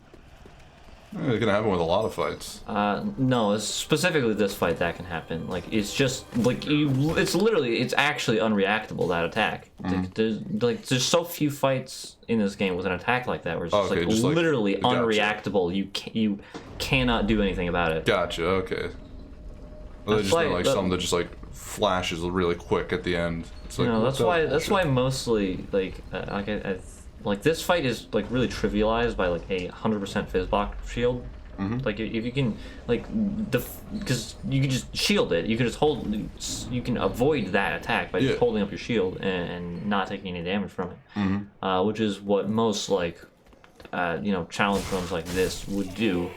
It can happen with a lot of fights. No, it's specifically this fight that can happen. Like, it's just, like, it's actually unreactable, that attack. There's so few fights in this game with an attack like that where it's just, literally unreactable. You cannot do anything about it. Gotcha, okay. Well, they just meant, like, something that just, like, flashes really quick at the end. It's like, you know, that's why mostly, like like this fight is like really trivialized by like a 100% Fizzblock shield. Like if you can like because you can just shield it, you can just hold, you can avoid that attack by just holding up your shield and not taking any damage from it. Which is what most like you know, challenge runs like this would do.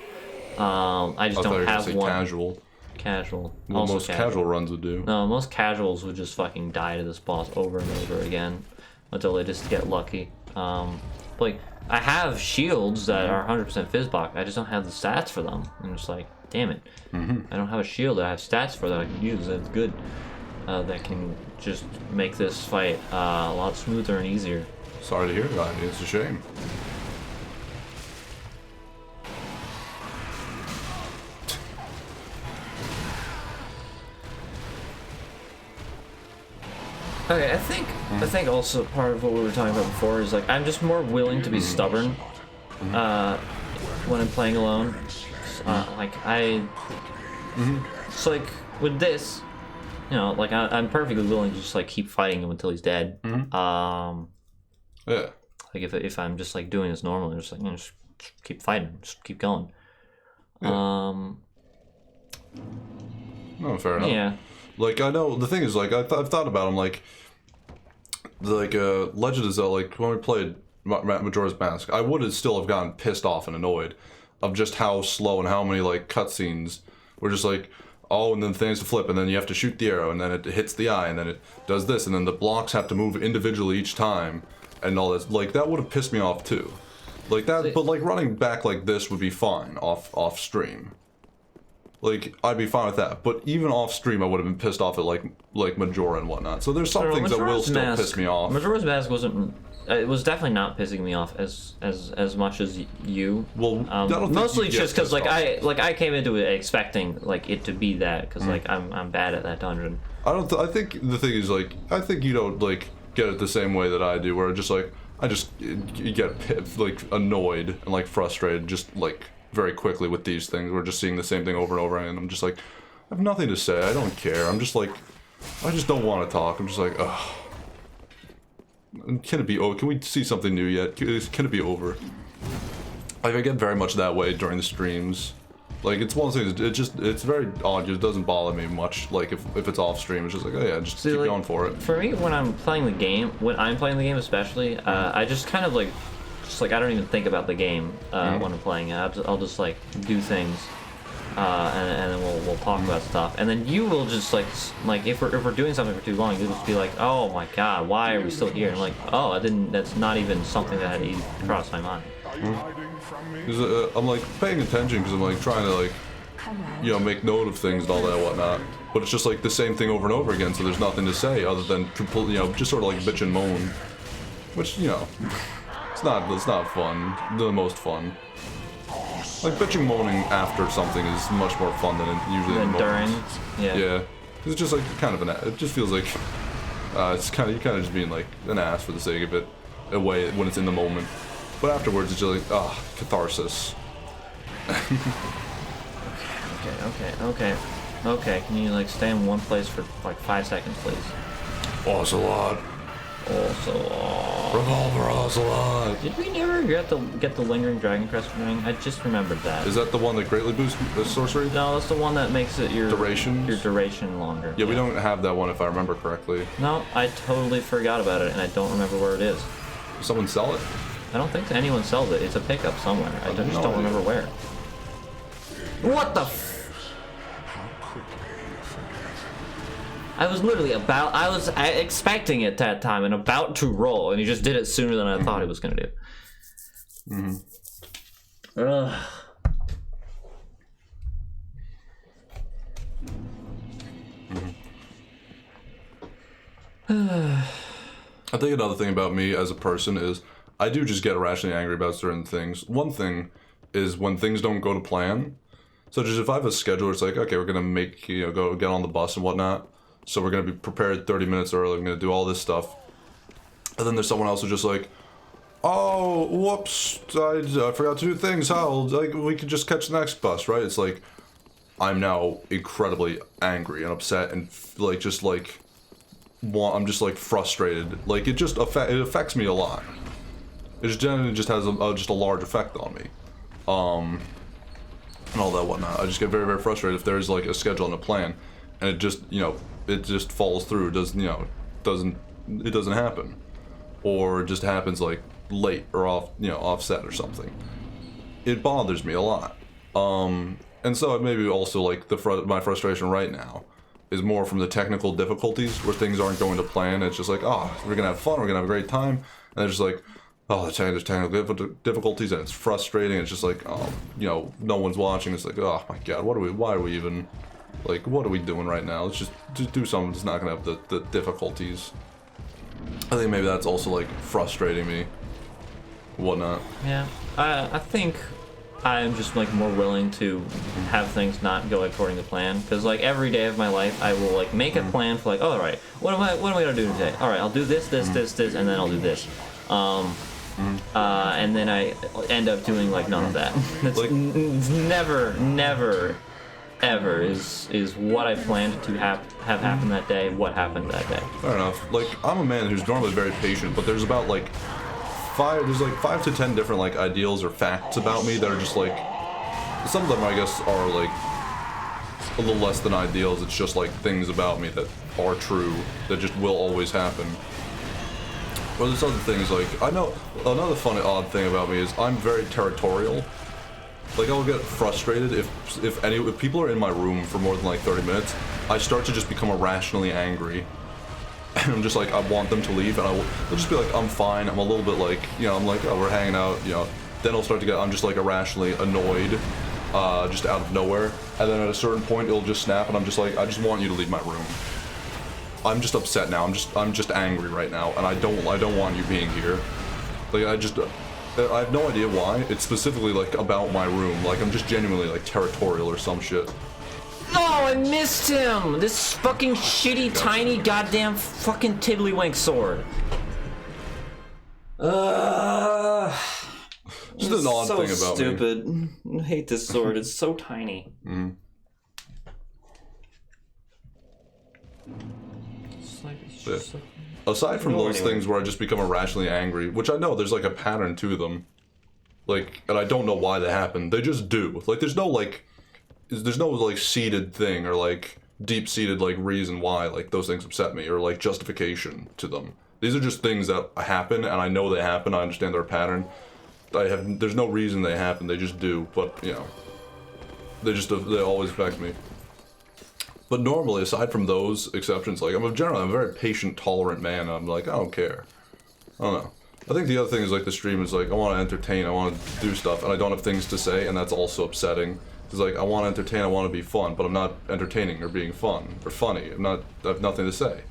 I just don't have one. Casual. What also most casual runs would do. No, most casuals would just fucking die to this boss over and over again until they just get lucky. Like, I have shields that are 100% Fizzblock, I just don't have the stats for them. I'm just like, damn it. I don't have a shield that I have stats for that I can use that's good. That can just make this fight a lot smoother and easier. Sorry to hear that, it's a shame. Okay, I think also part of what we were talking about before is like I'm just more willing to be stubborn when I'm playing alone. Like it's like with this, you know, like I'm perfectly willing to just like keep fighting him until he's dead. Yeah. Like if I'm just like doing this normally, just like, you know, just keep fighting, just keep going. No, fair enough. Yeah. Like, I know, the thing is, like, I've thought about them, like Legend of Zelda, like, when we played Majora's Mask, I would have still have gotten pissed off and annoyed of just how slow and how many, like, cutscenes We're just like, oh, and then things flip, and then you have to shoot the arrow, and then it hits the eye, and then it does this, and then the blocks have to move individually each time, and all this. Like, that would have pissed me off too. Like that, but like running back like this would be fine off stream. Like, I'd be fine with that. But even off stream, I would have been pissed off at like Majora and whatnot. So there's some things that will still piss me off. Majora's Mask wasn't. It was definitely not pissing me off as much as you. Well, I don't think mostly you just because get I came into it expecting like it to be that because like I'm bad at that dungeon. I think the thing is like I think you don't like get it the same way that I do, where just like you get like annoyed and like frustrated just like very quickly with these things. We're just seeing the same thing over and over, and I'm just like, I have nothing to say. I don't care. I'm just like, I just don't want to talk. I'm just like, ugh. Can it be over? Can we see something new yet? Can it be over? Like, I get very much that way during the streams. Like, it's one of the things, it's very odd. It doesn't bother me much. Like, if it's off stream, it's just like, oh yeah, just keep going for it. For me, when I'm playing the game, especially, I just kind of like, I don't even think about the game when I'm playing it. I'll just like do things, and then we'll talk about stuff. And then you will just like if we're doing something for too long, you'll just be like, oh my god, why are we still here? And I'm like, oh, that's not even something that had crossed my mind. I'm like paying attention because I'm like trying to like, make note of things and all that whatnot. But it's just like the same thing over and over again, so there's nothing to say other than just sort of like bitch and moan, which it's not fun. The most fun. Like bitching, moaning after something is much more fun than usually in the during. Yeah. Yeah. It's just like kind of it just feels like it's kind of just being like an ass for the sake of it, away when it's in the moment. But afterwards, it's just like, catharsis. Okay. Can you like stay in one place for like 5 seconds, please? Ocelot. Revolver Ocelot. Did we never get the lingering dragon crest ring? I just remembered that. Is that the one that greatly boosts the sorcery? No, that's the one that makes it your duration longer. Yeah, we don't have that one if I remember correctly. No, I totally forgot about it, and I don't remember where it is. Does someone sell it? I don't think anyone sells it. It's a pickup somewhere. I just don't remember where. What the f... I was literally I was expecting it that time and about to roll, and he just did it sooner than I thought he was gonna do. Ugh. I think another thing about me as a person is I do just get irrationally angry about certain things. One thing is when things don't go to plan. So just if I have a schedule, it's like, okay, we're gonna make, go get on the bus and whatnot. So we're gonna be prepared 30 minutes early, we're gonna do all this stuff. And then there's someone else who's just like, oh, whoops, I forgot to do things, we could just catch the next bus, right? It's like, I'm now incredibly angry and upset and I'm just like frustrated. Like it affects me a lot. It just generally just has a large effect on me. And all that whatnot. I just get very, very frustrated if there's like a schedule and a plan, and it just, it just falls through. It doesn't happen, or it just happens like late or offset or something. It bothers me a lot. And so maybe also like my frustration right now is more from the technical difficulties where things aren't going to plan. It's just like, oh, we're gonna have fun, we're gonna have a great time, and it's just like, oh, there's technical difficulties, and it's frustrating. It's just like, oh, no one's watching. It's like, oh my god, why are we even, like, what are we doing right now? Let's just do something that's not gonna have the difficulties. I think maybe that's also like frustrating me, whatnot. Yeah, I think I'm just like more willing to have things not go according to plan, because like every day of my life I will like make a plan for like, oh, all right, what am I gonna do today? All right, I'll do this, and then I'll do this. And then I end up doing like none of that. It's like, never, ever is what I planned to have happen that day. What happened that day? Fair enough. Like, I'm a man who's normally very patient, but there's about like 5 to 10 different like ideals or facts about me that are just like, some of them I guess are like a little less than ideals. It's just like things about me that are true that just will always happen. But there's other things like, I know another funny odd thing about me is I'm very territorial. Like, I'll get frustrated if people are in my room for more than like 30 minutes. I start to just become irrationally angry. And I'm just like, I want them to leave, and I'll just be like, I'm fine. I'm a little bit like, you know, I'm like, oh, we're hanging out, you know. Then I'll start to get, I'm just like irrationally annoyed, just out of nowhere. And then at a certain point, it'll just snap, and I'm just like, I just want you to leave my room. I'm just upset now. I'm just angry right now, and I don't want you being here. Like, I have no idea why. It's specifically like about my room. Like, I'm just genuinely like territorial or some shit. Oh, I missed him! This fucking shitty, tiny, goddamn fucking tiddlywink sword. Just an odd thing about stupid. me. I hate this sword. It's so tiny. It's just Aside from those things where I just become irrationally angry, which I know there's like a pattern to them, like, and I don't know why they happen. They just do. Like, there's no like seated thing or like deep-seated like reason why like those things upset me or like justification to them. These are just things that happen, and I know they happen. I understand their pattern. There's no reason they happen. They just do. But you know, they always affect me. But normally, aside from those exceptions, like, I'm a very patient, tolerant man. I'm like, I don't care. I don't know. I think the other thing is, like, the stream is, like, I want to entertain, I want to do stuff, and I don't have things to say, and that's also upsetting. It's like, I want to entertain, I want to be fun, but I'm not entertaining or being fun or funny. I have nothing to say.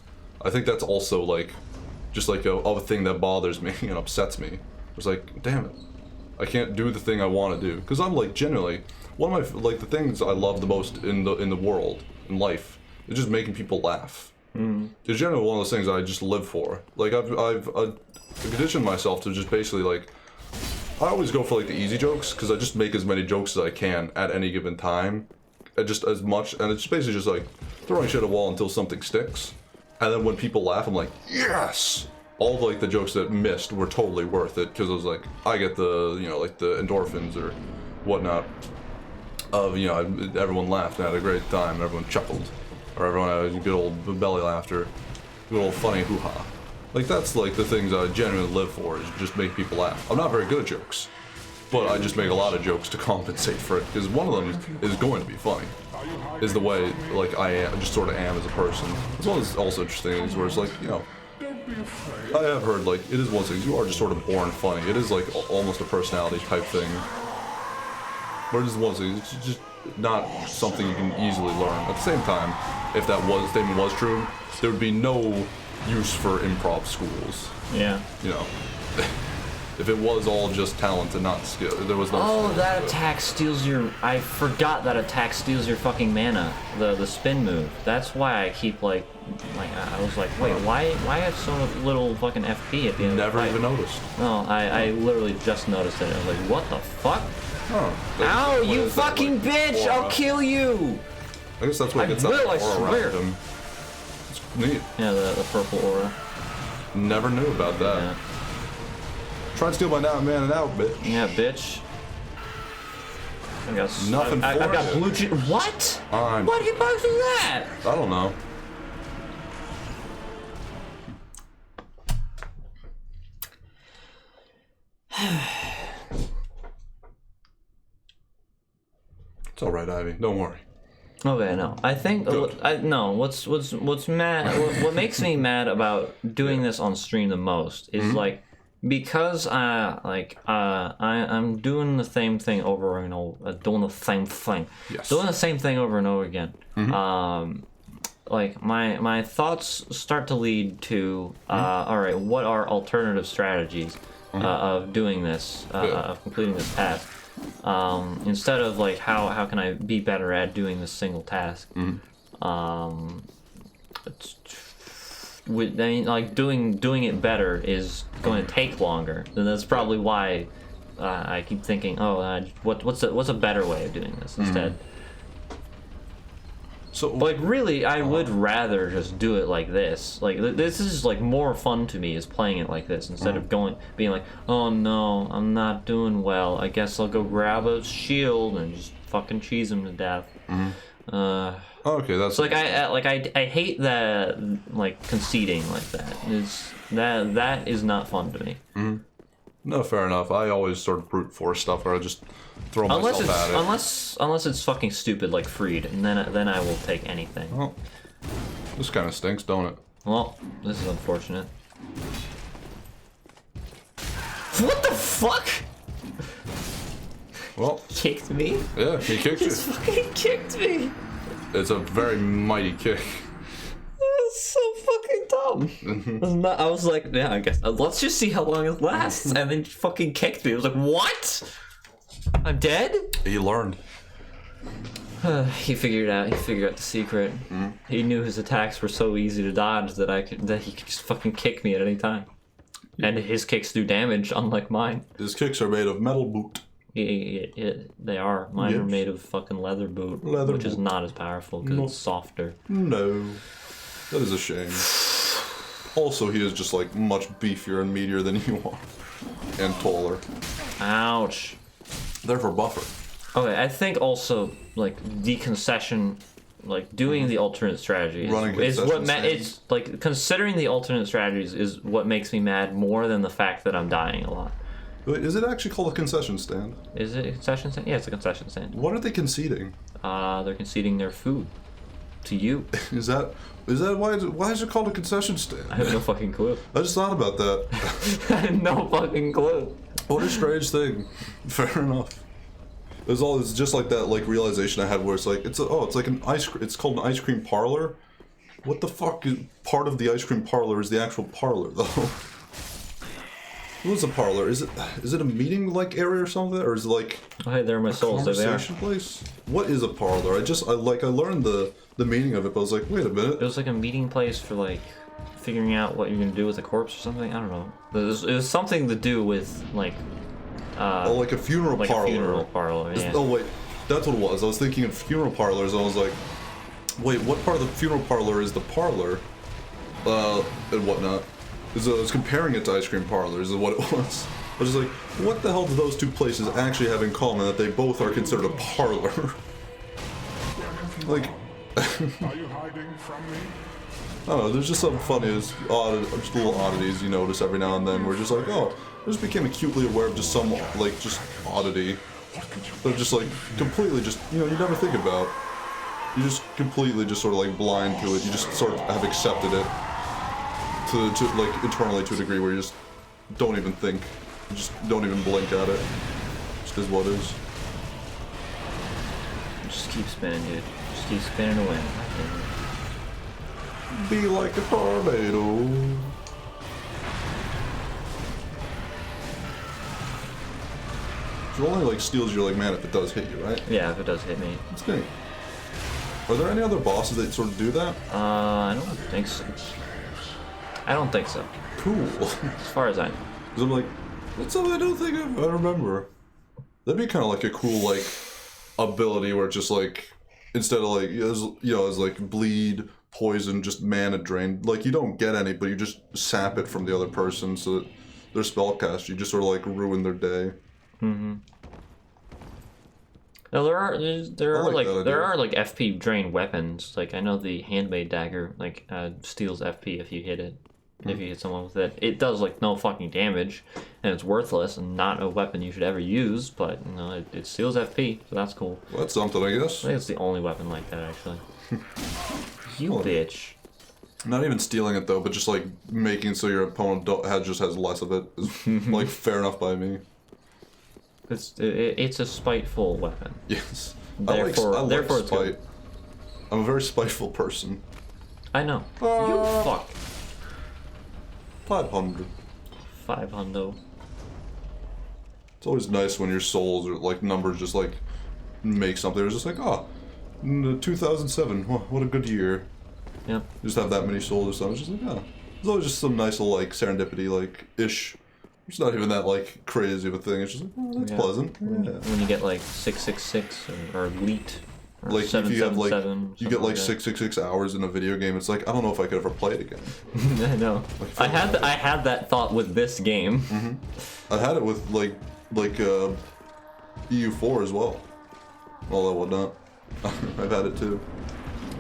I think that's also, like, just, like, a thing that bothers me and upsets me. It's like, damn it. I can't do the thing I want to do. Because I'm, like, generally, one of my, like, the things I love the most in the world, in life, is just making people laugh. It's generally one of those things I just live for. Like, I've conditioned myself to just basically, like, I always go for, like, the easy jokes, because I just make as many jokes as I can at any given time. And just as much, and it's basically just, like, throwing shit at a wall until something sticks. And then when people laugh, I'm like, yes! All of, like, the jokes that missed were totally worth it, because I was like, I get the, you know, like, the endorphins or whatnot of, you know, everyone laughed and had a great time, everyone chuckled, or everyone had a good old belly laughter, good old funny hoo-ha. Like, that's, like, the things I genuinely live for, is just make people laugh. I'm not very good at jokes, but I just make a lot of jokes to compensate for it, because one of them is going to be funny, is the way, like, I am, just sort of am as a person. As well as also interesting things where it's like, you know, I have heard, like, it is one thing, you are just sort of born funny. It is, like, almost a personality type thing. But it is one thing, it's just not something you can easily learn. At the same time, if that statement was true, there would be no use for improv schools. Yeah. You know, if it was all just talent and not skill, there was no. Oh, that attack steals your. I forgot that attack steals your fucking mana. The spin move. That's why I keep like I was like, wait, why have so little fucking FP at the end? Never of the even noticed. No, I literally just noticed it. I was like, what the fuck? Oh. Ow, you fucking bitch! I'll kill you! I guess that's what gets that aura around him. It's neat. Yeah, the purple aura. Never knew about that. Yeah. Try and steal my man and out, bitch. Yeah, bitch. I got nothing. I got blue cheese. What? Why did you buy do that? I don't know. It's all right, Ivy. Don't worry. Okay, no. I think what's mad. What makes me mad about doing this on stream the most is like because I'm doing the same thing over and over, doing the same thing, doing the same thing over and over again. Like my thoughts start to lead to all right, what are alternative strategies of doing this, of completing this task? Instead of like how can I be better at doing this single task? Like doing it better is going to take longer. And that's probably why I keep thinking, what's a better way of doing this instead? So like really, I would rather just do it like this. Like this is like more fun to me is playing it like this instead of being like, oh no, I'm not doing well. I guess I'll go grab a shield and just fucking cheese him to death. Okay, that's so like I hate that like conceding like that. That is not fun to me. No, fair enough. I always sort of brute force stuff where I just throw myself at it. Unless it's fucking stupid like Freed, and then I will take anything. Well, this kind of stinks, don't it? Well, this is unfortunate. What the fuck? Well, Kicked me? yeah, he kicked you. Just fucking kicked me. It's a very mighty kick. That's so fucking dumb. I was like, yeah, I guess let's just see how long it lasts, and then he fucking kicked me. I was like, what? I'm dead? He learned. He figured out. He figured out the secret. He knew his attacks were so easy to dodge that he could just fucking kick me at any time. And his kicks do damage, unlike mine. His kicks are made of metal boot. They are. Mine are made of fucking leather boot, which is not as powerful because it's softer. No, that is a shame. Also, he is just like much beefier and meatier than you are, and taller. Ouch. Therefore, buffer. Okay, I think also like the concession, like doing the alternate strategy is what it's like considering the alternate strategies is what makes me mad more than the fact that I'm dying a lot. Wait, is it actually called a concession stand? Is it a concession stand? Yeah, it's a concession stand. What are they conceding? They're conceding their food to you. Is that why is it called a concession stand? I have no fucking clue. I just thought about that. I have no fucking clue. What a strange thing. Fair enough. It's just like that like realization I had where it's like it's like an it's called an ice cream parlor. What the fuck is part of the ice cream parlor is the actual parlor though? What is a parlor? Is it a meeting like area or something, or is it like Oh, hey, there are my souls. There they are. conversation place? What is a parlor? I learned the meaning of it, but I was like, wait a minute. It was like a meeting place for like figuring out what you're gonna do with a corpse or something. I don't know. It was something to do with like like a funeral like parlor. a funeral parlor. Yeah. Oh wait, that's what it was. I was thinking of funeral parlors. And I was like, wait, what part of the funeral parlor is the parlor? And whatnot. I was comparing it to ice cream parlors, is what it was. I was just like, what the hell do those two places actually have in common that they both are considered a parlor? Like, Are you hiding from me? I don't know, there's just some funny, just little oddities you notice every now and then. We're just like, oh, I just became acutely aware of just some, like, just oddity. They're just like, completely just, you never think about. You just completely just sort of like blind to it. You just sort of have accepted it. To like internally to a degree where you just don't even think, you just don't even blink at it. Just is what is. Just keep spinning, dude. Just keep spinning away. Be like a tornado. It only like steals your like man if it does hit you, right? Yeah, if it does hit me. That's neat. Are there any other bosses that sort of do that? I don't think so. I don't think so. Cool. As far as I know. Because I'm like, that's something I don't think I remember. That'd be kind of like a cool like ability where it's just like instead of like as like bleed, poison, just mana drain. Like you don't get any, but you just sap it from the other person so that their spellcast. You just sort of like ruin their day. Mm-hmm. Now there are like FP drain weapons. Like I know the handmade dagger like steals FP if you hit it. If you hit someone with it, it does like no fucking damage, and it's worthless and not a weapon you should ever use. But it steals FP, so that's cool. Well, that's something, I guess. I think it's the only weapon like that actually. You bitch. Not even stealing it though, but just like making so your opponent just has less of it is like fair enough by me. It's a spiteful weapon. Yes. Therefore, I like it's spite. good. I'm a very spiteful person. I know. You fuck. 500. 500. It's always nice when your souls or like numbers just like make something. It's just like, oh, 2007. What a good year. Yep. Just have that many souls or something. It's just like, oh. There's always just some nice little like serendipity like ish. It's not even that like crazy of a thing. It's just like, oh, that's pleasant. Yeah. When you get like 666 or elite. Or like if you have like you get like that. 666 hours in a video game, it's like I don't know if I could ever play it again. I know. I had that thought with this game. Mm-hmm. I had it with like EU4 as well. Although whatnot, I've had it too.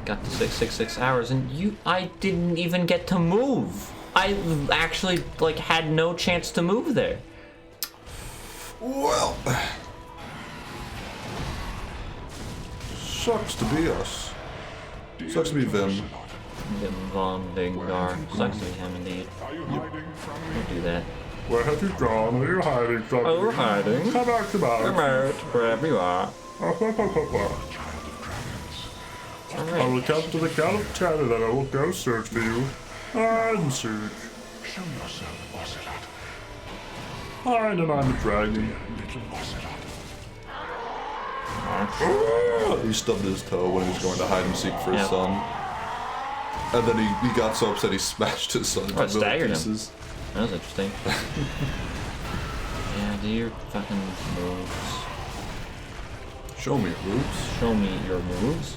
Got to 666 hours, and I didn't even get to move. I actually like had no chance to move there. Well, sucks to be us. Sucks to be Vim. Vim Von Vingar. Sucks to be him indeed. Are you hiding from me? Don't do that. Where have you gone? Are you hiding from me? Oh, we're hiding. Come out, come out. Come out, wherever you are. I Alright. will count to the count of 10 and then I will go search for you. And search. Show yourself, Ocelot. Hide and I'm a dragon. Little Ocelot. He stubbed his toe when he was going to hide and seek for his Yep. son. And then he got so upset he smashed his son into Oh, it staggered him. pieces. That was interesting. Yeah, do your fucking moves. Show me your moves. Show me your moves.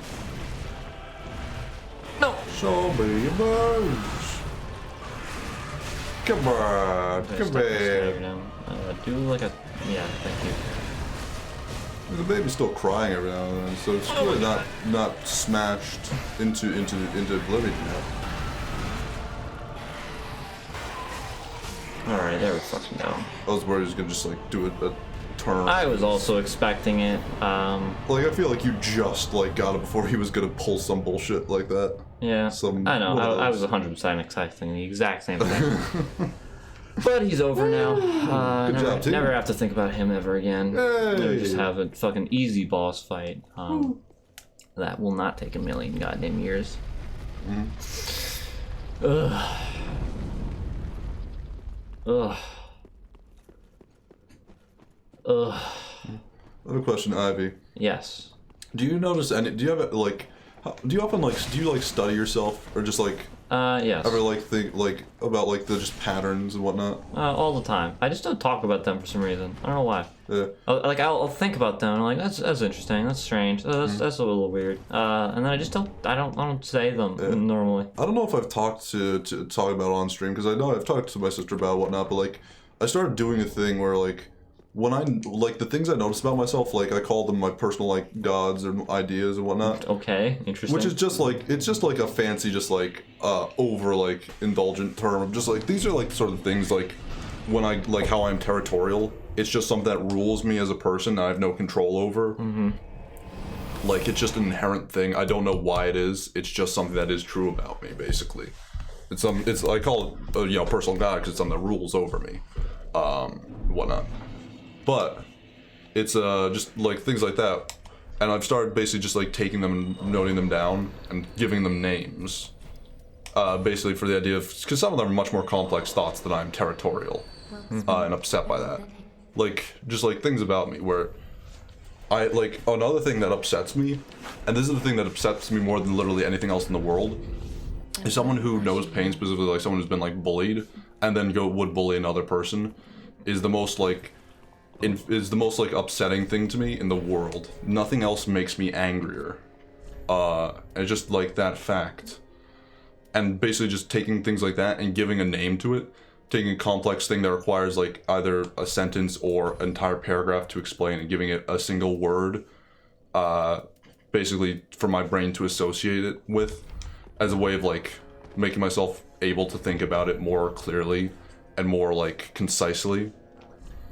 No! Show me your moves. Come on, come here. Do like a... Yeah, thank you. The baby's still crying every now and then, so it's really not smashed into oblivion yet. Alright, there we fucking go. I was worried he was gonna just like do a turn. I was also expecting it. Like I feel like you just like got it before he was gonna pull some bullshit like that. Yeah, Some- I know. what I else? was 100% expecting the exact same thing. But he's over now. Good Never, job, team. never have to think about him ever again. Hey. Never just have a fucking easy boss fight. That will not take a million goddamn years. Ugh. Ugh. Ugh. I have a question, Ivy. Yes. Do you notice any? Do you have like? Do you often like? Do you like study yourself or just like Yes. ever like think like about like the just patterns and whatnot? All the time. I just don't talk about them for some reason. I don't know why. Yeah. I'll think about them. And I'm like, that's interesting. That's strange. That's a little weird. And then I just don't. I don't say them normally. I don't know if I've talked to talk about it on stream because I know I've talked to my sister about it, whatnot, but like I started doing a thing where like when I like the things I notice about myself, like I call them my personal like gods or ideas and whatnot. Okay, interesting. Which is just like it's just like a fancy, just like over like indulgent term of just like these are like sort of things like when I like how I'm territorial. It's just something that rules me as a person that I have no control over. Mm-hmm. Like it's just an inherent thing. I don't know why it is. It's just something that is true about me, basically. It's I call it personal god because it's something that rules over me, whatnot. But it's just like things like that, and I've started basically just like taking them and noting them down and giving them names, basically for the idea of because some of them are much more complex thoughts than I'm territorial, and upset by that. Like just like things about me where I like another thing that upsets me, and this is the thing that upsets me more than literally anything else in the world, is someone who knows pain, specifically like someone who's been like bullied and then would bully another person, is the most like upsetting thing to me in the world. Nothing else makes me angrier. It's just like that fact. And basically just taking things like that and giving a name to it, taking a complex thing that requires like either a sentence or an entire paragraph to explain and giving it a single word, basically for my brain to associate it with, as a way of like making myself able to think about it more clearly and more like concisely.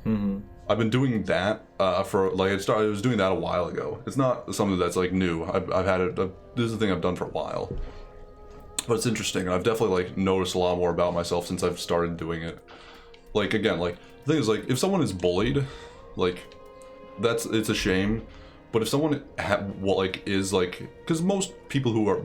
Mm-hmm. I've been doing that for like I was doing that a while ago. It's not something that's like new. I've had it. This is a thing I've done for a while, but it's interesting. I've definitely like noticed a lot more about myself since I've started doing it. Like again, like the thing is like if someone is bullied, like it's a shame. But if someone is like, because most people who are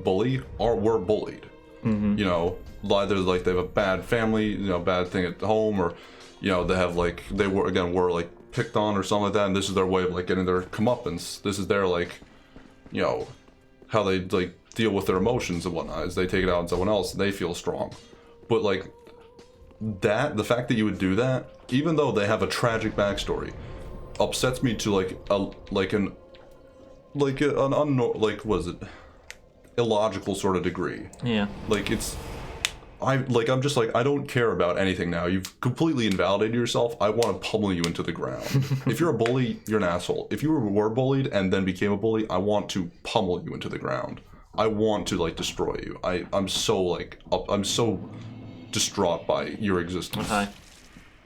were bullied. Mm-hmm. You know, either like they have a bad family, bad thing at home, or they have like were like picked on or something like that, and this is their way of like getting their comeuppance. This is their like, how they like deal with their emotions and whatnot, is they take it out on someone else and they feel strong. But like the fact that you would do that, even though they have a tragic backstory, upsets me to illogical sort of degree. Yeah. Like I'm just like, I don't care about anything now. You've completely invalidated yourself. I want to pummel you into the ground. If you're a bully, you're an asshole. If you were bullied and then became a bully, I want to pummel you into the ground. I want to like destroy you. I'm so distraught by your existence. Okay.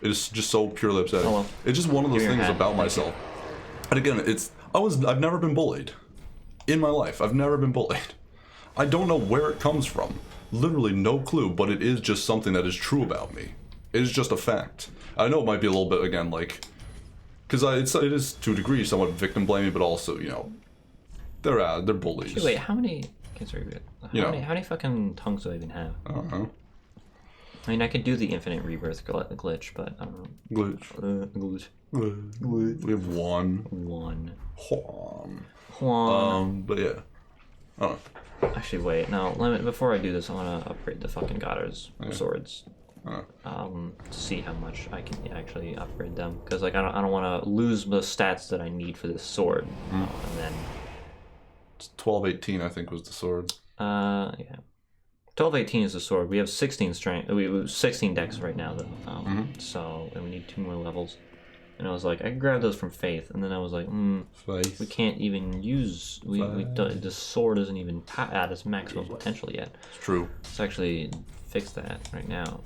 It is just so purely upsetting. Oh, well. It's just one of those Give me your things hat. about Thank myself. And again, I've never been bullied. In my life, I've never been bullied. I don't know where it comes from. Literally no clue, but it is just something that is true about me. It is just a fact. I know it might be a little bit, again, like... Because it is, to a degree, somewhat victim blaming, but also, you know... They're bullies. Actually, wait, how many... How many fucking tongues do I even have? I don't know. I mean, I could do the infinite rebirth glitch, but I don't know. Glitch. Glitch. We have one. One. But yeah. I don't know. Actually, wait. No, before I do this, I want to upgrade the fucking Goddard's swords. To see how much I can actually upgrade them, because like I don't want to lose the stats that I need for this sword, and then 1218, I think, was the sword. yeah, 1218 is the sword. We have 16 strength. We have 16 dex right now though, so and we need 2 more levels. And I was like, I can grab those from Faith, and then I was like, Faith. we can't even use. The sword isn't even at its maximum potential yet. It's true. Let's actually fix that right now.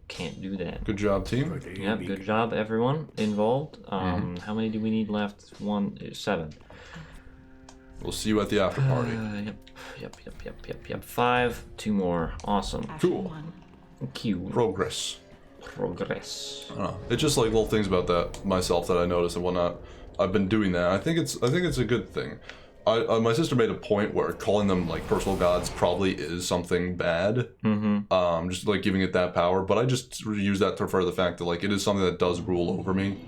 Can't do that. Good job, team. Yep, good job everyone involved. How many do we need left? 7. We'll see you at the after party. Yep. 5. 2 more. Awesome. Cool. Cute. Progress. Progress. I don't know. It's just like little things about that myself that I notice and whatnot. I've been doing that. I think it's a good thing. My sister made a point where calling them like personal gods probably is something bad. Just like giving it that power. But I just use that to refer to the fact that like it is something that does rule over me,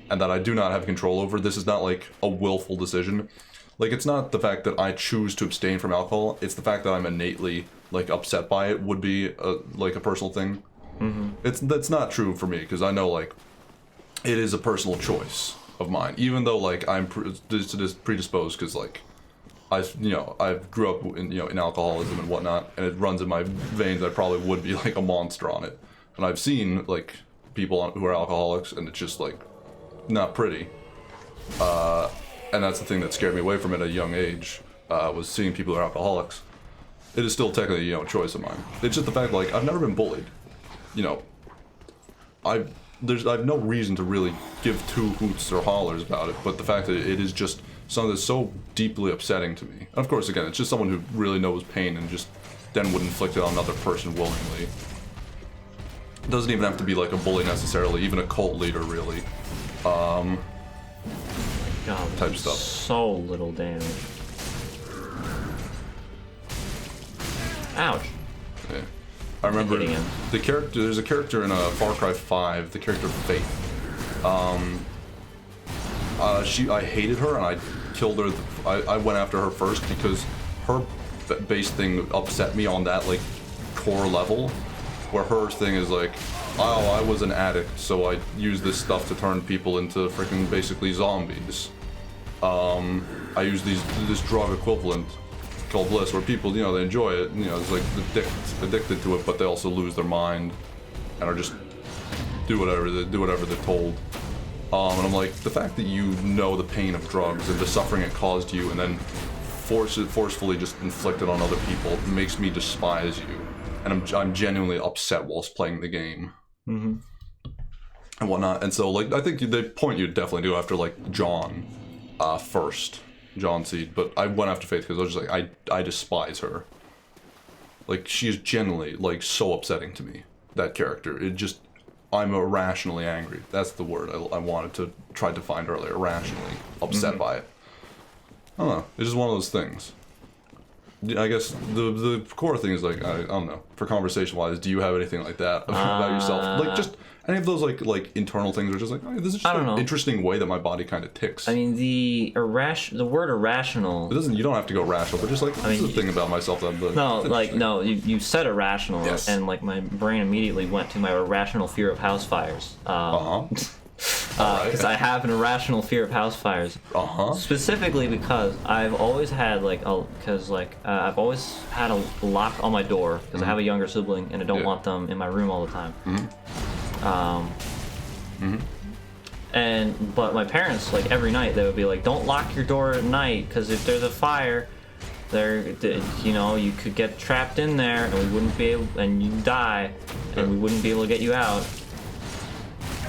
and that I do not have control over. This is not like a willful decision. Like it's not the fact that I choose to abstain from alcohol. It's the fact that I'm innately like upset by it would be like a personal thing. That's not true for me, because I know like it is a personal choice of mine, even though like I'm predisposed, because like I grew up in alcoholism and whatnot, and it runs in my veins. I probably would be like a monster on it, and I've seen like people who are alcoholics, and it's just like not pretty. And that's the thing that scared me away from it at a young age, was seeing people who are alcoholics. It is still technically a choice of mine. It's just the fact like I've never been bullied. I have no reason to really give 2 hoots or hollers about it, but the fact that it is just something that's so deeply upsetting to me. And of course, again, it's just someone who really knows pain and just then would inflict it on another person willingly. It doesn't even have to be like a bully necessarily, even a cult leader really. God, type stuff. So little damage. Ouch. Yeah. I remember Hitting him. the character. There's a character in Far Cry 5. The character Faith. I hated her and I killed her. I went after her first because her base thing upset me on that like core level, where her thing is like, oh, I was an addict, so I used this stuff to turn people into freaking basically zombies. I use this drug equivalent called bliss, where people, they enjoy it, it's like addicted to it, but they also lose their mind and are just do whatever they're told. And I'm like, the fact that you know the pain of drugs and the suffering it caused you, and then forcefully just inflict it on other people, makes me despise you, and I'm genuinely upset whilst playing the game. And whatnot. And so like I think the point you definitely do after like John first. John Seed, but I went after Faith because I was just like, I despise her. Like, she is genuinely, like, so upsetting to me, that character. I'm irrationally angry. That's the word I wanted to try to find earlier. Irrationally upset by it. I don't know. It's just one of those things. I guess the core thing is like, I don't know, for conversation-wise, do you have anything like that about yourself? Like, just any of those like internal things are just like, oh, this is just an interesting way that my body kind of ticks. I mean, the word irrational. You don't have to go rational, but just like, this is a thing about myself that you said irrational, yes. And like my brain immediately went to my irrational fear of house fires. Because I have an irrational fear of house fires. Specifically because I've always had I've always had a lock on my door because I have a younger sibling and I don't want them in my room all the time. But my parents, like every night, they would be like, "Don't lock your door at night because if there's a fire, You know, you could get trapped in there, and we wouldn't be able, and you die, and we wouldn't be able to get you out.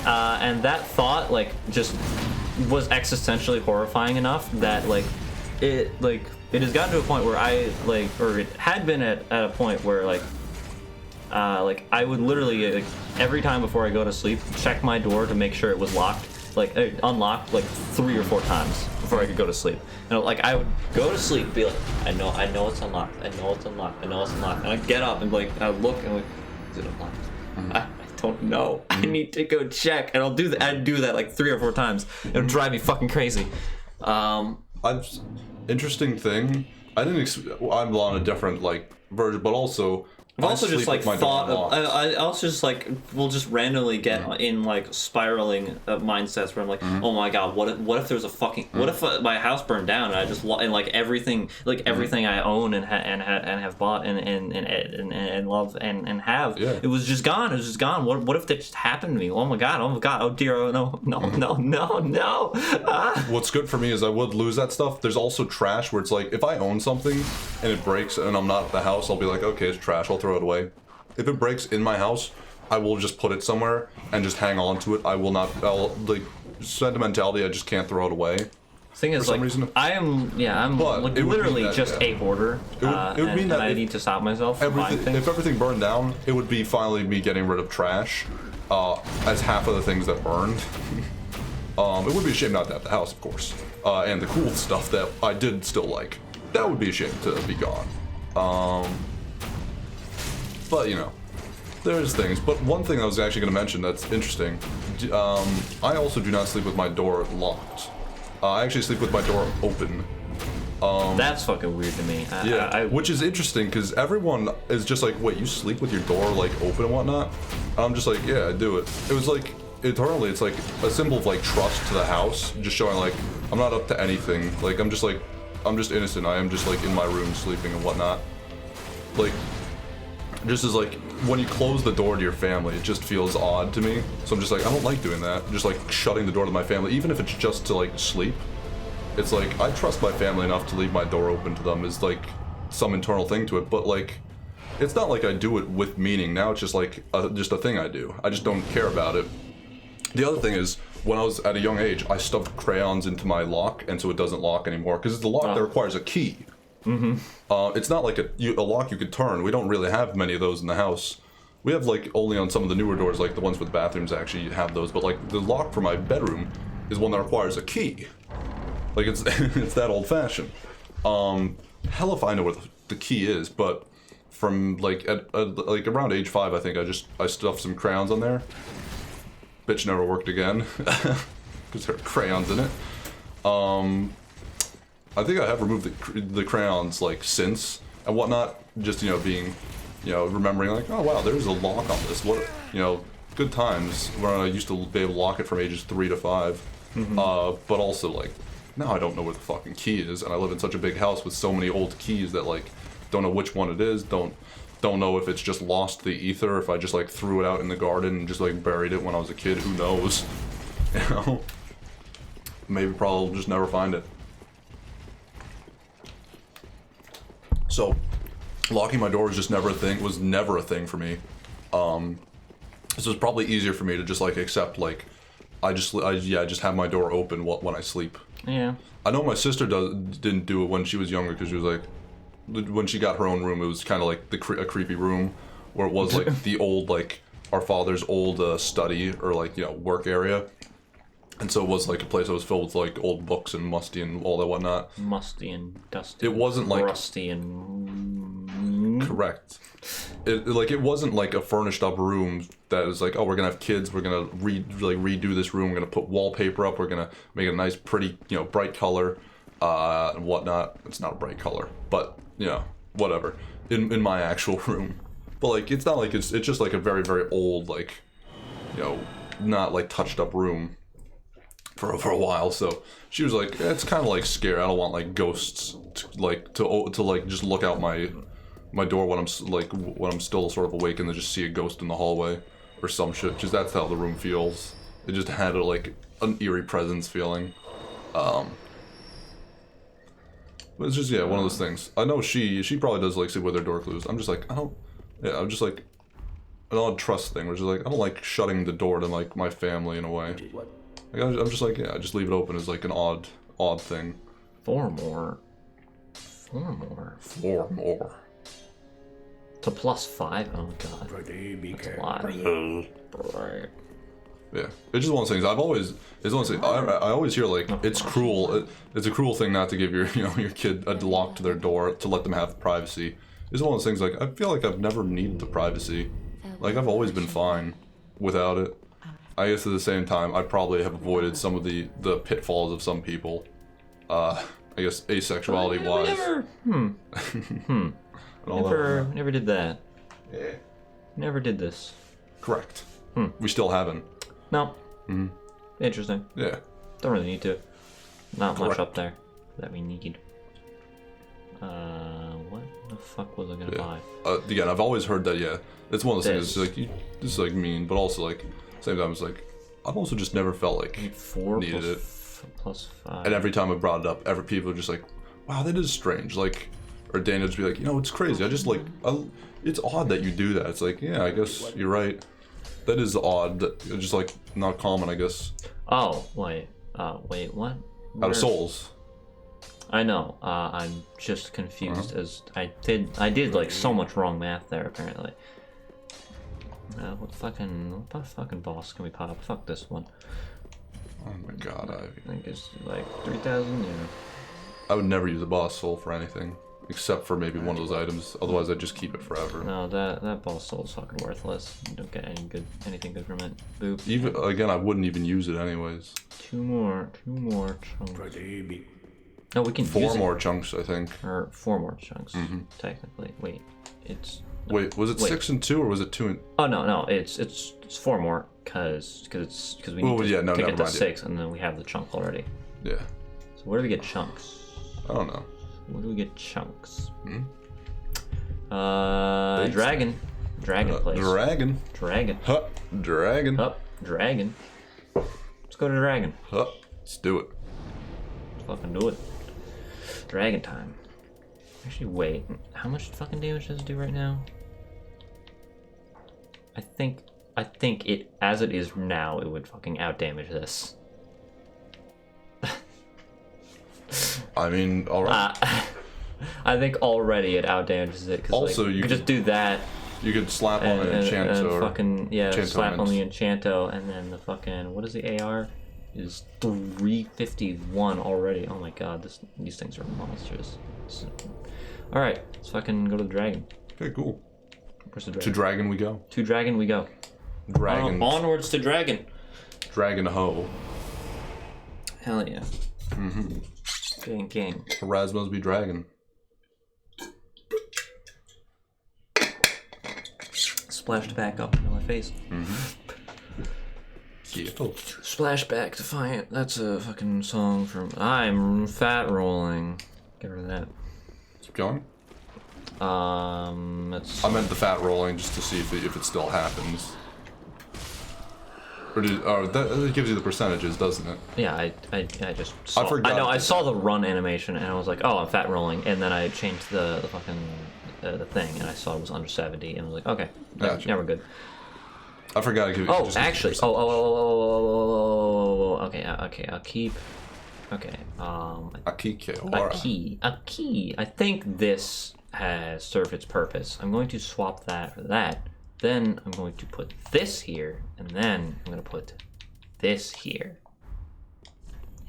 And that thought, like, just was existentially horrifying enough that, like, it has gotten to a point where it had been at a point where, like, I would literally, like, every time before I go to sleep, check my door to make sure it was locked, like, unlocked, like, 3 or 4 times before I could go to sleep. And, like, I would go to sleep, be like, I know it's unlocked, I know it's unlocked, and I'd get up and, like, I'd look and, like, is it unlocked? I don't know. I need to go check. And I'd do that, like, 3 or 4 times. It would drive me fucking crazy. Interesting thing. I'm on a different, like, version, but also... I've also just like thought of, I also just like will just randomly get in like spiraling mindsets where I'm like, oh my god, what if there's a fucking what if my house burned down and I just and like everything I own and have bought and love and have it was just gone. What if that just happened to me? Oh my god, oh dear, oh no. What's good for me is I would lose that stuff. There's also trash where it's like if I own something and it breaks and I'm not at the house, I'll be like, okay, it's trash, I'll throw it away. If it breaks in my house, I will just put it somewhere and just hang on to it. I'll like sentimentality, I just can't throw it away. Thing is, like, I'm like literally just a hoarder. It would mean that I need to stop myself from buying things. If everything burned down, it would be finally me getting rid of trash as half of the things that burned. It would be a shame not to have the house, of course, and the cool stuff that I did still like. That would be a shame to be gone. But, you know, there's things. But one thing I was actually going to mention that's interesting, I also do not sleep with my door locked. I actually sleep with my door open. That's fucking weird to me. Which is interesting because everyone is just like, wait, you sleep with your door like open and whatnot? I'm just like, yeah, I do it. It was like, internally, it's like a symbol of like trust to the house, just showing like, I'm not up to anything. Like, I'm just innocent. I am just like in my room sleeping and whatnot. Like, just as like when you close the door to your family, it just feels odd to me. So I'm just like, I don't like doing that. Just like shutting the door to my family, even if it's just to like sleep. It's like I trust my family enough to leave my door open to them. Is like some internal thing to it, but like it's not like I do it with meaning. Now it's just like just a thing I do. I just don't care about it. The other thing is, when I was at a young age, I stuffed crayons into my lock, and so it doesn't lock anymore because it's the lock that requires a key. It's not like a lock you could turn. We don't really have many of those in the house. We have like only on some of the newer doors, like the ones with bathrooms actually have those. But like the lock for my bedroom is one that requires a key. Like it's it's that old fashioned. Hell if I know where the key is, but from like like around age 5, I think I stuffed some crayons on there. Bitch never worked again because there are crayons in it. I think I have removed the crayons like since and whatnot. Just being, remembering like, oh wow, there's a lock on this. What good times when I used to be able to lock it from ages 3 to 5. But also like now I don't know where the fucking key is, and I live in such a big house with so many old keys that like don't know which one it is. Don't know if it's just lost the ether, if I just like threw it out in the garden and just like buried it when I was a kid. Who knows? Maybe probably just never find it. So, locking my door was just never a thing. Was never a thing for me. So it's probably easier for me to just like accept like, I just have my door open when I sleep. Yeah. I know my sister didn't do it when she was younger because she was like, when she got her own room, it was kind of like a creepy room, where it was like the old like our father's old study or like work area. And so it was like a place that was filled with like old books and musty and all that whatnot. Musty and dusty. It wasn't like rusty and correct. It wasn't like a furnished up room that was like, oh, we're gonna have kids, we're gonna redo this room, we're gonna put wallpaper up, we're gonna make it a nice, pretty, bright color, and whatnot. It's not a bright color, but whatever. In my actual room, but like it's not like it's just like a very very old like, not like touched up room. For a while, so she was like, it's kind of like scary. I don't want like ghosts to just look out my door when I'm still sort of awake and then just see a ghost in the hallway or some shit. Just that's how the room feels. It just had like an eerie presence feeling. But But it's just, yeah, one of those things. I know she probably does like sleep with her door closed. I'm just like, I'm just like an odd trust thing, which is like, I don't like shutting the door to like my family in a way. Like, I'm just like, yeah, I just leave it open as like an odd thing. 4 more. 4 more. To +5? Oh god. That's a lot. Right. Yeah, it's just one of those things. It's one of those things. I always hear like it's cruel. It's a cruel thing not to give your your kid a lock to their door to let them have privacy. It's one of those things like I feel like I've never needed the privacy. Like I've always been fine without it. I guess at the same time I probably have avoided some of the pitfalls of some people. I guess asexuality wise. Never did that. Yeah. Never did this. Correct. We still haven't. No. Interesting. Yeah. Don't really need to. Not much Correct. up there that we need. What the fuck was I gonna buy? Again, I've always heard that. Yeah, it's one of those things. It's like this is like mean, but also like same time it's like I've also just never felt like 4 needed it. plus 5. And every time I brought it up, every people are just like, "Wow, that is strange." Like, or Daniel just be like, "It's crazy. I just like, it's odd that you do that." It's like, yeah, I guess you're right. That is odd. That it's just like not common, I guess. Oh wait, what? Out of souls. I know. I'm just confused as I did like so much wrong math there apparently. What fucking boss can we pop? Fuck this one. Oh my god, I think it's like 3,000. Yeah. I would never use a boss soul for anything except for maybe one of those items. Otherwise, I'd just keep it forever. No, that boss soul is fucking worthless. You don't get anything good from it. Boop. Even again, I wouldn't even use it anyways. 2 more chunks. No, we can 4 use more chunks, I think. Or 4 more chunks, technically. Wait, it's... Wait, was it 6 and 2 or was it 2 and... Oh no, it's 4 more because we need to take it to 6 and then we have the chunk already. Yeah. So where do we get chunks? I don't know. Where do we get chunks? Dragon place. Dragon. Huh. Dragon. Up. Dragon. Let's go to Dragon. Huh. Let's do it. Let's fucking do it. Dragon time. Actually, wait. How much fucking damage does it do right now? I think it, as it is now, it would fucking outdamage this. I mean, alright. I think already it outdamages it. Cause Also, like, you could just do that. You could slap on an Enchanto. Slap on the Enchanto, and then the fucking, what is the AR? Is 351 already. Oh my god, these things are monsters. Alright, let's fucking go to the dragon. Okay, cool. Where's the dragon? To dragon we go. To dragon we go. Dragon. Onwards to dragon. Dragon ho. Hell yeah. Gang. Erasmus be dragon. Splashed back up into my face. Splash back defiant. That's a fucking song from I'm Fat Rolling. Get rid of that. Keep going. It's... I meant the fat rolling just to see if it still happens. Or that gives you the percentages, doesn't it? Yeah, I just saw, I forgot. I know I saw the run animation and I was like, oh, I'm fat rolling, and then I changed the fucking the thing and I saw it was under 70 and I was like, okay, Gotcha. now we're good. I forgot to give you. Oh, actually, okay, I'll keep. Okay, a key. I think this has served its purpose. I'm going to swap that for that. Then I'm going to put this here, and then I'm going to put this here.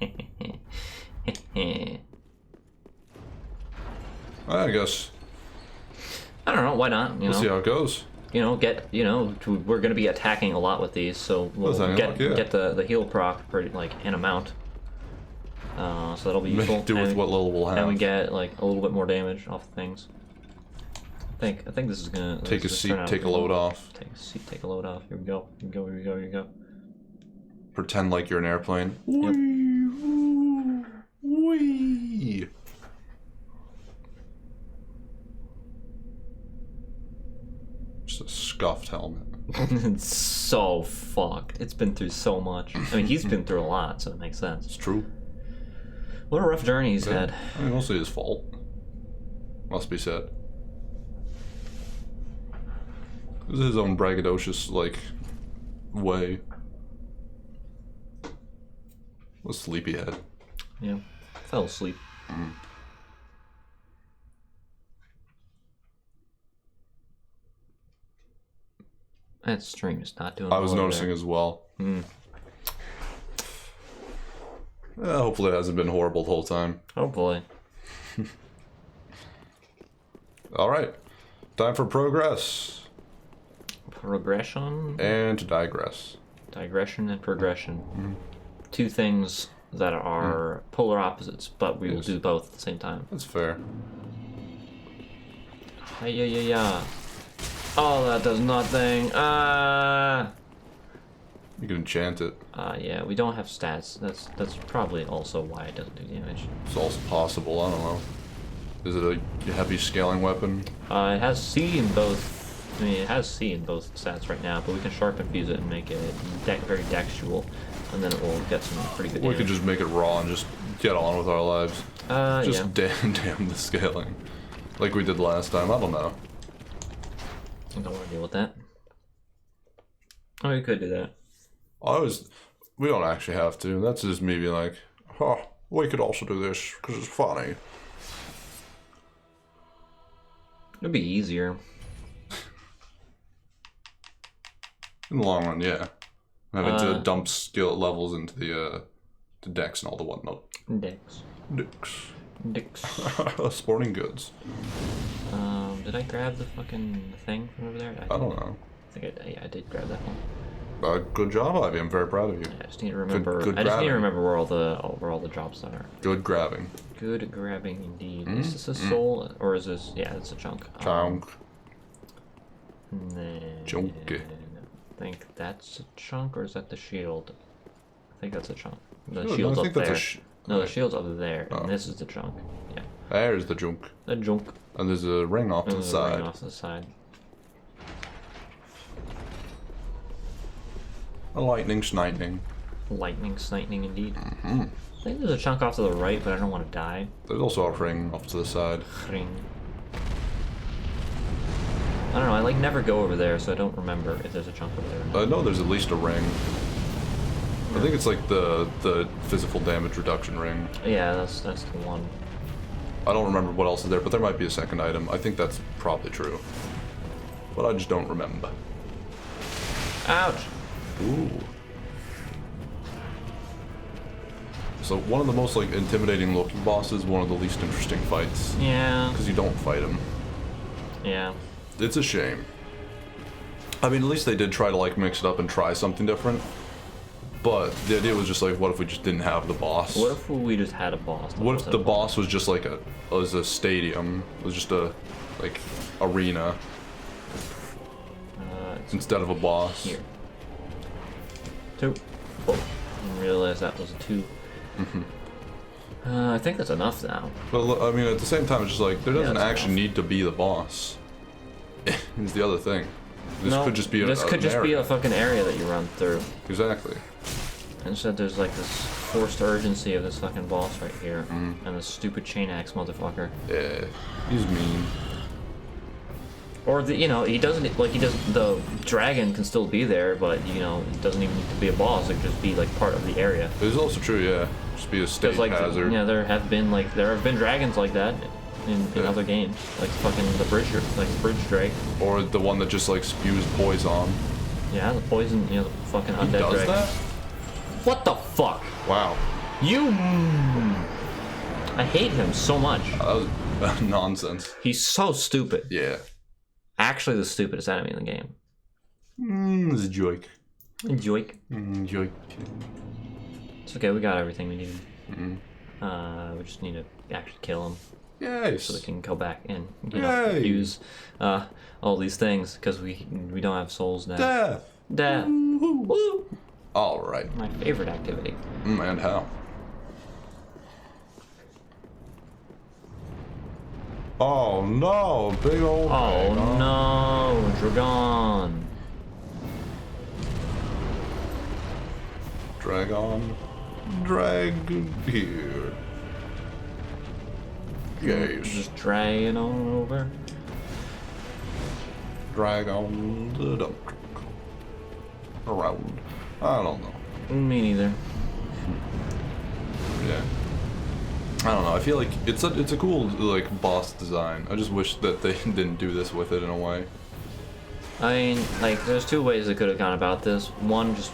I guess. I don't know, why not? We'll see how it goes. We're going to be attacking a lot with these, so we'll get the heal proc pretty, like, in amount. So that'll be useful. Do with what little we'll have. And we get, like, a little bit more damage off things. I think this is gonna take a seat, take a load off. Take a seat, take a load off. Here we go. Here we go. Pretend like you're an airplane. Yep. Wee. Just a scuffed helmet. It's so fucked. It's been through so much. I mean, he's been through a lot, so it makes sense. It's true. What a rough journey he's had. I mean, mostly his fault. Must be said. This is his own braggadocious, like, way. A sleepyhead. Yeah. Fell asleep. That stream is not doing I was well noticing there. as well. Hopefully it hasn't been horrible the whole time. Hopefully. Alright. Time for progress. Progression? And to digress. Digression and progression. Two things that are polar opposites, but we will do both at the same time. That's fair. Yeah. Oh, that does nothing. You can enchant it. Yeah, we don't have stats. That's probably also why it doesn't do damage. It's also possible, I don't know. Is it a heavy scaling weapon? It has C in both. I mean, it has C in both stats right now, but we can sharpen fuse it and make it very textual, and then it will get some pretty good damage. We could just make it raw and just get on with our lives. Just damn the scaling. Like we did last time, I don't know. I don't want to deal with that. Oh, we could do that. We don't actually have to. That's just me being like, huh, we could also do this, because it's funny. It'd be easier. In the long run, yeah. Having to dump skill levels into the decks and all the whatnot. Dicks. Sporting goods. Did I grab the fucking thing from over there? I don't know. I think I did grab that one. Good job, Ivy. I'm very proud of you. I just need to remember. Good I just need to grabbing. remember where all the drops are. Good grabbing. Good grabbing indeed. Is this a soul or is this? Yeah, it's a chunk. Chunk. Chunk. I think that's a chunk, or is that the shield? I think that's a chunk. The No, shield's I up think that's there. No, the shield's up there, and this is the chunk. Yeah. There's the junk. The junk. And there's a ring off to the There's a side. ring off to the side. A lightning snightning. Lightning, snightning indeed. I think there's a chunk off to the right, but I don't want to die. There's also a ring off to the side. Ring. I don't know, I like never go over there, so I don't remember if there's a chunk over there or not. I know there's at least a ring. I think it's like the physical damage reduction ring. Yeah, that's the one. I don't remember what else is there, but there might be a second item. I think that's probably true. But I just don't remember. Ouch! Ooh. So one of the most like intimidating looking bosses, one of the least interesting fights. Yeah. Because you don't fight him. Yeah. It's a shame. I mean, at least they did try to like mix it up and try something different. But the idea was just like, what if we just didn't have the boss? What if we just had a boss? What if the boss was just like a stadium? It was just a like arena It's instead of a boss. here. 2. Oh, didn't realize that was a 2. I think that's enough now. But I mean, at the same time, it's just like there doesn't that's actually enough. need to be the boss. Is the other thing. This could just be this could just be a fucking area that you run through. Exactly. Instead, there's like this forced urgency of this fucking boss right here, and this stupid chain axe motherfucker. Yeah, he's mean. Or he doesn't the dragon can still be there, but it doesn't even need to be a boss. It could just be like part of the area. It's also true, yeah. Just be a state Because hazard. yeah, there have been dragons like that in other games, like fucking the bridge drake. Or the one that just like spews poison. Yeah, the poison, the fucking He undead does dragon. that? What the fuck? Wow. I hate him so much. That was nonsense. He's so stupid. Yeah. Actually, the stupidest enemy in the game. It's a joke. Joik. Joke. It's okay, we got everything we need. We just need to actually kill him Yes. so we can go back and Yay. use all these things because we don't have souls now. Death. Death. Woo. All right. My favorite activity. And how? Oh no, big old. Oh dragon. no, Dragon. Dragon. Drag here. Yes. Just dragging on over. Drag on the dump truck. Around. I don't know. Me neither. Yeah. I don't know. I feel like it's a cool like boss design. I just wish that they didn't do this with it in a way. I mean, like, there's two ways they could have gone about this. One, just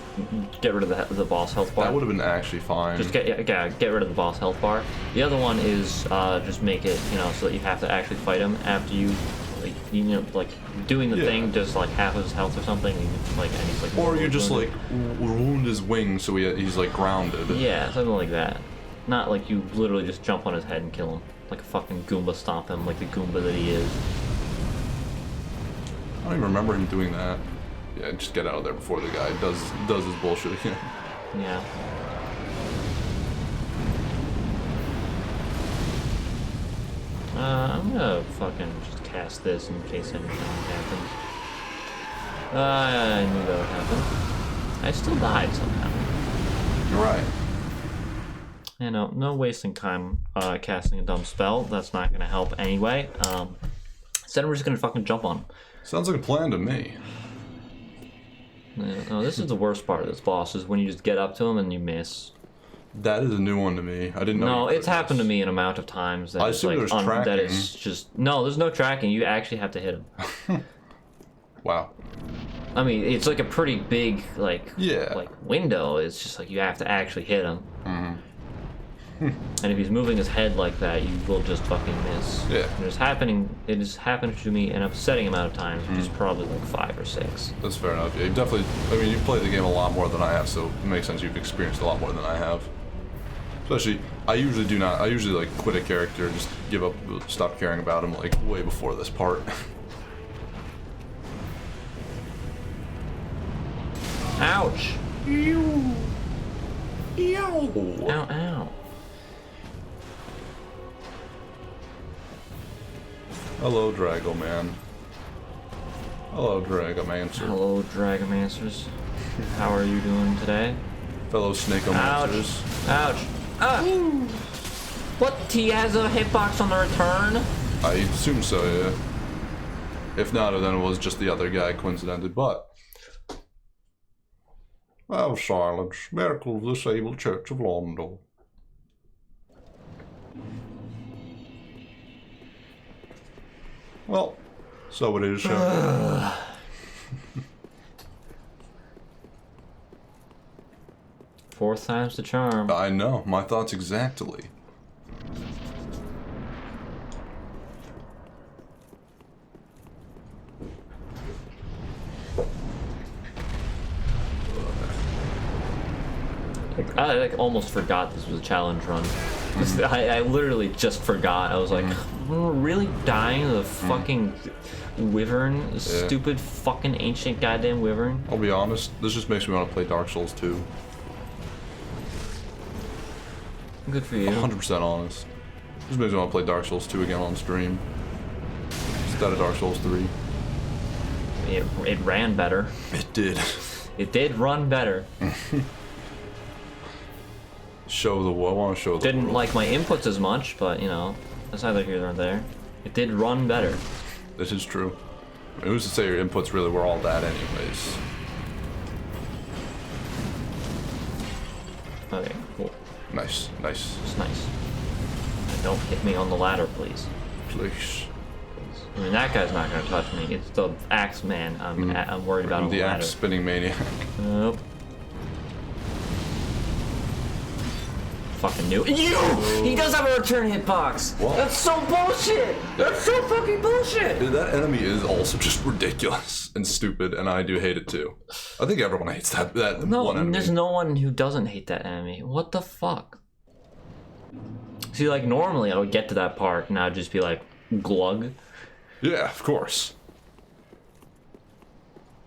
get rid of the boss health bar. That would have been actually fine. Just get rid of the boss health bar. The other one is just make it, you know, so that you have to actually fight him after you, like, you know, like doing the thing, just like half of his health or something, and, like, and he's like. Or you just wounded. like wound his wing so he's like grounded. Yeah, something like that. Not like you literally just jump on his head and kill him, like a fucking Goomba stomp him, like the Goomba that he is. I don't even remember him doing that. Yeah, just get out of there before the guy does his bullshit again. Yeah. I'm gonna fucking just cast this in case anything happens. I knew that would happen. I still died somehow. You're right. You know, no wasting time casting a dumb spell. That's not gonna help anyway. Instead, we're just gonna fucking jump on him. Sounds like a plan to me. Yeah, no, this is the worst part of this boss, is when you just get up to him and you miss. That is a new one to me. I didn't know. No, you it's could happened to this. me an amount of times that I it's assume like there's tracking. that it's just no. There's no tracking. You actually have to hit him. Wow. I mean, it's like a pretty big like Yeah. window. It's just like you have to actually hit him. Mm-hmm. And if he's moving his head like that, you will just fucking miss. Yeah. And it has happened to me an upsetting amount of times, which is probably like 5 or 6. That's fair enough. Yeah, you definitely. I mean, you've played the game a lot more than I have, so it makes sense you've experienced a lot more than I have. Especially, I usually do not. I usually like quit a character, just give up, stop caring about him like way before this part. Ouch! Ew. Ew. Ow! Ow! Hello, Drago Man. Hello, Dragomancer. Hello, Dragomancers. How are you doing today? Fellow Snakeomancers. Ouch! Ah! What? He has a hitbox on the return? I assume so, yeah. If not, then it was just the other guy coincidentally, but... Oh, silence. Miracle of the Sable Church of Londo. Well, so it is, shall Fourth time's the charm. I know, my thoughts exactly. I like almost forgot this was a challenge run. I literally just forgot. I was like, we're really dying to the fucking wyvern, stupid fucking ancient goddamn wyvern. I'll be honest, this just makes me want to play Dark Souls 2. Good for you. 100% honest. This makes me want to play Dark Souls 2 again on stream. Instead of Dark Souls 3. It ran better. It did. It did run better. Show the world. I want to show the Didn't world. like my inputs as much, but you know, that's neither here nor there. It did run better. This is true. I mean, who's to say your inputs really were all that anyways? Okay, cool. Nice, nice. It's nice. And don't hit me on the ladder, please. Please. I mean, that guy's not gonna touch me. It's the axe man. I'm worried about on the The ladder. axe spinning maniac. Nope. Fucking new. He does have a return hitbox. What? That's so bullshit. That's so fucking bullshit. Dude, that enemy is also just ridiculous and stupid, and I do hate it too. I think everyone hates that No, one enemy. there's no one who doesn't hate that enemy. What the fuck? See, like normally I would get to that part and I'd just be like, glug. Yeah, of course.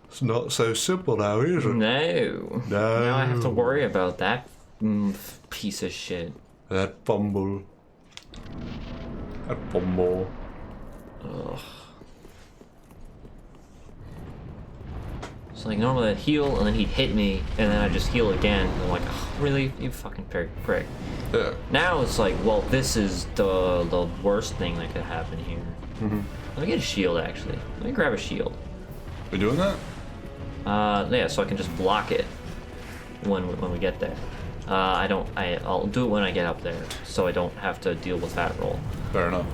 It's not so simple now, is it? No. No. Now I have to worry about that piece of shit. That fumble. That fumble. Ugh. So like normally I'd heal and then he'd hit me and then I'd just heal again. And I'm like, oh, really? You fucking prick. Yeah. Now it's like, well, this is the worst thing that could happen here. Let me get a shield, actually. Let me grab a shield. We doing that? Yeah, so I can just block it when we get there. I'll do it when I get up there, so I don't have to deal with that roll. Fair enough.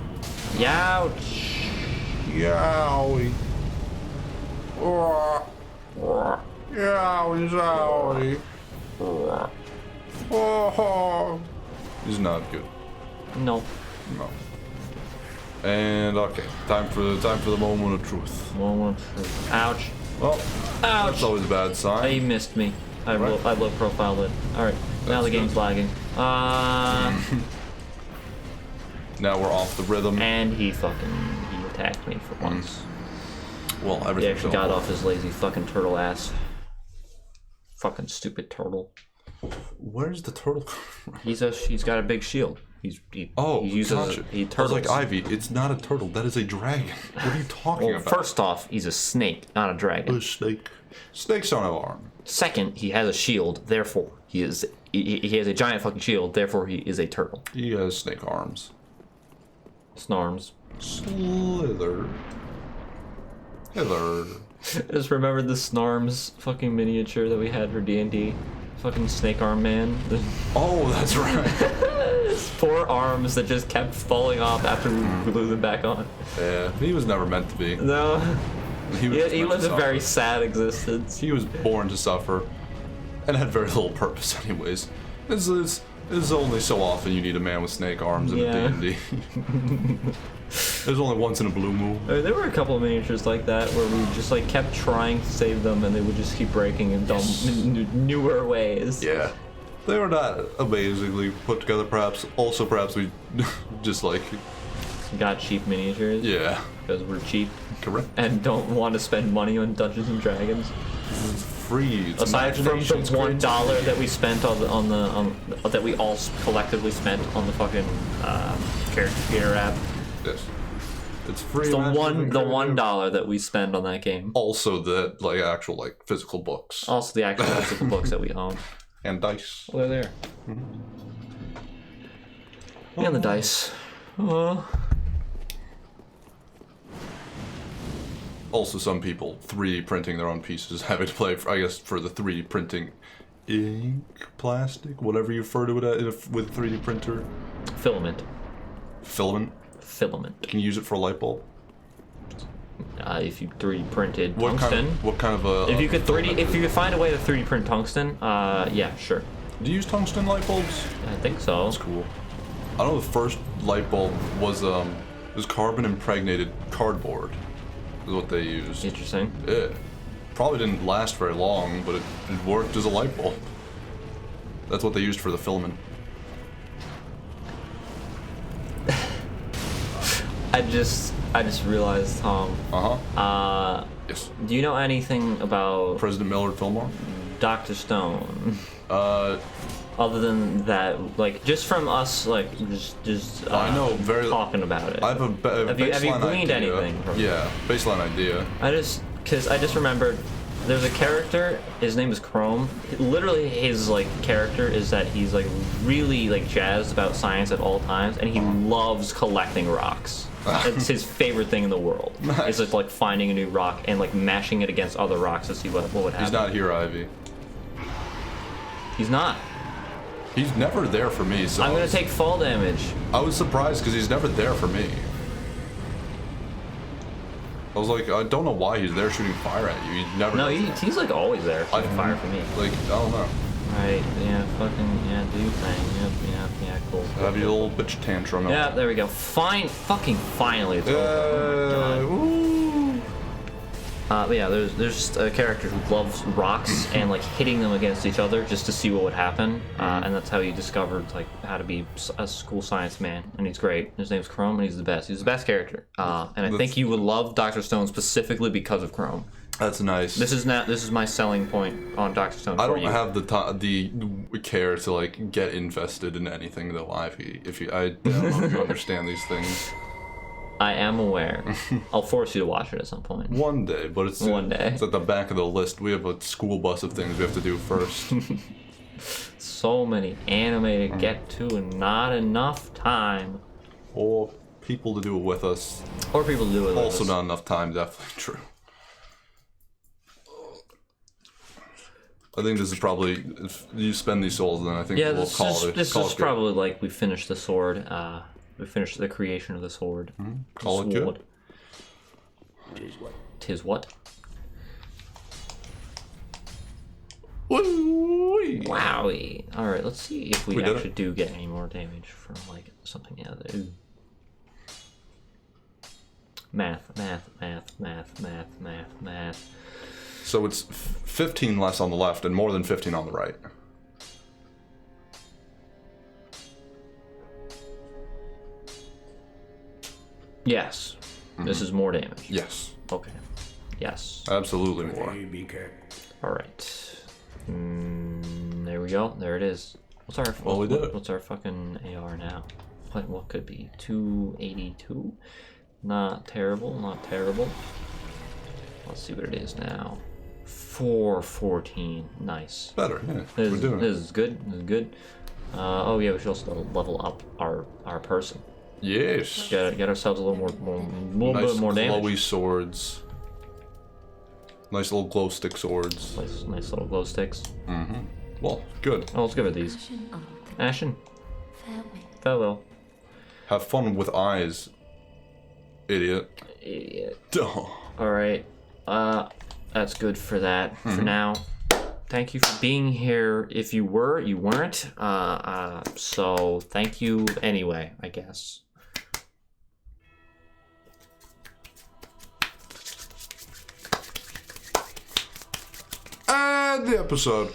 Youch! Yowie. Yowie, zowie. Oh, he's not good. No. No. And okay, time for the moment of truth. Ouch. Well, Ouch! that's always a bad sign. He missed me. I Right. low profiled it. Alright, now That's the game's good. lagging. Now we're off the rhythm. And he attacked me for once. Well, He everything actually got off his lazy fucking turtle ass. Fucking stupid turtle. Where's the turtle? He's got a big shield. He uses gotcha. he I was turtles. like, Ivy, it's not a turtle. That is a dragon. What are you talking Well, about? first off, he's a snake, not a dragon. A snake. Snakes don't have arms. Second, he has a shield, therefore he has a giant fucking shield, therefore he is a turtle. He has snake arms. Snarms. Slither. Hither. I just remembered the Snarms fucking miniature that we had for D&D. Fucking snake arm man. Oh, that's right. 4 arms that just kept falling off after we glued them back on. Yeah, he was never meant to be. No. He was, just He meant to lived a very suffer. sad existence. He was born to suffer, and had very little purpose, anyways. It's only so often you need a man with snake arms in Yeah. a D&D. There's only once in a blue moon. I mean, there were a couple of miniatures like that where we just like kept trying to save them and they would just keep breaking in dumb, newer ways. Yeah. They were not amazingly put together, perhaps. Also, perhaps we just like, Got cheap miniatures yeah, because we're cheap correct. and don't want to spend money on Dungeons and Dragons. Free. It's Aside from the imagination's $1 creativity. that we spent on that we all collectively spent on the fucking character creator app. Yes. It's free. The imagination creativity. $1 that we spend on that game. Also, the like actual like physical books Also the actual physical books that we own. and dice. Well, they're there. And the dice. Also, some people 3D printing their own pieces, having to play, I guess, for the 3D printing ink, plastic, whatever you refer to it as with 3D printer. Filament. Filament. Filament. Can you use it for a light bulb? If you 3D printed What tungsten. kind of a? If you could filament if is you it? could find a way to 3D print tungsten, yeah, sure. Do you use tungsten light bulbs? I think so. That's cool. I know the first light bulb was carbon impregnated cardboard. Is what they used. Interesting. It probably didn't last very long, but it worked as a light bulb. That's what they used for the filament. I just realized, Tom. Yes. Do you know anything about President Millard Fillmore. Dr. Stone? Uh, Other than that, like just from us, like just I know very. talking about it. I have a Have you baseline gleaned idea. anything from it? Yeah, baseline idea. I just remembered there's a character. His name is Chrome. Literally, his like character is that he's like really like jazzed about science at all times, and he loves collecting rocks. It's his favorite thing in the world. Nice. It's just like finding a new rock and like mashing it against other rocks to see what would happen. He's not here, Ivy. He's not. He's never there for me. So I'm gonna take fall damage. I was surprised because he's never there for me. I was like, I don't know why he's there shooting fire at you. He never. No, does that. he's like always there. I- Fire for me. Like, I don't know. Right, yeah, fucking, yeah, do your thing. Yeah, cool. Have your little bitch tantrum. Yeah, there we go. Finally, it's over. Oh my God. Woo. But yeah, there's just a character who loves rocks and like hitting them against each other just to see what would happen, and that's how he discovered like how to be a school science man, and he's great. His name's Chrome, and he's the best. He's the best character, and I think you would love Dr. Stone specifically because of Chrome. That's nice. This is my selling point on Dr. Stone. I for don't you. have the care to like get invested in anything though, Ivy. I don't know if you understand these things. I am aware. I'll force you to watch it at some point. One day, but it's One day. It's at the back of the list. We have a school bus of things we have to do first. So many anime to get to and not enough time. Or people to do it with us. Or people to do it with Also us. not enough time, definitely true. I think this is probably, if you spend these souls, then I think Yeah, we'll call it. this call is it good. probably like we finished the sword. We finished the creation of the sword. Call it good. Tis what? Woo-wee. Wowie. Alright, let's see if we We did actually it. do get any more damage from like something out there. Ooh. Math. So it's 15 less on the left and more than 15 on the right. Yes. This is more damage. Yes. Okay. Yes. Absolutely more. Alright. There we go. There it is. What's our Well, we did it. what's our fucking AR now? What could be? 282? Not terrible, not terrible. Let's see what it is now. 414. Nice. Better, yeah. This, We're doing this it. is good. This is good. Oh yeah, we should also level up our person. Yes. Get ourselves a little Nice bit more damage. glowy swords. Nice little glow stick swords. Nice little glow sticks. Well, good. Oh, let's give it these. Ashen. Farewell. Have fun with eyes, idiot. Idiot. Duh. Alright. That's good for that for now. Thank you for being here. If you were, you weren't. So thank you anyway, I guess. And the episode.